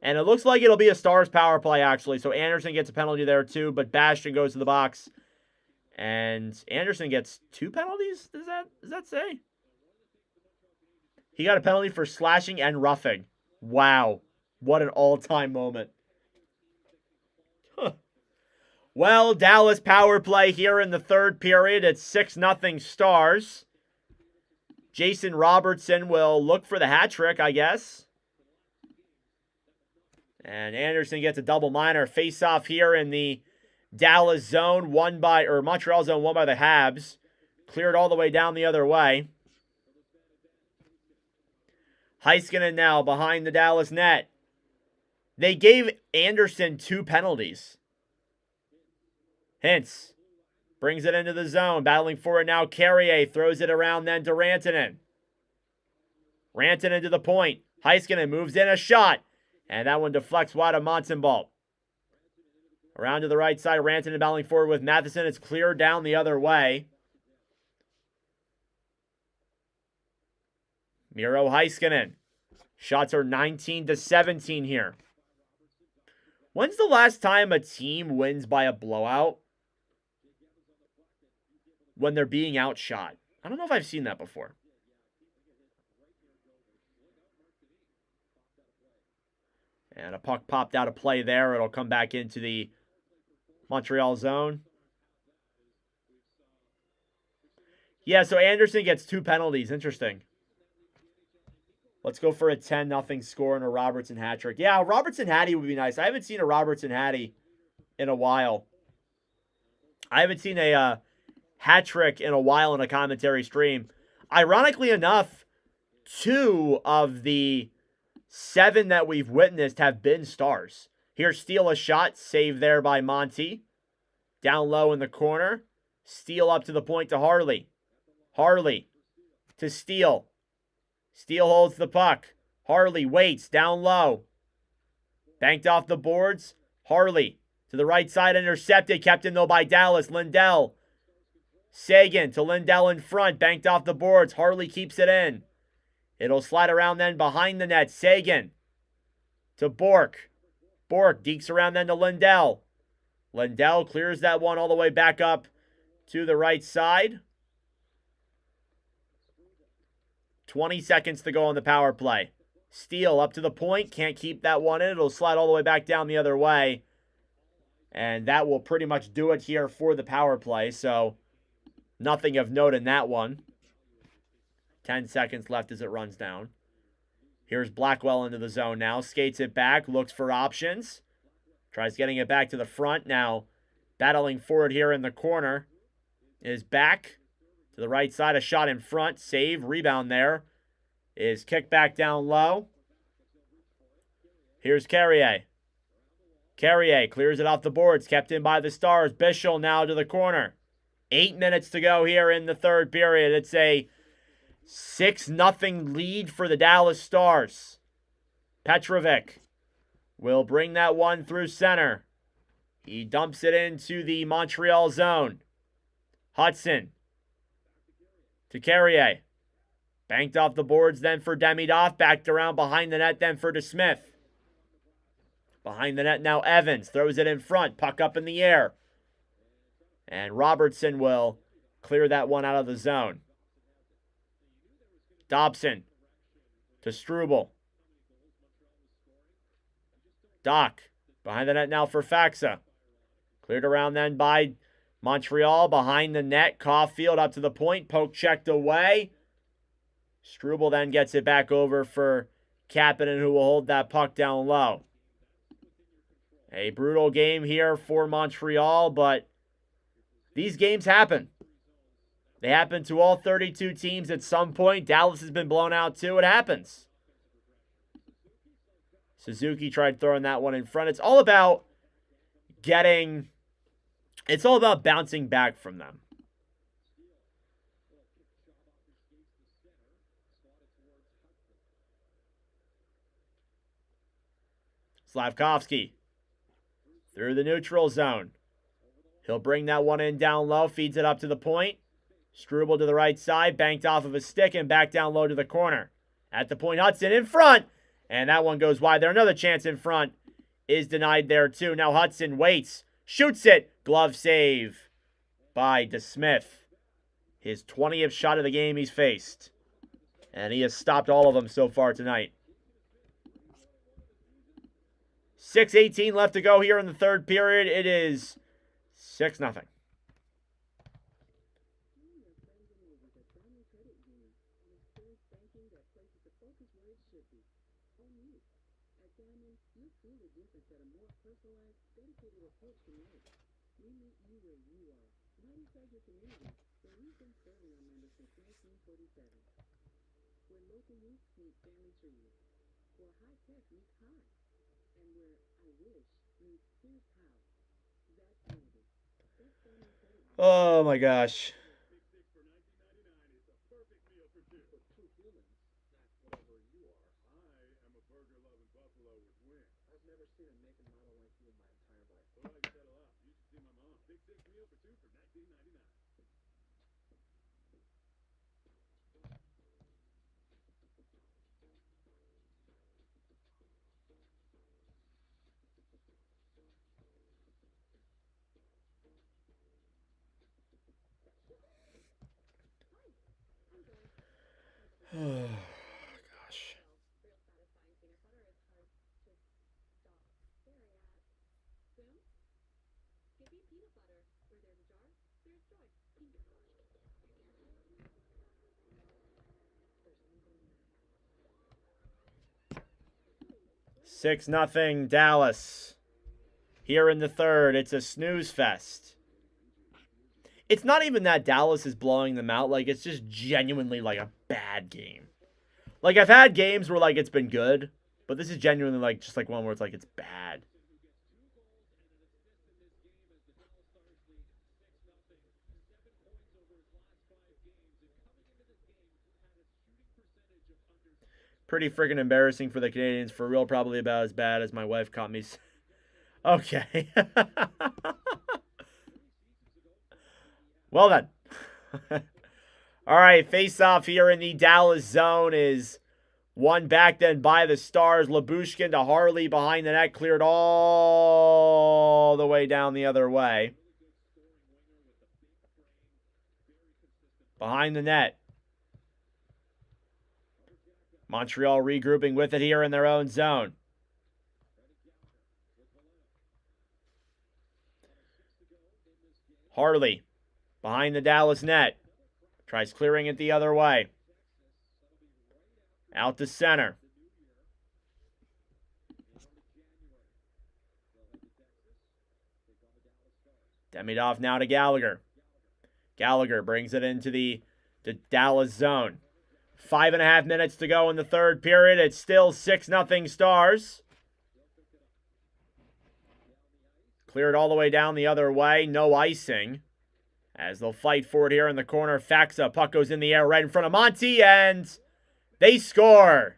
And it looks like it'll be a Stars power play, actually. So Anderson gets a penalty there, too. But Bastian goes to the box. And Anderson gets 2 penalties? Does that say? He got a penalty for slashing and roughing. Wow. What an all-time moment. Huh. Well, Dallas power play here in the third period. It's 6-0 Stars. Jason Robertson will look for the hat trick, I guess. And Anderson gets a double minor. Face-off here in the Dallas zone, Montreal zone, won by the Habs. Cleared all the way down the other way. Heiskanen now behind the Dallas net. They gave Anderson 2 penalties. Hintz brings it into the zone. Battling for it now. Carrier throws it around then to Rantanen. Rantanen to the point. Heiskanen moves in a shot. And that one deflects wide of Montembeault. Around to the right side. Rantanen battling forward with Matheson. It's cleared down the other way. Miro Heiskanen. Shots are 19-17 here. When's the last time a team wins by a blowout? When they're being outshot. I don't know if I've seen that before. And a puck popped out of play there. It'll come back into the Montreal zone. Yeah, so Anderson gets 2 penalties. Interesting. Let's go for a 10-0 score and a Robertson hat trick. Yeah, a Robertson hattie would be nice. I haven't seen a Robertson hattie in a while. I haven't seen a hat trick in a while in a commentary stream. Ironically enough, 2 of the 7 that we've witnessed have been Stars. Here's Steele, a shot. Save there by Monty. Down low in the corner. Steele up to the point to Harley. Harley to Steele. Steele holds the puck. Harley waits down low. Banked off the boards. Harley to the right side, intercepted. Kept in though by Dallas. Lindell. Sagan to Lindell in front. Banked off the boards. Harley keeps it in. It'll slide around then behind the net. Sagan to Bork. Bork dekes around then to Lindell. Lindell clears that one all the way back up to the right side. 20 seconds to go on the power play. Steele up to the point. Can't keep that one in. It'll slide all the way back down the other way. And that will pretty much do it here for the power play. So Nothing of note in that one. 10 seconds left as it runs down. Here's Blackwell into the zone now. Skates it back. Looks for options. Tries getting it back to the front. Now battling for it here in the corner. Is back to the right side. A shot in front. Save. Rebound there. Is kicked back down low. Here's Carrier. Carrier clears it off the boards. Kept in by the Stars. Bischel now to the corner. 8 minutes to go here in the third period. It's a 6-0 lead for the Dallas Stars. Petrovic will bring that one through center. He dumps it into the Montreal zone. Hudson to Carrier. Banked off the boards then for Demidov. Backed around behind the net then for DeSmith. Behind the net now Evans. Throws it in front. Puck up in the air. And Robertson will clear that one out of the zone. Dobson to Struble. Doc behind the net now for Faxa. Cleared around then by Montreal. Behind the net. Caulfield up to the point. Poke checked away. Struble then gets it back over for Kapanen, who will hold that puck down low. A brutal game here for Montreal, but these games happen. They happen to all 32 teams at some point. Dallas has been blown out too. It happens. Suzuki tried throwing that one in front. It's all about bouncing back from them. Slavkovsky through the neutral zone. He'll bring that one in down low, feeds it up to the point. Struble to the right side, banked off of a stick and back down low to the corner. At the point, Hudson in front. And that one goes wide there. Another chance in front is denied there too. Now Hudson waits, shoots it. Glove save by DeSmith. His 20th shot of the game he's faced. And he has stopped all of them so far tonight. 6:18 left to go here in the third period. It is 6-0. Oh my gosh. Oh, gosh. Six nothing Dallas. Here in the third, it's a snooze fest. It's not even that Dallas is blowing them out. Like, it's just genuinely, like, a bad game. Like, I've had games where, like, it's been good. But this is genuinely, like, just, like, one where it's, like, it's bad. Pretty freaking embarrassing for the Canadiens. For real, probably about as bad as my wife caught me. Okay. Well then. All right, face-off here in the Dallas zone is won back then by the Stars. Labushkin to Harley behind the net, cleared all the way down the other way. Behind the net. Montreal regrouping with it here in their own zone. Harley Behind the Dallas net. Tries clearing it the other way. Out to center. Demidov now to Gallagher. Gallagher brings it into the Dallas zone. 5.5 minutes to go in the third period. It's still 6-0 Stars. Cleared all the way down the other way. No icing. As they'll fight for it here in the corner. Faxa, puck goes in the air right in front of Monty, and they score.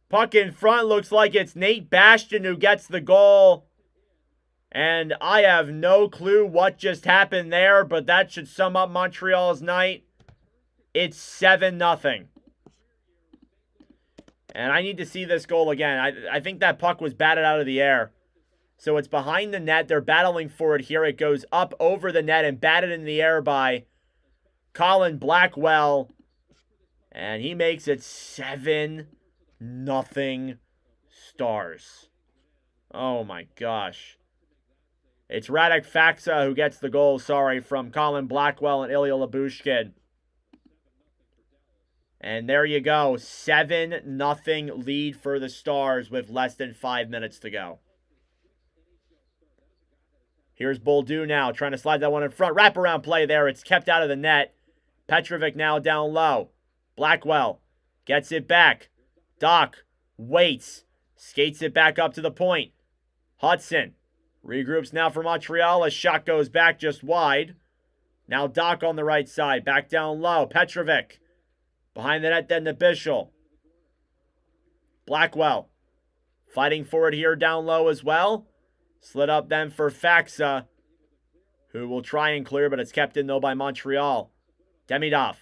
Puck in front, looks like it's Nate Bastian who gets the goal. And I have no clue what just happened there, but that should sum up Montreal's night. It's 7-0. And I need to see this goal again. I think that puck was batted out of the air. So it's behind the net. They're battling for it here. It goes up over the net and batted in the air by Colin Blackwell. And he makes it 7-0 Stars. Oh my gosh. It's Radek Faxa who gets the goal, from Colin Blackwell and Ilya Lyubushkin. And there you go. 7-0 lead for the Stars with less than 5 minutes to go. Here's Boldu now, trying to slide that one in front. Wraparound play there. It's kept out of the net. Petrovic now down low. Blackwell gets it back. Doc waits. Skates it back up to the point. Hudson regroups now for Montreal. A shot goes back just wide. Now Doc on the right side. Back down low. Petrovic. Behind the net then to Bischel. Blackwell. Fighting for it here down low as well. Slid up then for Faxa, who will try and clear, but it's kept in though by Montreal. Demidov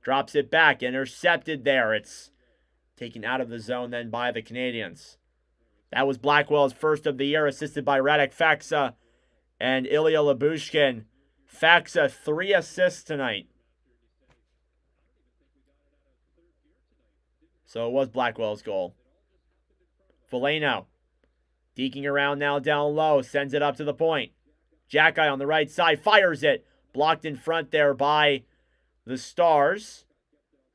drops it back. Intercepted there. It's taken out of the zone then by the Canadiens. That was Blackwell's first of the year, assisted by Radek Faxa and Ilya Lyubushkin. Faxa, 3 assists tonight. So it was Blackwell's goal. Veleno deking around now down low. Sends it up to the point. Jackeye on the right side. Fires it. Blocked in front there by the Stars.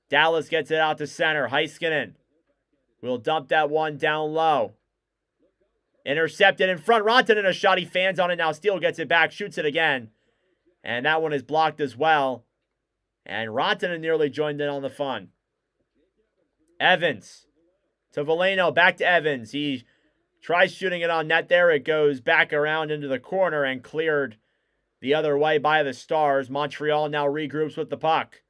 Dallas gets it out to center. Heiskanen will dump that one down low. Intercepted in front. Rantanen a shot. He fans on it now. Steele gets it back. Shoots it again. And that one is blocked as well. And Rantanen nearly joined in on the fun. Evans to Veleno. Back to Evans. He tries shooting it on net there. It goes back around into the corner and cleared the other way by the Stars. Montreal now regroups with the puck.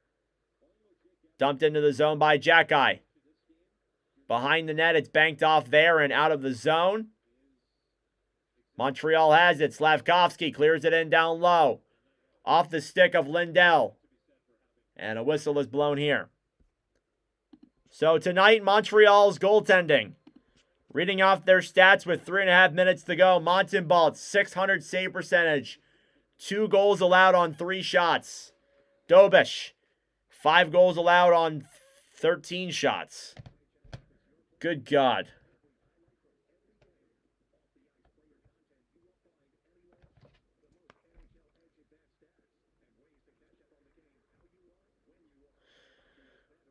Dumped into the zone by Jackeye. Behind the net, it's banked off there and out of the zone. Montreal has it. Slavkovsky clears it in down low. Off the stick of Lindell. And a whistle is blown here. So tonight, Montreal's goaltending. Reading off their stats with 3.5 minutes to go. Montembault, .600 save percentage. 2 goals allowed on 3 shots. Dobish, 5 goals allowed on 13 shots. Good God.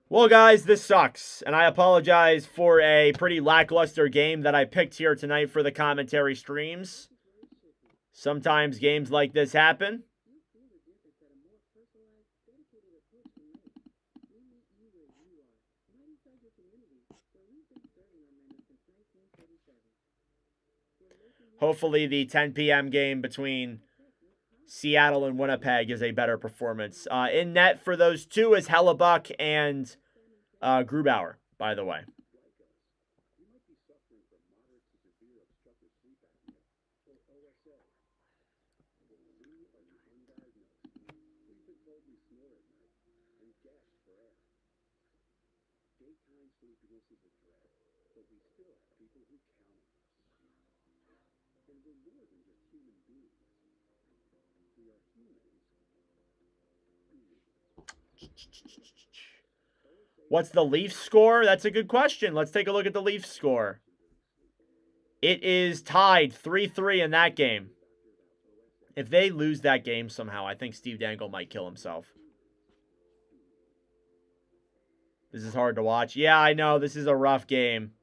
Well, guys, this sucks, and I apologize for a pretty lackluster game that I picked here tonight for the commentary streams. Sometimes games like this happen. Hopefully the 10 p.m. game between Seattle and Winnipeg is a better performance. In net for those two is Hellebuck and Grubauer, by the way. What's the Leafs score? That's a good question. Let's take a look at the Leafs score. It is tied 3-3 in that game. If they lose that game somehow, I think Steve Dangle might kill himself. This is hard to watch. Yeah, I know. This is a rough game.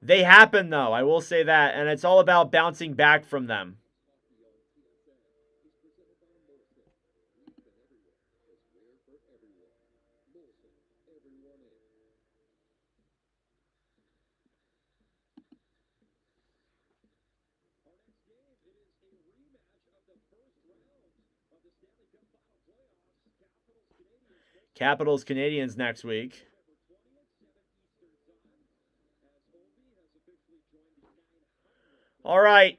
They happen, though. I will say that. And it's all about bouncing back from them. Capitals Canadiens next week. All right,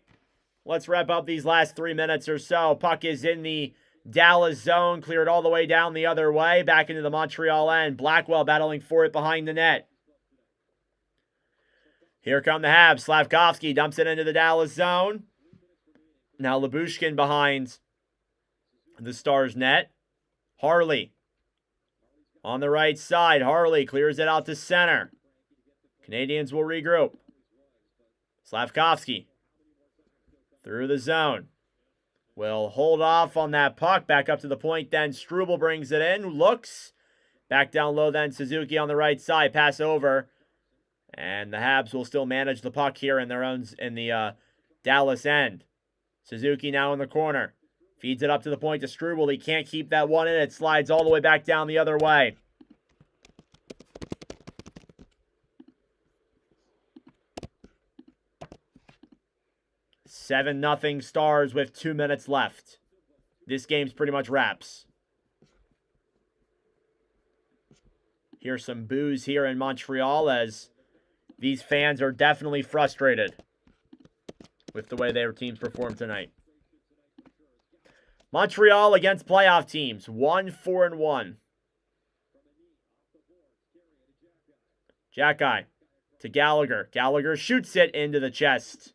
let's wrap up these last 3 minutes or so. Puck is in the Dallas zone, cleared all the way down the other way, back into the Montreal end. Blackwell battling for it behind the net. Here come the Habs. Slavkovsky dumps it into the Dallas zone. Now Lyubushkin behind the Stars net. Harley on the right side. Harley clears it out to center. Canadiens will regroup. Slavkovsky through the zone. Will hold off on that puck. Back up to the point then. Struble brings it in. Looks. Back down low then. Suzuki on the right side. Pass over. And the Habs will still manage the puck here in the Dallas end. Suzuki now in the corner. Feeds it up to the point to Struble. He can't keep that one in. It slides all the way back down the other way. Seven 0 Stars with 2 minutes left. This game's pretty much wraps. Here's some boos here in Montreal as these fans are definitely frustrated with the way their teams performed tonight. Montreal against playoff teams, 1-4-1. Jack-Eye to Gallagher. Gallagher shoots it into the chest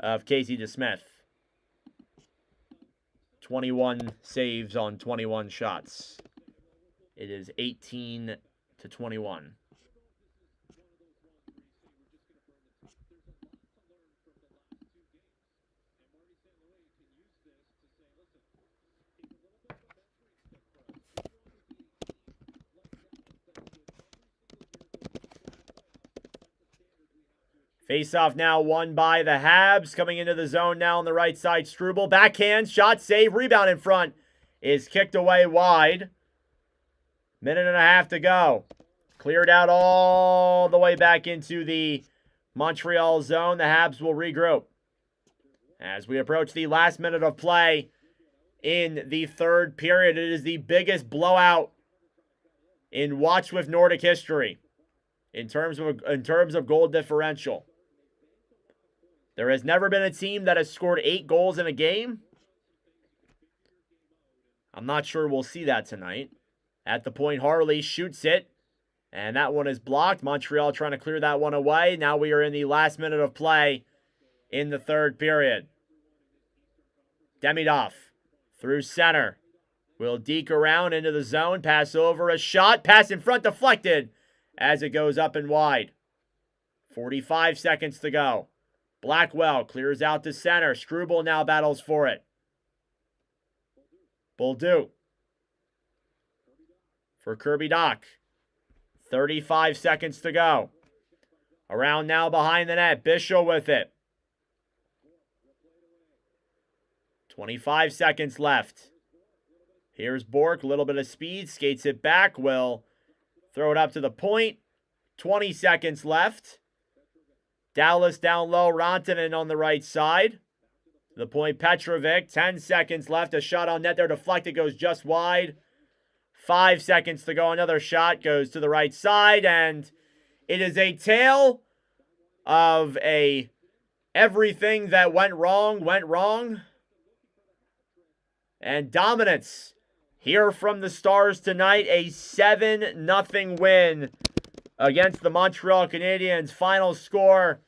of Casey DeSmith. 21 saves on 21 shots. It is 18-21. Face-off now won by the Habs. Coming into the zone now on the right side. Struble. Backhand. Shot. Save. Rebound in front. Is kicked away wide. Minute and a half to go. Cleared out all the way back into the Montreal zone. The Habs will regroup. As we approach the last minute of play in the third period. It is the biggest blowout in Watch with Nordic history in terms of goal differential. There has never been a team that has scored 8 goals in a game. I'm not sure we'll see that tonight. At the point, Harley shoots it, and that one is blocked. Montreal trying to clear that one away. Now we are in the last minute of play in the third period. Demidov through center. Will deke around into the zone. Pass over a shot. Pass in front deflected as it goes up and wide. 45 seconds to go. Blackwell clears out to center. Struble now battles for it. Bolduc for Kirby Dach. 35 seconds to go. Around now behind the net. Bishop with it. 25 seconds left. Here's Bork. A little bit of speed. Skates it back. Will throw it up to the point. 20 seconds left. Dallas down low. Rantanen on the right side. The point, Petrovic. 10 seconds left. A shot on net there. Deflected. Goes just wide. 5 seconds to go. Another shot goes to the right side. And it is a tale of everything that went wrong. And dominance here from the Stars tonight. A 7-0 win against the Montreal Canadiens. Final score,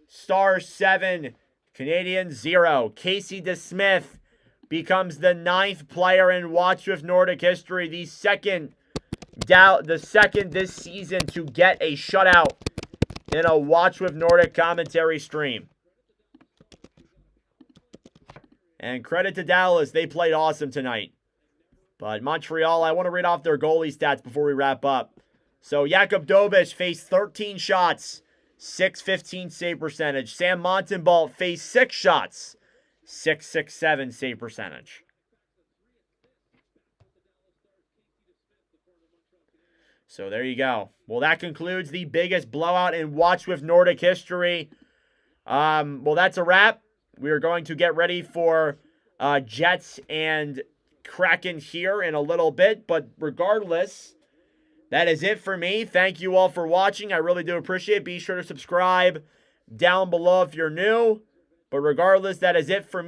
Stars 7, Canadiens 0. Casey DeSmith becomes the 9th player in Watch with Nordic history. The second this season to get a shutout in a Watch with Nordic commentary stream. And credit to Dallas. They played awesome tonight. But Montreal, I want to read off their goalie stats before we wrap up. So Jakub Dobeš faced 13 shots, .615 save percentage. Sam Montembeault faced 6 shots, .667 save percentage. So there you go. Well, that concludes the biggest blowout in Watch with Nordic history. Well, that's a wrap. We are going to get ready for Jets and Kraken here in a little bit. But regardless, that is it for me. Thank you all for watching. I really do appreciate it. Be sure to subscribe down below if you're new. But regardless, that is it for me.